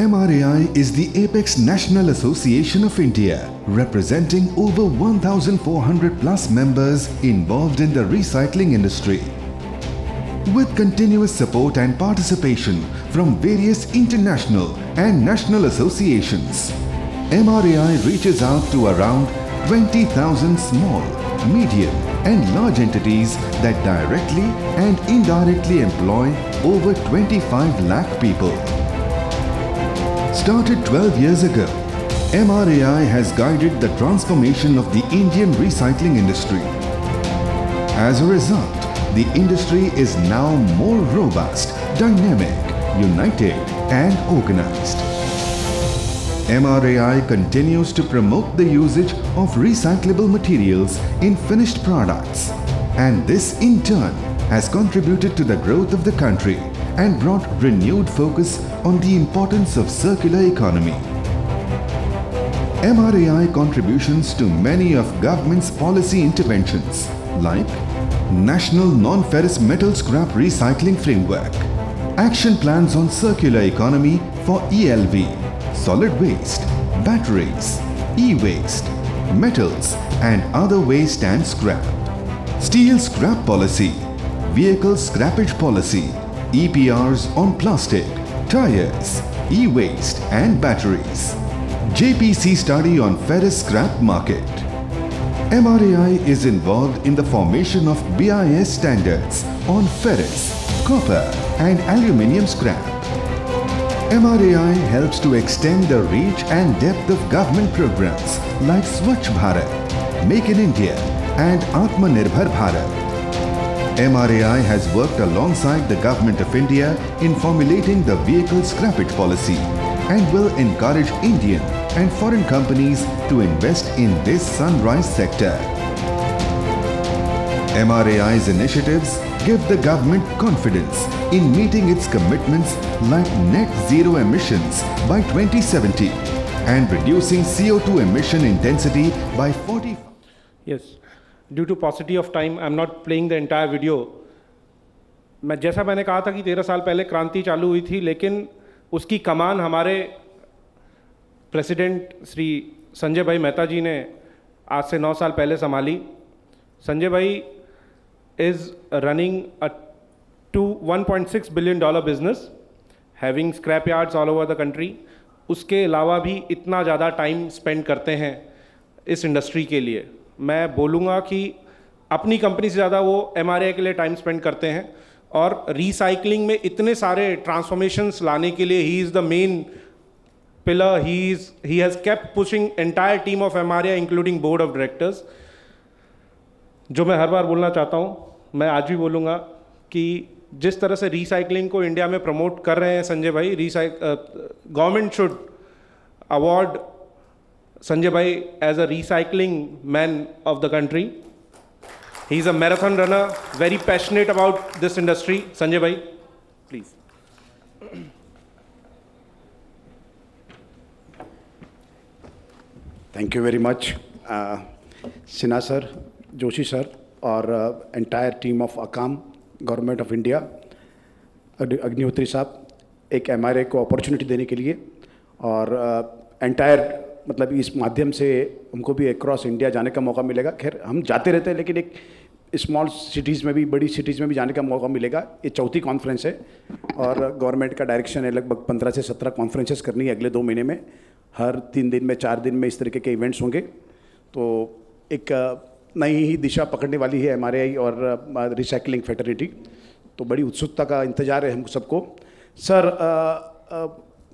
Speaker 17: MRAI is the apex national association of India, representing over 1,400 plus members involved in the recycling industry. With continuous support and participation from various international and national associations, MRAI reaches out to around 20,000 small, medium and large entities that directly and indirectly employ over 25 lakh people. Started 12 years ago, MRAI has guided the transformation of the Indian recycling industry. As a result, the industry is now more robust, dynamic, united and organized. MRAI continues to promote the usage of recyclable materials in finished products, and this in turn has contributed to the growth of the country and brought renewed focus on the importance of circular economy. MRAI contributions to many of government's policy interventions like National Non-Ferrous Metal Scrap Recycling Framework, Action Plans on Circular Economy for ELV, Solid Waste, Batteries, E-Waste, Metals and other waste and scrap, Steel Scrap Policy, Vehicle Scrappage Policy, EPRs on plastic, tires, e-waste and batteries. JPC study on ferrous scrap market. MRAI is involved in the formation of BIS standards on ferrous, copper and aluminium scrap. MRAI helps to extend the reach and depth of government programs like Swachh Bharat, Make in India and Atmanirbhar Bharat. MRAI has worked alongside the Government of India in formulating the vehicle scrappage policy and will encourage Indian and foreign companies to invest in this sunrise sector. MRAI's initiatives give the government confidence in meeting its commitments like net zero emissions by 2070 and reducing CO2 emission intensity by 40%.
Speaker 2: Yes. Due to paucity of time, I am not playing the entire video. जैसा मैंने कहा था कि 13 साल पहले क्रांति चालू हुई थी, लेकिन उसकी कमान हमारे प्रेसिडेंट श्री संजय भाई मेहता जी ने आज से 9 साल पहले संभाली. संजय भाई is running a $1.6 billion business, having scrap yards all over the country. उसके अलावा भी इतना ज़्यादा टाइम स्पेंड करते हैं इस इंडस्ट्री के लिए. मैं बोलूँगा कि अपनी कंपनी से ज़्यादा वो MRAI के लिए टाइम स्पेंड करते हैं. और रिसाइकलिंग में इतने सारे ट्रांसफॉर्मेशंस लाने के लिए he is the main pillar. He has kept pushing entire team of MRA including board of directors. जो मैं हर बार बोलना चाहता हूँ, मैं आज भी बोलूँगा कि जिस तरह से रिसाइकलिंग को इंडिया में प्रमोट कर रहे हैं संजय भाई, government should award Sanjay bhai as a recycling man of the country. He is a marathon runner, very passionate about this industry. Sanjay bhai please.
Speaker 18: Thank you very much Sinha sir, Joshi sir और entire team of AKAM, government of India, Agnihotri sahab, एक MRA को opportunity देने के लिए और entire मतलब इस माध्यम से हमको भी अक्रॉस इंडिया जाने का मौका मिलेगा. खैर हम जाते रहते हैं लेकिन एक स्मॉल सिटीज़ में भी, बड़ी सिटीज़ में भी जाने का मौका मिलेगा. ये चौथी कॉन्फ्रेंस है और गवर्नमेंट का डायरेक्शन है लगभग 15 से 17 कॉन्फ्रेंसेस करनी है अगले 2 महीने में. हर 3 दिन में 4 दिन में इस तरीके के इवेंट्स होंगे. तो एक नई ही दिशा पकड़ने वाली है एमआरआई और रिसाइकलिंग फैटर्निटी. तो बड़ी उत्सुकता का इंतजार है हम सबको. सर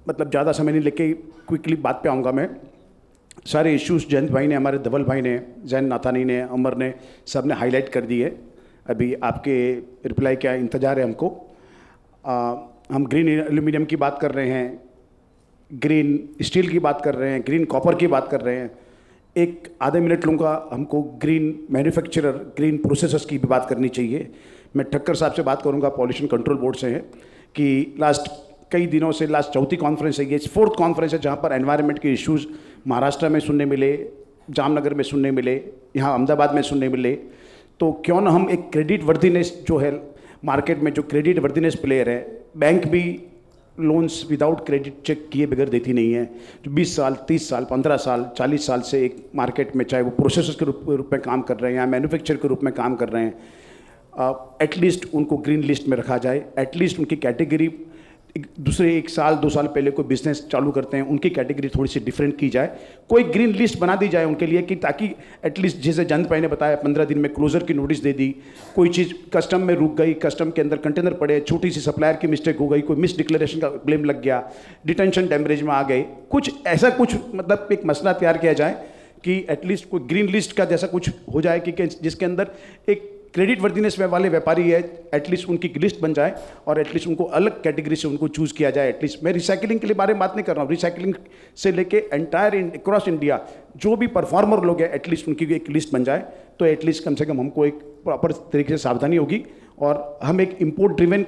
Speaker 18: मतलब ज़्यादा समय नहीं लेके क्विकली बात पे आऊँगा मैं. सारे इश्यूज जयंत भाई ने, हमारे धवल भाई ने, जैन नाथानी ने, अमर ने, सब ने हाईलाइट कर दिए. अभी आपके रिप्लाई का इंतज़ार है हमको. हम ग्रीन एल्यूमिनियम की बात कर रहे हैं, ग्रीन स्टील की बात कर रहे हैं, ग्रीन कॉपर की बात कर रहे हैं. एक आधे मिनट लूँगा, हमको ग्रीन मैन्युफैक्चरर, ग्रीन प्रोसेसर्स की भी बात करनी चाहिए. मैं ठक्कर साहब से बात करूँगा, पॉल्यूशन कंट्रोल बोर्ड से है, कि लास्ट कई दिनों से, लास्ट चौथी कॉन्फ्रेंस है ये, 4th कॉन्फ्रेंस है जहाँ पर एनवायरनमेंट के इश्यूज़ महाराष्ट्र में सुनने मिले, जामनगर में सुनने मिले, यहाँ अहमदाबाद में सुनने मिले. तो क्यों ना हम एक क्रेडिट वर्दीनेस जो है मार्केट में, जो क्रेडिट वर्दीनेस प्लेयर है, बैंक भी लोन्स विदाउट क्रेडिट चेक किए बगैर देती नहीं है. जो 20 साल, 30 साल, 15 साल, 40 साल से एक मार्केट में, चाहे वो प्रोसेसर्स के रूप में काम कर रहे हैं या मैन्युफैक्चर के रूप में काम कर रहे हैं, एटलीस्ट उनको ग्रीन लिस्ट में रखा जाए. एटलीस्ट उनकी कैटेगरी दूसरे 1 साल 2 साल पहले कोई बिजनेस चालू करते हैं, उनकी कैटेगरी थोड़ी सी डिफरेंट की जाए. कोई ग्रीन लिस्ट बना दी जाए उनके लिए, कि ताकि एटलीस्ट जैसे जयंत भाई ने बताया 15 दिन में क्लोजर की नोटिस दे दी. कोई चीज़ कस्टम में रुक गई, कस्टम के अंदर कंटेनर पड़े, छोटी सी सप्लायर की मिस्टेक हो गई, कोई मिस डिक्लेरेशन का ब्लेम लग गया, डिटेंशन टेम्परेज में आ गए, कुछ ऐसा कुछ मतलब एक मसला तैयार किया जाए कि एटलीस्ट कोई ग्रीन लिस्ट का जैसा कुछ हो जाए कि जिसके अंदर एक क्रेडिट वर्दीनेस वाले व्यापारी है, एटलीस्ट उनकी लिस्ट बन जाए और एटलीस्ट उनको अलग कैटेगरी से उनको चूज़ किया जाए. एटलीस्ट मैं रिसाइकलिंग के लिए बारे में बात नहीं कर रहा हूँ, रिसाइकलिंग से लेके एंटायर अक्रॉस इंडिया जो भी परफॉर्मर लोग हैं, एटलीस्ट उनकी एक लिस्ट बन जाए. तो एटलीस्ट कम से कम हमको एक प्रॉपर तरीके से सावधानी होगी. और हम एक इम्पोर्ट ड्रिवन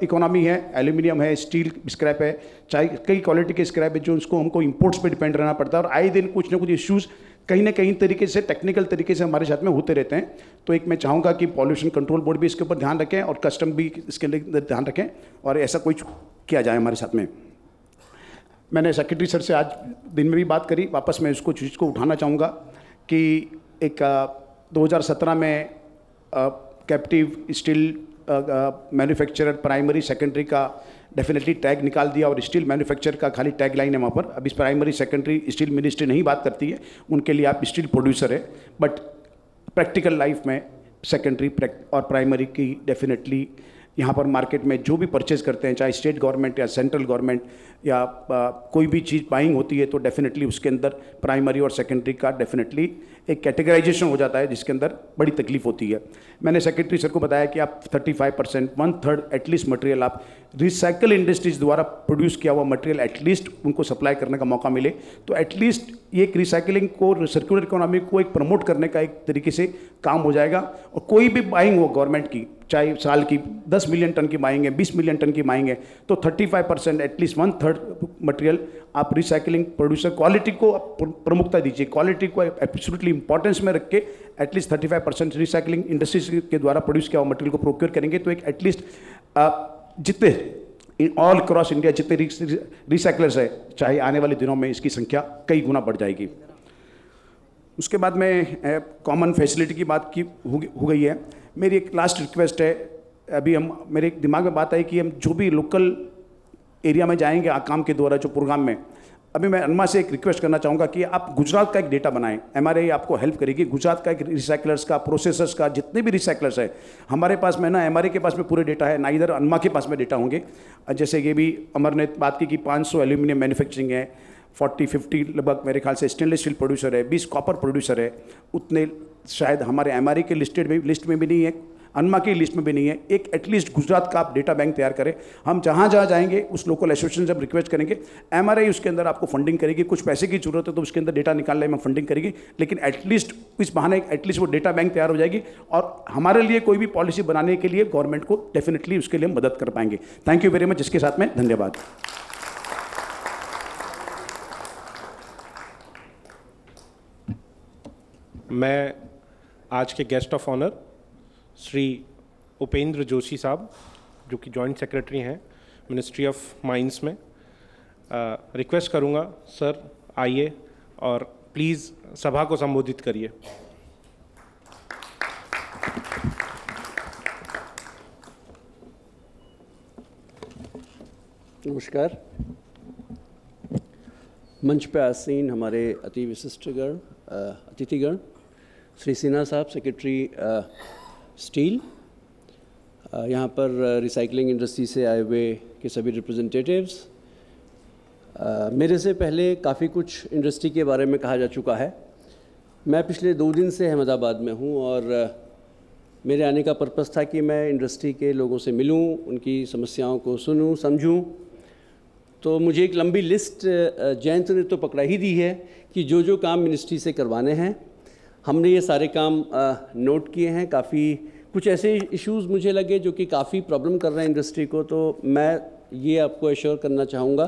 Speaker 18: इकोनॉमी है, एल्यूमिनियम है, स्टील स्क्रैप है, चाहे कई क्वालिटी के स्क्रैप है जो उसको हमको इम्पोर्ट्स पे डिपेंड रहना पड़ता है. और आए दिन कुछ ना कुछ इश्यूज़ कहीं ना कहीं तरीके से, टेक्निकल तरीके से हमारे साथ में होते रहते हैं. तो एक मैं चाहूँगा कि पॉल्यूशन कंट्रोल बोर्ड भी इसके ऊपर ध्यान रखें और कस्टम भी इसके लिए ध्यान रखें और ऐसा कुछ किया जाए हमारे साथ में. मैंने सेक्रेटरी सर से आज दिन में भी बात करी, वापस मैं इसको चीज़ को उठाना चाहूँगा कि एक 2017 में captive steel manufacturer primary secondary का डेफिनेटली टैग निकाल दिया और स्टील मैन्युफैक्चर का खाली टैग लाइन है वहाँ पर. अब इस प्राइमरी सेकेंडरी स्टील मिनिस्ट्री नहीं बात करती है, उनके लिए आप स्टील प्रोड्यूसर है. बट प्रैक्टिकल लाइफ में सेकेंडरी और प्राइमरी की डेफिनेटली यहाँ पर मार्केट में जो भी परचेज करते हैं, चाहे स्टेट गवर्नमेंट या सेंट्रल गवर्नमेंट या कोई भी चीज़ बाइंग होती है, तो डेफिनेटली उसके अंदर प्राइमरी और सेकेंडरी का डेफिनेटली एक कैटेगराइजेशन हो जाता है जिसके अंदर बड़ी तकलीफ होती है. मैंने सेक्रेटरी सर को बताया कि आप 35%, 1/3 एटलीस्ट मटेरियल आप रिसाइकल इंडस्ट्रीज द्वारा प्रोड्यूस किया हुआ मटेरियल एटलीस्ट उनको सप्लाई करने का मौका मिले. तो एटलीस्ट ये एक रिसाइकलिंग को, सर्कुलर इकोनॉमी को एक प्रमोट करने का एक तरीके से काम हो जाएगा. और कोई भी बाइंग हो गवर्नमेंट की, चाहे साल की 10 मिलियन टन की बाइंग है, 20 मिलियन टन की बाइंग है, तो 35% एटलीस्ट 1/3 मटेरियल आप रिसाइकलिंग प्रोड्यूसर, क्वालिटी को प्रमुखता दीजिए, क्वालिटी को एब्सोल्युटली इंपॉर्टेंस में रख के एटलीस्ट 35% रिसाइकलिंग इंडस्ट्रीज के द्वारा प्रोड्यूस किया हुआ मटेरियल को प्रोक्योर करेंगे. तो एक एटलीस्ट जितने ऑल क्रॉस इंडिया जितने रिसाइकलर्स है, चाहे आने वाले दिनों में इसकी संख्या कई गुना बढ़ जाएगी. उसके बाद में कॉमन फैसिलिटी की बात की हो गई है. मेरी एक लास्ट रिक्वेस्ट है, अभी हम मेरे दिमाग में बात आई कि हम जो भी लोकल एरिया में जाएंगे आकाम के द्वारा जो प्रोग्राम में, अभी मैं अनमा से एक रिक्वेस्ट करना चाहूँगा कि आप गुजरात का एक डेटा बनाएं, एमआरआई आपको हेल्प करेगी। गुजरात का एक रिसाइकलर्स का, प्रोसेसर्स का, जितने भी रिसाइकलर्स है हमारे पास में ना, एमआरआई के पास में पूरे डेटा है ना, इधर अनमा के पास में डेटा होंगे। जैसे ये भी अमर ने बात की कि 500 एल्यूमिनियम मैन्युफैक्चरिंग है, 40-50 लगभग मेरे ख्याल से स्टेनलेस स्टील प्रोड्यूसर है, 20 कॉपर प्रोड्यूसर है, उतने शायद हमारे एमआरआई के लिस्ट में भी नहीं है, अनमा की लिस्ट में भी नहीं है। एक एटलीस्ट गुजरात का आप डेटा बैंक तैयार करें। हम जहाँ जहाँ जाएंगे उस लोकल एसोसिएशन जब रिक्वेस्ट करेंगे, एमआरआई उसके अंदर आपको फंडिंग करेगी, कुछ पैसे की जरूरत है तो उसके अंदर डेटा निकालने में फंडिंग करेगी, लेकिन एटलीस्ट इस बहाने एटलीस्ट वो डेटा बैंक तैयार हो जाएगी और हमारे लिए कोई भी पॉलिसी बनाने के लिए गवर्नमेंट को डेफिनेटली उसके लिए हम मदद कर पाएंगे। Thank you very much. इसके साथ में धन्यवाद।
Speaker 2: मैं आज के guest of honour Shri Upendra Joshi साहब, जो कि जॉइंट सेक्रेटरी हैं मिनिस्ट्री ऑफ माइंस में, रिक्वेस्ट करूंगा सर आइए और प्लीज़ सभा को संबोधित करिए।
Speaker 19: नमस्कार। मंच पर आसीन हमारे अति विशिष्टगण अतिथिगण, श्री सिन्हा साहब सेक्रेटरी स्टील, यहाँ पर रिसाइकलिंग इंडस्ट्री से आए हुए के सभी रिप्रेजेंटेटिव्स, मेरे से पहले काफ़ी कुछ इंडस्ट्री के बारे में कहा जा चुका है। मैं पिछले 2 दिन से अहमदाबाद में हूँ और मेरे आने का पर्पस था कि मैं इंडस्ट्री के लोगों से मिलूँ, उनकी समस्याओं को सुनूँ, समझूँ। तो मुझे एक लंबी लिस्ट जयंत ने तो पकड़ा ही दी है कि जो जो काम मिनिस्ट्री से करवाने हैं, हमने ये सारे काम नोट किए हैं। काफ़ी कुछ ऐसे इश्यूज़ मुझे लगे जो कि काफ़ी प्रॉब्लम कर रहे हैं इंडस्ट्री को, तो मैं ये आपको एश्योर करना चाहूँगा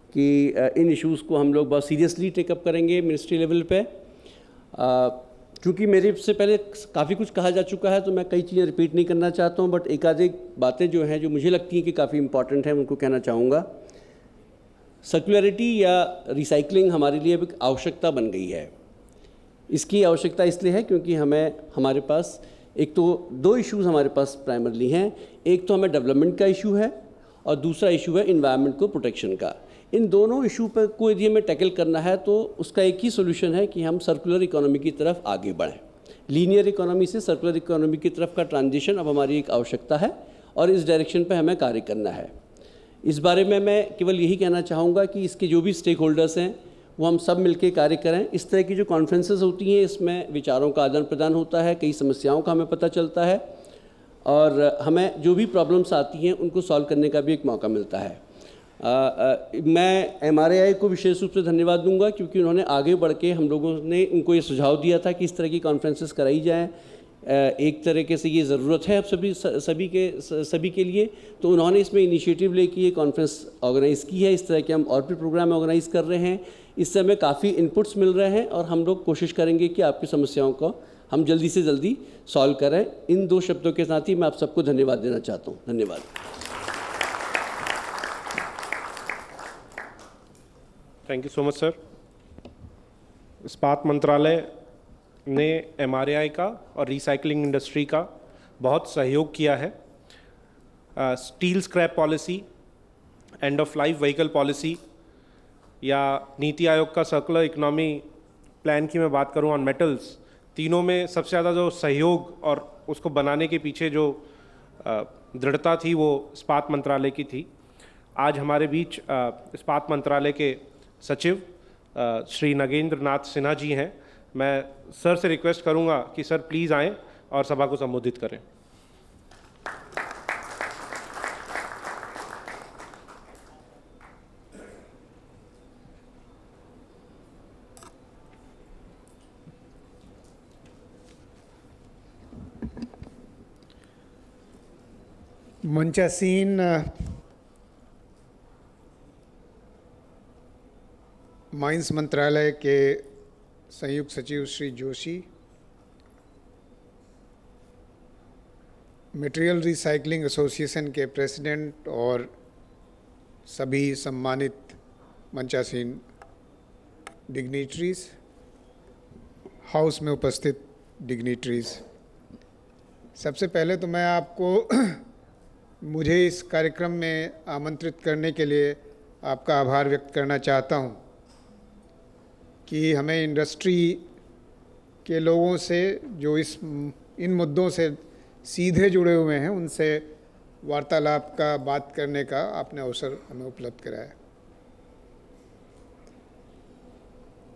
Speaker 19: कि इन इश्यूज़ को हम लोग बहुत सीरियसली टेकअप करेंगे मिनिस्ट्री लेवल पे। चूँकि मेरे से पहले काफ़ी कुछ कहा जा चुका है तो मैं कई चीज़ें रिपीट नहीं करना चाहता हूँ, बट एक आधी बातें जो हैं जो मुझे लगती हैं कि काफ़ी इंपॉर्टेंट हैं, उनको कहना चाहूँगा। सर्कुलरिटी या रिसाइकलिंग हमारे लिए एक आवश्यकता बन गई है। इसकी आवश्यकता इसलिए है क्योंकि हमारे पास एक तो 2 इश्यूज़ हमारे पास प्राइमरली हैं। एक तो हमें डेवलपमेंट का इशू है और दूसरा इशू है इन्वायरमेंट को प्रोटेक्शन का। इन दोनों इशू पर को यदि हमें टैकल करना है तो उसका एक ही सोल्यूशन है कि हम सर्कुलर इकोनॉमी की तरफ आगे बढ़ें। लीनियर इकोनॉमी से सर्कुलर इकोनॉमी की तरफ का ट्रांजिशन अब हमारी एक आवश्यकता है और इस डायरेक्शन पर हमें कार्य करना है। इस बारे में मैं केवल यही कहना चाहूँगा कि इसके जो भी स्टेक होल्डर्स हैं वो हम सब मिलकर कार्य करें। इस तरह की जो कॉन्फ्रेंसेस होती हैं इसमें विचारों का आदान प्रदान होता है, कई समस्याओं का हमें पता चलता है और हमें जो भी प्रॉब्लम्स आती हैं उनको सॉल्व करने का भी एक मौका मिलता है। मैं MRAI को विशेष रूप से धन्यवाद दूंगा क्योंकि उन्होंने आगे बढ़ के हम लोगों ने उनको ये सुझाव दिया था कि इस तरह की कॉन्फ्रेंसेस कराई जाएँ। एक तरीके से ये ज़रूरत है अब सभी के लिए, तो उन्होंने इसमें इनिशिएटिव लेके ये कॉन्फ्रेंस ऑर्गेनाइज़ की है। इस तरह के हम और भी प्रोग्राम ऑर्गेनाइज़ कर रहे हैं। इससे हमें काफ़ी इनपुट्स मिल रहे हैं और हम लोग कोशिश करेंगे कि आपकी समस्याओं को हम जल्दी से जल्दी सॉल्व करें। इन 2 शब्दों के साथ ही मैं आप सबको धन्यवाद देना चाहता हूँ। धन्यवाद।
Speaker 2: Thank you so much sir. इस्पात मंत्रालय ने MRAI का और रिसाइकलिंग इंडस्ट्री का बहुत सहयोग किया है। Steel scrap policy, end of life vehicle policy या नीति आयोग का सर्कुलर इकोनॉमी प्लान की मैं बात करूं ऑन मेटल्स, तीनों में सबसे ज़्यादा जो सहयोग और उसको बनाने के पीछे जो दृढ़ता थी वो इस्पात मंत्रालय की थी। आज हमारे बीच इस्पात मंत्रालय के सचिव श्री नगेंद्र नाथ सिन्हा जी हैं। मैं सर से रिक्वेस्ट करूंगा कि सर प्लीज़ आएं और सभा को संबोधित करें।
Speaker 20: मंचासीन माइंस मंत्रालय के संयुक्त सचिव Shri Joshi, material recycling association के प्रेसिडेंट और सभी सम्मानित मंचासीन डिग्निटरीज, हाउस में उपस्थित डिग्निटरीज, सबसे पहले तो मैं आपको मुझे इस कार्यक्रम में आमंत्रित करने के लिए आपका आभार व्यक्त करना चाहता हूं। कि हमें इंडस्ट्री के लोगों से जो इन मुद्दों से सीधे जुड़े हुए हैं उनसे वार्तालाप का बात करने का आपने अवसर हमें उपलब्ध कराया।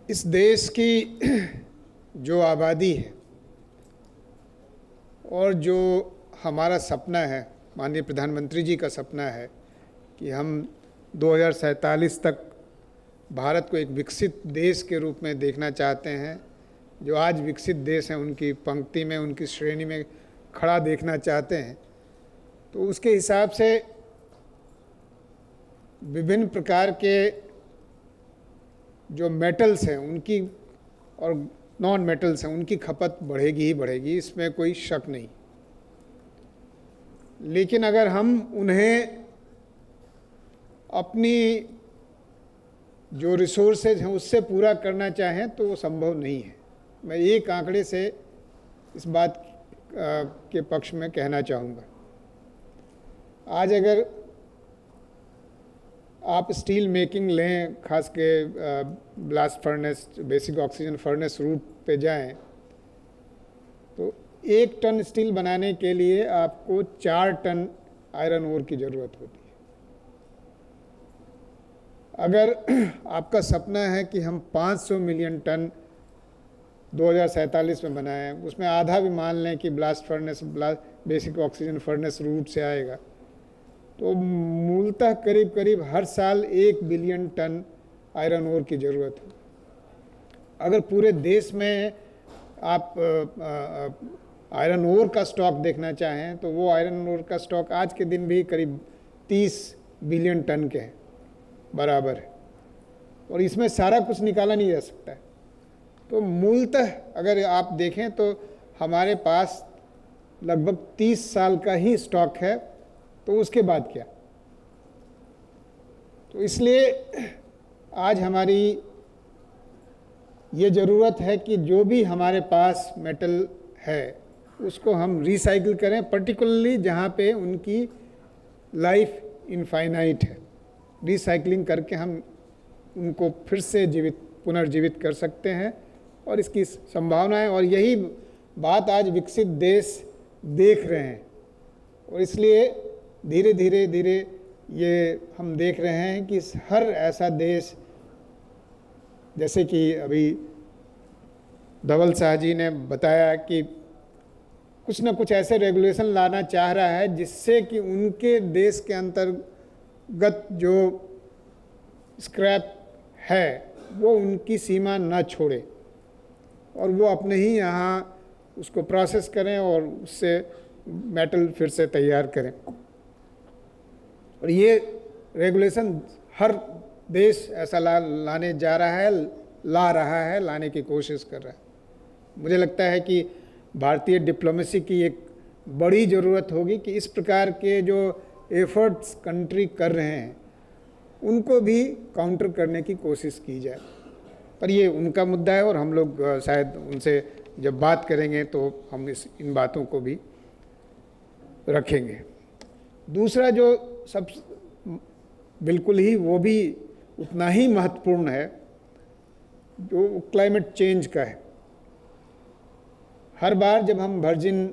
Speaker 20: इस देश की जो आबादी है और जो हमारा सपना है, माननीय प्रधानमंत्री जी का सपना है कि हम 2047 तक भारत को एक विकसित देश के रूप में देखना चाहते हैं, जो आज विकसित देश हैं उनकी पंक्ति में, उनकी श्रेणी में खड़ा देखना चाहते हैं, तो उसके हिसाब से विभिन्न प्रकार के जो मेटल्स हैं उनकी और नॉन मेटल्स हैं उनकी खपत बढ़ेगी ही बढ़ेगी, इसमें कोई शक नहीं। लेकिन अगर हम उन्हें अपनी जो रिसोर्सेज हैं उससे पूरा करना चाहें तो वो संभव नहीं है। मैं एक आंकड़े से इस बात के पक्ष में कहना चाहूँगा। आज अगर आप स्टील मेकिंग लें, खास के blast furnace, basic oxygen furnace route पे जाएं, तो 1 टन स्टील बनाने के लिए आपको 4 टन आयरन ओर की ज़रूरत होती है। अगर आपका सपना है कि हम 500 मिलियन टन 2047 में बनाएं, उसमें आधा भी मान लें कि blast furnace, basic oxygen furnace route से आएगा, तो मूलतः करीब करीब हर साल 1 बिलियन टन आयरन ओर की ज़रूरत है। अगर पूरे देश में आप आयरन ओर का स्टॉक देखना चाहें तो वो आयरन ओर का स्टॉक आज के दिन भी करीब 30 बिलियन टन के बराबर है, और इसमें सारा कुछ निकाला नहीं जा सकता है। तो मूलतः अगर आप देखें तो हमारे पास लगभग 30 साल का ही स्टॉक है, तो उसके बाद क्या? तो इसलिए आज हमारी ये ज़रूरत है कि जो भी हमारे पास मेटल है उसको हम रिसाइकिल करें, पर्टिकुलरली जहाँ पे उनकी लाइफ इनफाइनाइट है। रिसाइकलिंग करके हम उनको फिर से पुनर्जीवित कर सकते हैं, और इसकी संभावना है, और यही बात आज विकसित देश देख रहे हैं। और इसलिए धीरे धीरे ये हम देख रहे हैं कि हर ऐसा देश, जैसे कि अभी धवल शाह जी ने बताया कि कुछ ना कुछ ऐसे रेगुलेशन लाना चाह रहा है जिससे कि उनके देश के अंतर्गत जो स्क्रैप है वो उनकी सीमा न छोड़े, और वो अपने ही यहाँ उसको प्रोसेस करें और उससे मेटल फिर से तैयार करें। और ये रेगुलेशन हर देश ऐसा लाने जा रहा है, लाने की कोशिश कर रहा है। मुझे लगता है कि भारतीय डिप्लोमेसी की एक बड़ी ज़रूरत होगी कि इस प्रकार के जो एफर्ट्स कंट्री कर रहे हैं उनको भी काउंटर करने की कोशिश की जाए। पर ये उनका मुद्दा है, और हम लोग शायद उनसे जब बात करेंगे तो हम इन बातों को भी रखेंगे। दूसरा जो सब बिल्कुल ही वो भी उतना ही महत्वपूर्ण है, जो क्लाइमेट चेंज का है। हर बार जब हम वर्जिन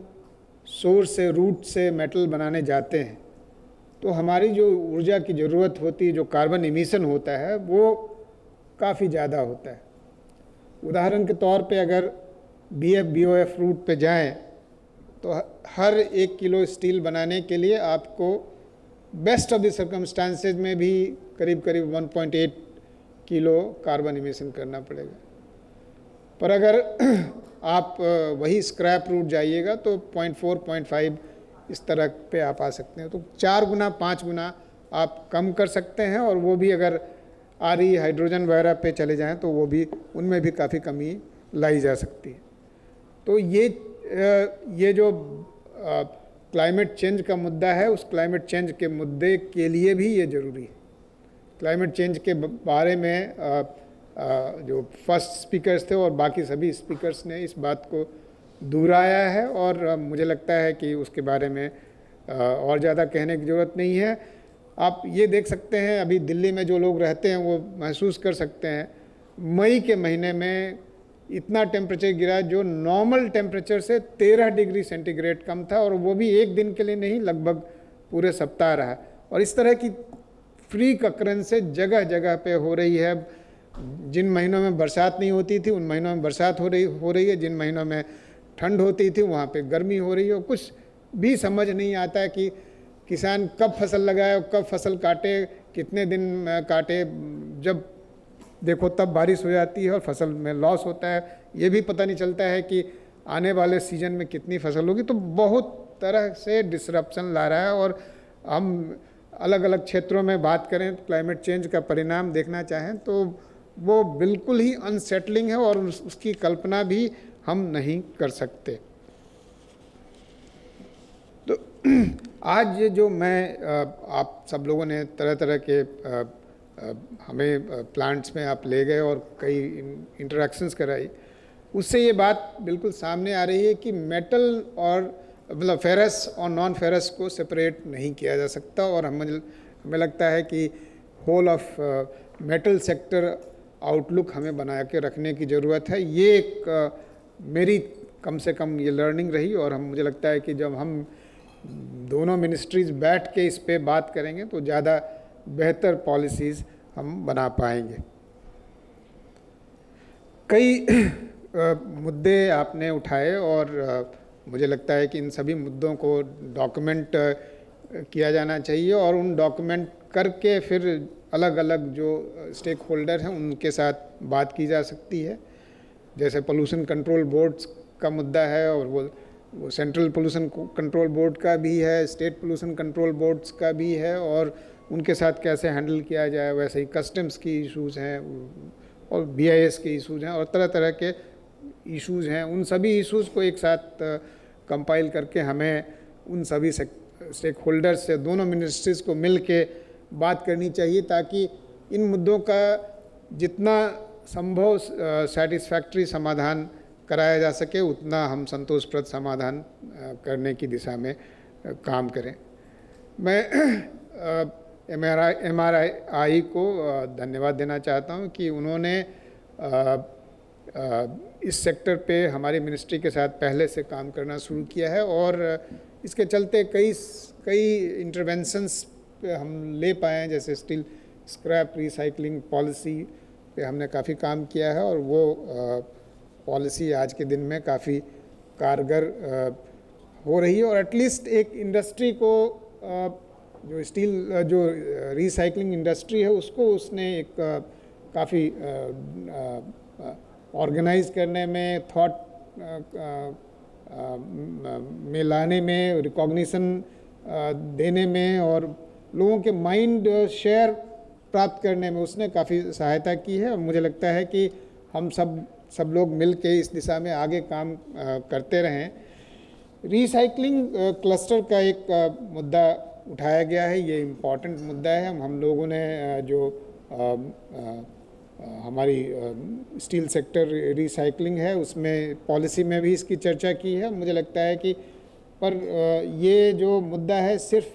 Speaker 20: सोर्स से, रूट से मेटल बनाने जाते हैं तो हमारी जो ऊर्जा की ज़रूरत होती है, जो कार्बन इमिशन होता है, वो काफ़ी ज़्यादा होता है। उदाहरण के तौर पे अगर BF-BOF रूट पे जाएं तो हर 1 किलो स्टील बनाने के लिए आपको बेस्ट ऑफ द सर्कमस्टांसेस में भी करीब करीब 1.8 किलो कार्बन इमिशन करना पड़ेगा। पर अगर आप वही स्क्रैप रूट जाइएगा तो 0.4, 0.5 इस तरह पे आप आ सकते हैं। तो 4 गुना 5 गुना आप कम कर सकते हैं, और वो भी अगर RE, हाइड्रोजन वगैरह पे चले जाएं तो वो भी, उनमें भी काफ़ी कमी लाई जा सकती है। तो ये जो क्लाइमेट चेंज का मुद्दा है, उस क्लाइमेट चेंज के मुद्दे के लिए भी ये ज़रूरी है। क्लाइमेट चेंज के बारे में जो फर्स्ट स्पीकर्स थे और बाकी सभी स्पीकर्स ने इस बात को दोहराया है, और मुझे लगता है कि उसके बारे में और ज़्यादा कहने की ज़रूरत नहीं है। आप ये देख सकते हैं, अभी दिल्ली में जो लोग रहते हैं वो महसूस कर सकते हैं, मई के महीने में इतना टेम्परेचर गिरा जो नॉर्मल टेम्परेचर से 13 डिग्री सेंटीग्रेड कम था, और वो भी एक दिन के लिए नहीं, लगभग पूरे सप्ताह रहा। और इस तरह की फ्रीक अकरेंस जगह जगह पे हो रही है। जिन महीनों में बरसात नहीं होती थी उन महीनों में बरसात हो रही है, जिन महीनों में ठंड होती थी वहाँ पे गर्मी हो रही है। और कुछ भी समझ नहीं आता है कि किसान कब फसल लगाए और कब फसल काटे, कितने दिन काटे। जब देखो तब बारिश हो जाती है और फसल में लॉस होता है। ये भी पता नहीं चलता है कि आने वाले सीजन में कितनी फसल होगी। तो बहुत तरह से डिसरप्शन ला रहा है। और हम अलग अलग क्षेत्रों में बात करें तो क्लाइमेट चेंज का परिणाम देखना चाहें तो वो बिल्कुल ही अनसेटलिंग है और उसकी कल्पना भी हम नहीं कर सकते। तो आज जो मैं आप सब लोगों ने तरह तरह के हमें प्लांट्स में आप ले गए और कई इंटरेक्शंस कराई, उससे ये बात बिल्कुल सामने आ रही है कि मेटल और मतलब फेरस और नॉन फेरस को सेपरेट नहीं किया जा सकता। और हमें लगता है कि whole of metal sector outlook हमें बना के रखने की ज़रूरत है। ये एक मेरी कम से कम ये लर्निंग रही। और मुझे लगता है कि जब हम दोनों मिनिस्ट्रीज़ बैठ के इस पे बात करेंगे तो ज़्यादा बेहतर पॉलिसीज़ हम बना पाएंगे। कई मुद्दे आपने उठाए और मुझे लगता है कि इन सभी मुद्दों को डॉक्यूमेंट किया जाना चाहिए और उन डॉक्यूमेंट करके फिर अलग अलग जो स्टेक होल्डर हैं उनके साथ बात की जा सकती है। जैसे पोल्यूशन कंट्रोल बोर्ड्स का मुद्दा है और वो सेंट्रल पोल्यूशन कंट्रोल बोर्ड का भी है, स्टेट पोल्यूशन कंट्रोल बोर्ड्स का भी है, और उनके साथ कैसे हैंडल किया जाए। वैसे ही कस्टम्स की इश्यूज़ हैं और BIS के इश्यूज़ हैं और तरह तरह के इश्यूज़ हैं। उन सभी इश्यूज़ को एक साथ कंपाइल करके हमें उन सभी स्टेक होल्डर्स से दोनों मिनिस्ट्रीज़ को मिल के बात करनी चाहिए ताकि इन मुद्दों का जितना संभव सेटिस्फैक्ट्री समाधान कराया जा सके उतना हम संतोषप्रद समाधान करने की दिशा में काम करें। मैं MRI को धन्यवाद देना चाहता हूं कि उन्होंने इस सेक्टर पे हमारी मिनिस्ट्री के साथ पहले से काम करना शुरू किया है और इसके चलते कई इंटरवेंशंस पे हम ले पाए हैं। जैसे स्टील स्क्रैप रिसाइकलिंग पॉलिसी पे हमने काफ़ी काम किया है और वो पॉलिसी आज के दिन में काफ़ी कारगर हो रही है और एटलीस्ट एक इंडस्ट्री को जो स्टील जो रिसाइकलिंग इंडस्ट्री है उसको उसने एक काफ़ी ऑर्गेनाइज करने में, थॉट में लाने में, रिकॉग्निशन देने में और लोगों के माइंड शेयर प्राप्त करने में उसने काफ़ी सहायता की है। और मुझे लगता है कि हम सब लोग मिल के इस दिशा में आगे काम करते रहें। रिसाइकलिंग क्लस्टर का एक मुद्दा उठाया गया है, ये इम्पॉर्टेंट मुद्दा है। हम लोगों ने जो हमारी स्टील सेक्टर रिसाइकलिंग है उसमें पॉलिसी में भी इसकी चर्चा की है। मुझे लगता है कि पर ये जो मुद्दा है सिर्फ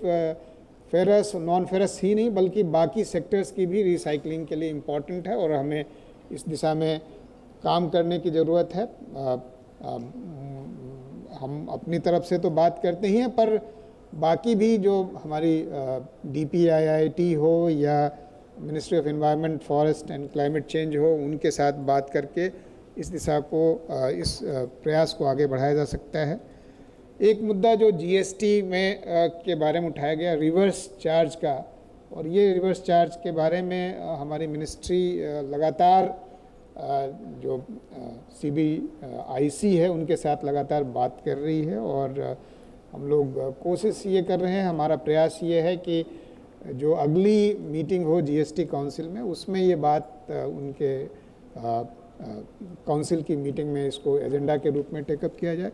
Speaker 20: फेरस नॉन फेरस ही नहीं बल्कि बाकी सेक्टर्स की भी रिसाइकलिंग के लिए इम्पॉर्टेंट है और हमें इस दिशा में काम करने की ज़रूरत है। हम अपनी तरफ से तो बात करते ही हैं पर बाकी भी जो हमारी DPIIT हो या ministry of environment, forest and climate change हो, उनके साथ बात करके इस दिशा को इस प्रयास को आगे बढ़ाया जा सकता है। एक मुद्दा जो GST में के बारे में उठाया गया रिवर्स चार्ज का, और ये रिवर्स चार्ज के बारे में हमारी मिनिस्ट्री लगातार जो CBIC है उनके साथ लगातार बात कर रही है और हम लोग कोशिश ये कर रहे हैं, हमारा प्रयास ये है कि जो अगली मीटिंग हो GST काउंसिल में उसमें ये बात उनके काउंसिल की मीटिंग में इसको एजेंडा के रूप में टेकअप किया जाए।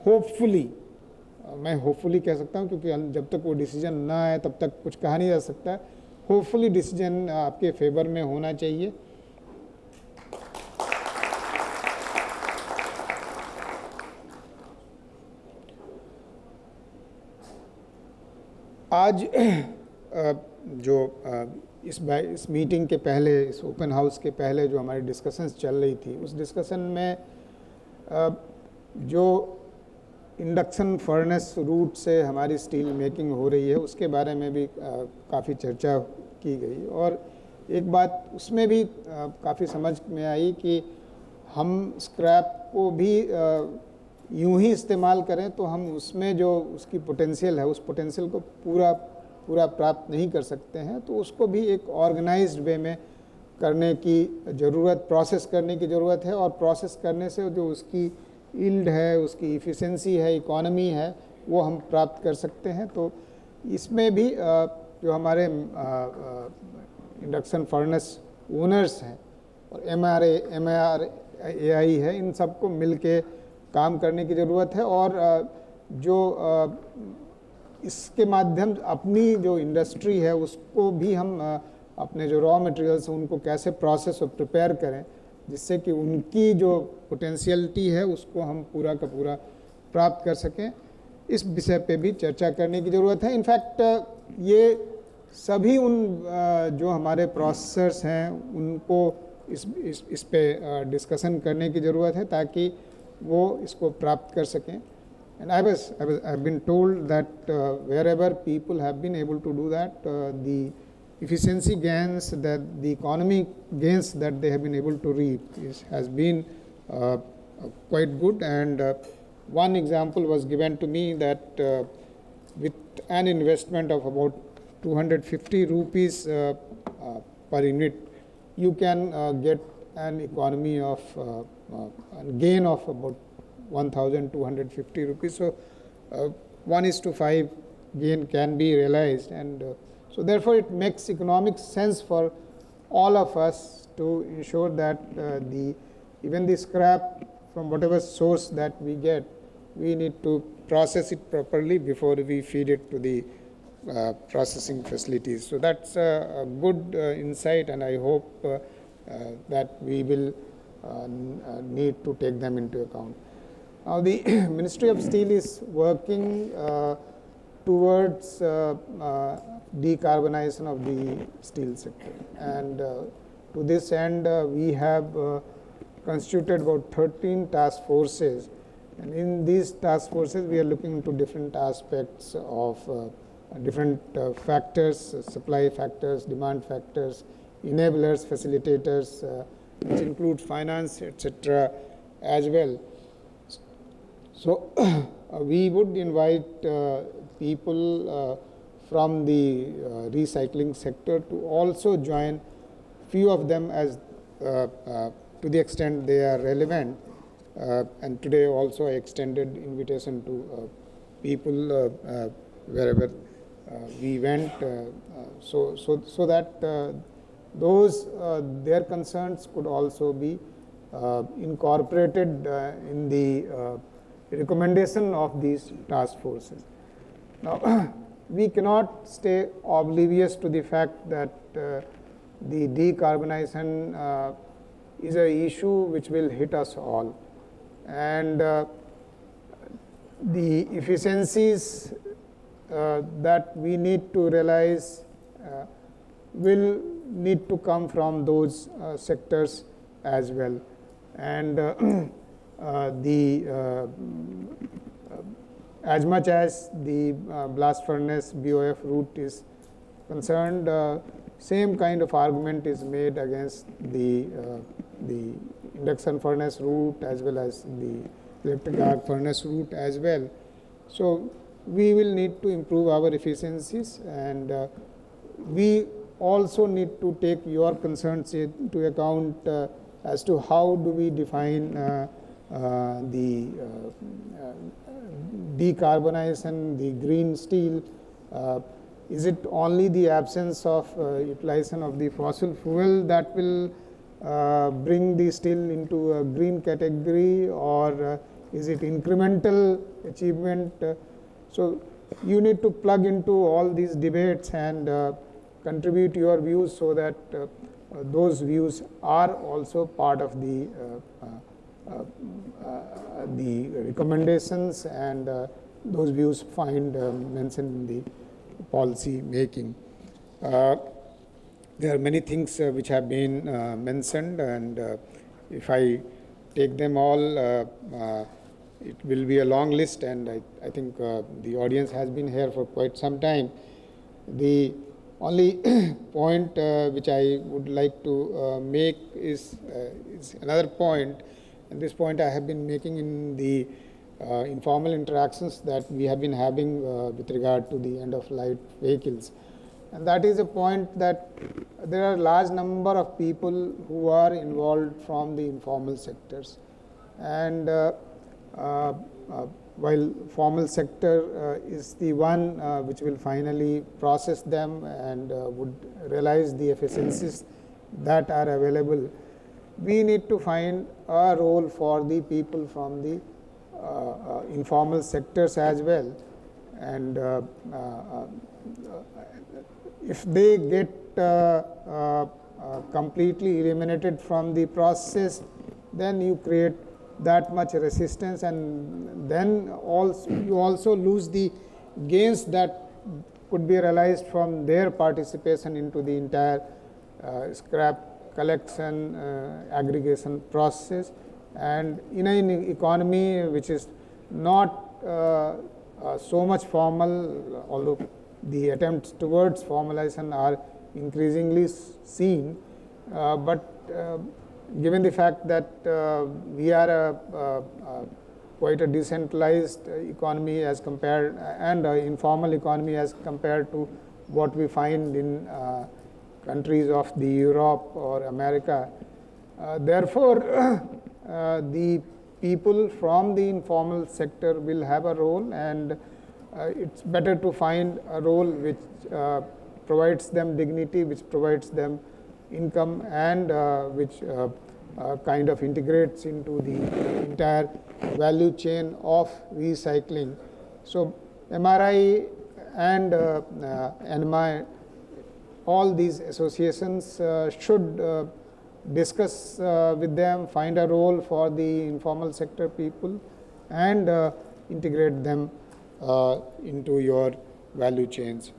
Speaker 20: होपफुली, मैं होपफुली कह सकता हूँ क्योंकि जब तक वो डिसीजन ना आए तब तक कुछ कहा नहीं जा सकता। होपफुली डिसीजन आपके फेवर में होना चाहिए। आज जो इस मीटिंग के पहले, इस ओपन हाउस के पहले जो हमारी डिस्कशंस चल रही थी, उस डिस्कशन में जो इंडक्शन फर्नेस रूट से हमारी स्टील मेकिंग हो रही है उसके बारे में भी काफ़ी चर्चा की गई। और एक बात उसमें भी काफ़ी समझ में आई कि हम स्क्रैप को भी यूं ही इस्तेमाल करें तो हम उसमें जो उसकी पोटेंशियल है, उस पोटेंशियल को पूरा प्राप्त नहीं कर सकते हैं। तो उसको भी एक ऑर्गेनाइज्ड वे में करने की ज़रूरत, प्रोसेस करने की ज़रूरत है। और प्रोसेस करने से जो उसकी यील्ड है, उसकी इफ़िशेंसी है, इकोनॉमी है, वो हम प्राप्त कर सकते हैं। तो इसमें भी जो हमारे इंडक्शन फर्नेस ओनर्स हैं और MRAI है, इन सबको मिलके काम करने की ज़रूरत है। और जो इसके माध्यम अपनी जो इंडस्ट्री है उसको भी हम अपने जो रॉ मटेरियल्स हैं उनको कैसे प्रोसेस और प्रिपेयर करें जिससे कि उनकी जो पोटेंशियलिटी है उसको हम पूरा का पूरा प्राप्त कर सकें, इस विषय पे भी चर्चा करने की ज़रूरत है। इनफैक्ट ये सभी उन जो हमारे प्रोसेसर्स हैं उनको इस पे डिस्कशन करने की ज़रूरत है ताकि वो इसको प्राप्त कर सकें। And I've been told that wherever people have been able to do that, the efficiency gains, that the economic gains that they have been able to reap has been quite good. And one example was given to me that with an investment of about 250 rupees per unit, you can get an economy of a gain of about 1,250 rupees. So 1:5 gain can be realized, and so therefore it makes economic sense for all of us to ensure that even the scrap from whatever source that we get, we need to process it properly before we feed it to the processing facilities. So that's a good insight, and I hope that we will need to take them into account. Now, the Ministry of Steel is working towards decarbonization of the steel sector, and to this end we have constituted about 13 task forces, and in these task forces we are looking into different aspects of different factors, supply factors, demand factors, enablers, facilitators, which include finance, etc. as well. So we would invite people from the recycling sector to also join, few of them as to the extent they are relevant, and today also I extended invitation to people wherever we went, so that those their concerns could also be incorporated in the recommendation of these task forces. Now, we cannot stay oblivious to the fact that the decarbonization is an issue which will hit us all, and the efficiencies that we need to realize will need to come from those sectors as well. And as much as the blast furnace BOF route is concerned, same kind of argument is made against the induction furnace route as well as the electric arc furnace route as well. So we will need to improve our efficiencies, and we also need to take your concerns into account as to how do we define the decarbonization, the green steel. Is it only the absence of utilization of the fossil fuel that will bring the steel into a green category, or is it incremental achievement? So you need to plug into all these debates and contribute your views so that those views are also part of the recommendations, and those views find mention in the policy making. There are many things which have been mentioned, and if I take them all, it will be a long list, and I think the audience has been here for quite some time. The only point which I would like to make is another point, and this point I have been making in the informal interactions that we have been having with regard to the end-of-life vehicles. And that is a point that there are a large number of people who are involved from the informal sectors. And while formal sector is the one which will finally process them and would realize the efficiencies that are available, we need to find a role for the people from the informal sectors as well. And if they get completely eliminated from the process, then you create that much resistance, and then you also lose the gains that could be realized from their participation into the entire scrap collection, aggregation process. And in an economy which is not so much formal, although the attempts towards formalization are increasingly seen, but given the fact that we are quite a decentralized economy as compared, and informal economy as compared to what we find in countries of the Europe or America, therefore the people from the informal sector will have a role, and it's better to find a role which provides them dignity, which provides them income, and which kind of integrates into the entire value chain of recycling. So MRI and NMI, all these associations should discuss with them, find a role for the informal sector people, and integrate them into your value chains.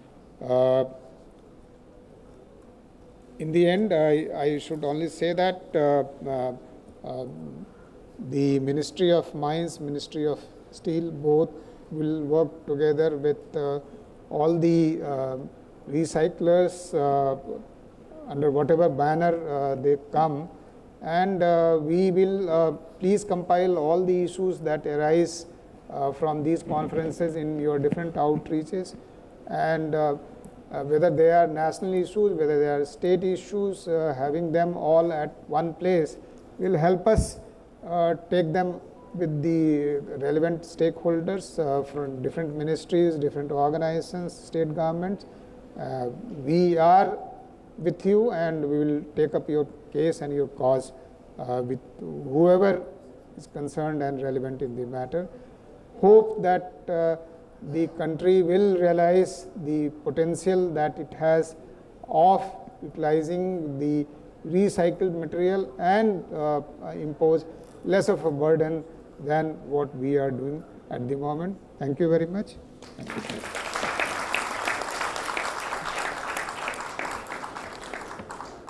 Speaker 20: In the end, I should only say that the Ministry of Mines, Ministry of Steel, both will work together with all the recyclers under whatever banner they come, and we will please compile all the issues that arise from these conferences in your different outreaches, and whether they are national issues, whether they are state issues, having them all at one place will help us take them with the relevant stakeholders from different ministries, different organizations, state governments. We are with you, and we will take up your case and your cause with whoever is concerned and relevant in the matter. Hope that the country will realize the potential that it has of utilizing the recycled material and impose less of a burden than what we are doing at the moment. Thank you very much.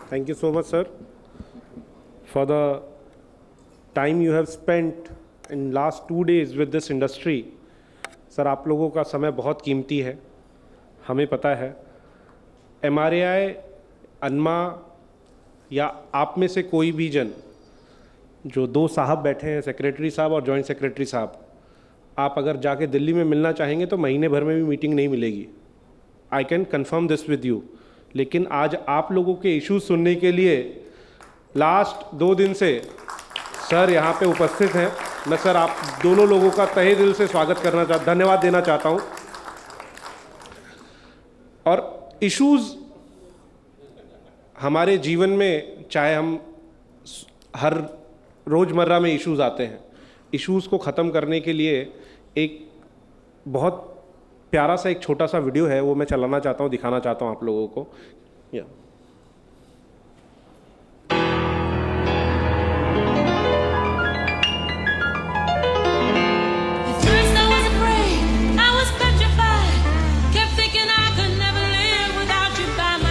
Speaker 2: Thank you so much, sir, for the time you have spent in last 2 days with this industry. Sir, आप लोगों का समय बहुत कीमती है, हमें पता है. MRAI, अनमा या आप में से कोई भी जन, जो 2 साहब बैठे हैं, सेक्रेटरी साहब और जॉइंट सेक्रेटरी साहब, आप अगर जाके दिल्ली में मिलना चाहेंगे तो महीने भर में भी मीटिंग नहीं मिलेगी. I can confirm this with you. लेकिन आज आप लोगों के इश्यूज सुनने के लिए लास्ट 2 दिन से सर यहाँ पे उपस्थित हैं. मैं सर आप दोनों लोगों का तहे दिल से स्वागत करना धन्यवाद देना चाहता हूँ. और इश्यूज हमारे जीवन में, चाहे हम हर रोज़मर्रा में इश्यूज आते हैं, इश्यूज को ख़त्म करने के लिए एक बहुत प्यारा सा एक छोटा सा वीडियो है, वो मैं चलाना चाहता हूँ, दिखाना चाहता हूँ आप लोगों को.
Speaker 21: By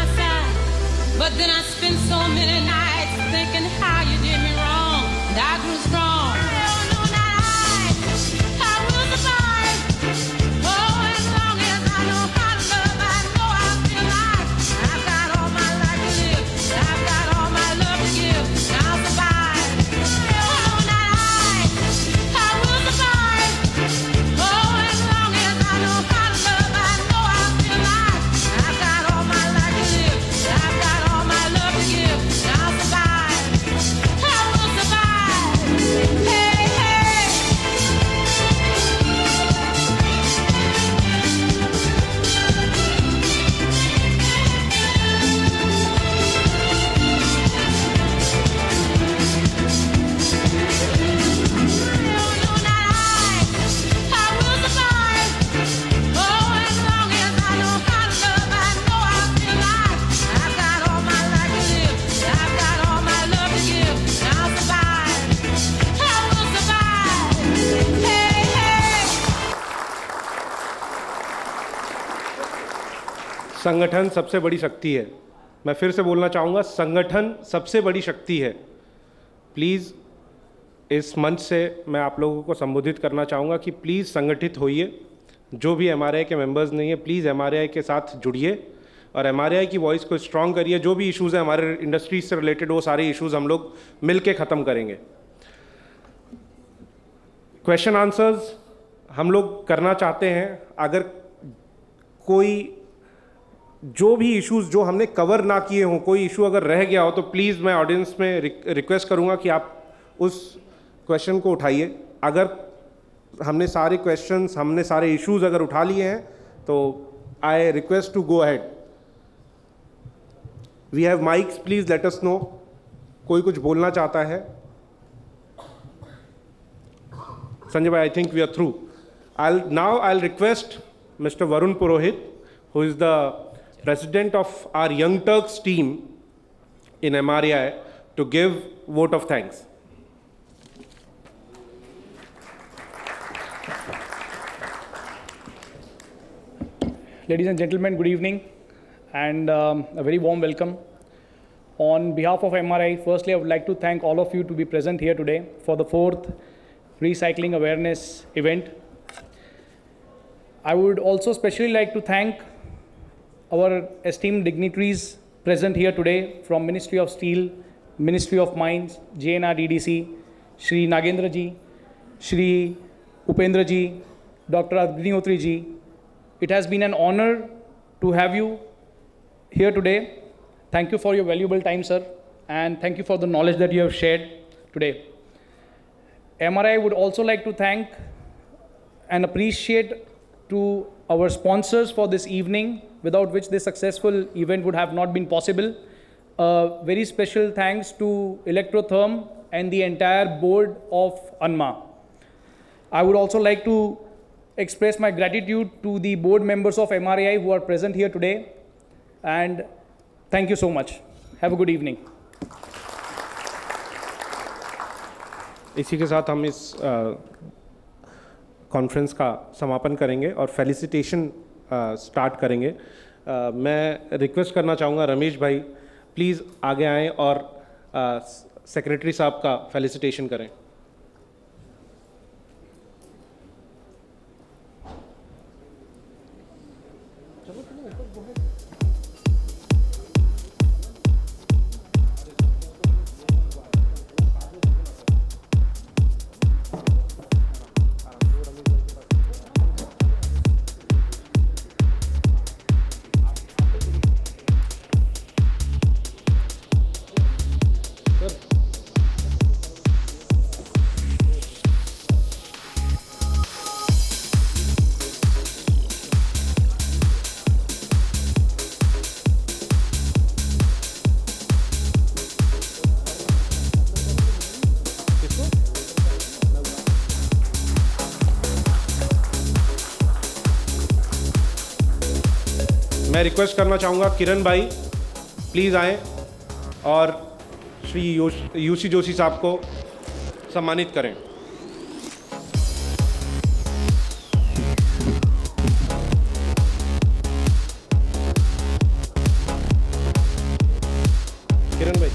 Speaker 2: संगठन सबसे बड़ी शक्ति है। मैं फिर से बोलना चाहूँगा, संगठन सबसे बड़ी शक्ति है। प्लीज़ इस मंच से मैं आप लोगों को संबोधित करना चाहूँगा कि प्लीज़ संगठित होइए। जो भी MRI के मेंबर्स नहीं है, प्लीज़ MRI के साथ जुड़िए और MRI की वॉइस को स्ट्रॉन्ग करिए। जो भी इश्यूज़ हैं हमारे इंडस्ट्रीज से रिलेटेड, वो सारे इश्यूज़ हम लोग मिल के ख़त्म करेंगे। क्वेश्चन आंसर्स हम लोग करना चाहते हैं। अगर कोई जो भी इश्यूज़ जो हमने कवर ना किए हों, कोई इशू अगर रह गया हो, तो प्लीज़ मैं ऑडियंस में रिक्वेस्ट करूँगा कि आप उस क्वेश्चन को उठाइए। अगर हमने सारे क्वेश्चंस, हमने सारे इश्यूज़ अगर उठा लिए हैं, तो I request to go ahead. We have mics, please let us know. कोई कुछ बोलना चाहता है? संजय भाई, I think we are through. I'll request Mr. Varun Purohit, who is the president of our Young Turks team in MRI, to give vote of thanks.
Speaker 21: Ladies and gentlemen, good evening and a very warm welcome. On behalf of MRI, firstly, I would like to thank all of you to be present here today for the 4th Recycling Awareness event. I would also especially like to thank our esteemed dignitaries present here today from Ministry of Steel, Ministry of Mines, JNRDDC, Shri Nagendra ji, Shri Upendra ji, Dr. Agnihotri ji. It has been an honor to have you here today. Thank you for your valuable time, sir, and thank you for the knowledge that you have shared today. MRI would also like to thank and appreciate to our sponsors for this evening, without which this successful event would have not been possible. Very special thanks to Electrotherm and the entire board of ANMA. I would also like to express my gratitude to the board members of MRI who are present here today, and thank you so much. Have a good evening.
Speaker 2: इसी के साथ हम इस conference का समापन करेंगे और felicitation start करेंगे। मैं रिक्वेस्ट करना चाहूँगा रमेश भाई, प्लीज़ आगे आएँ और सेक्रेटरी साहब का फेलिसिटेशन करें। मैं रिक्वेस्ट करना चाहूँगा किरण भाई प्लीज़ आएँ और श्री यूसी जोशी साहब को सम्मानित करें। किरण भाई,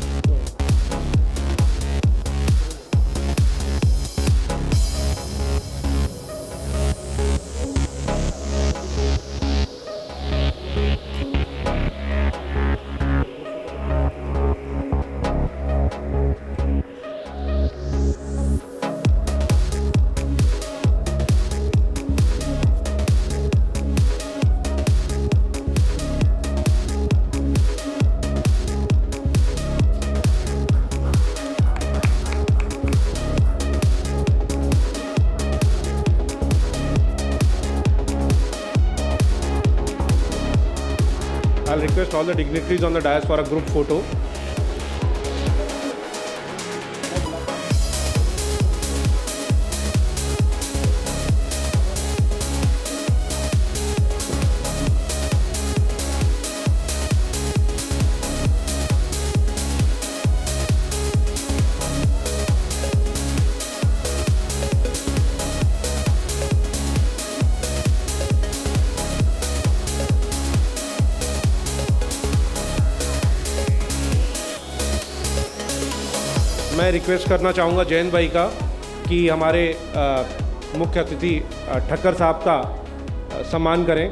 Speaker 2: I'll request all the dignitaries on the dais for a group photo. मैं रिक्वेस्ट करना चाहूँगा जयंत भाई का कि हमारे मुख्य अतिथि ठक्कर साहब का सम्मान करें।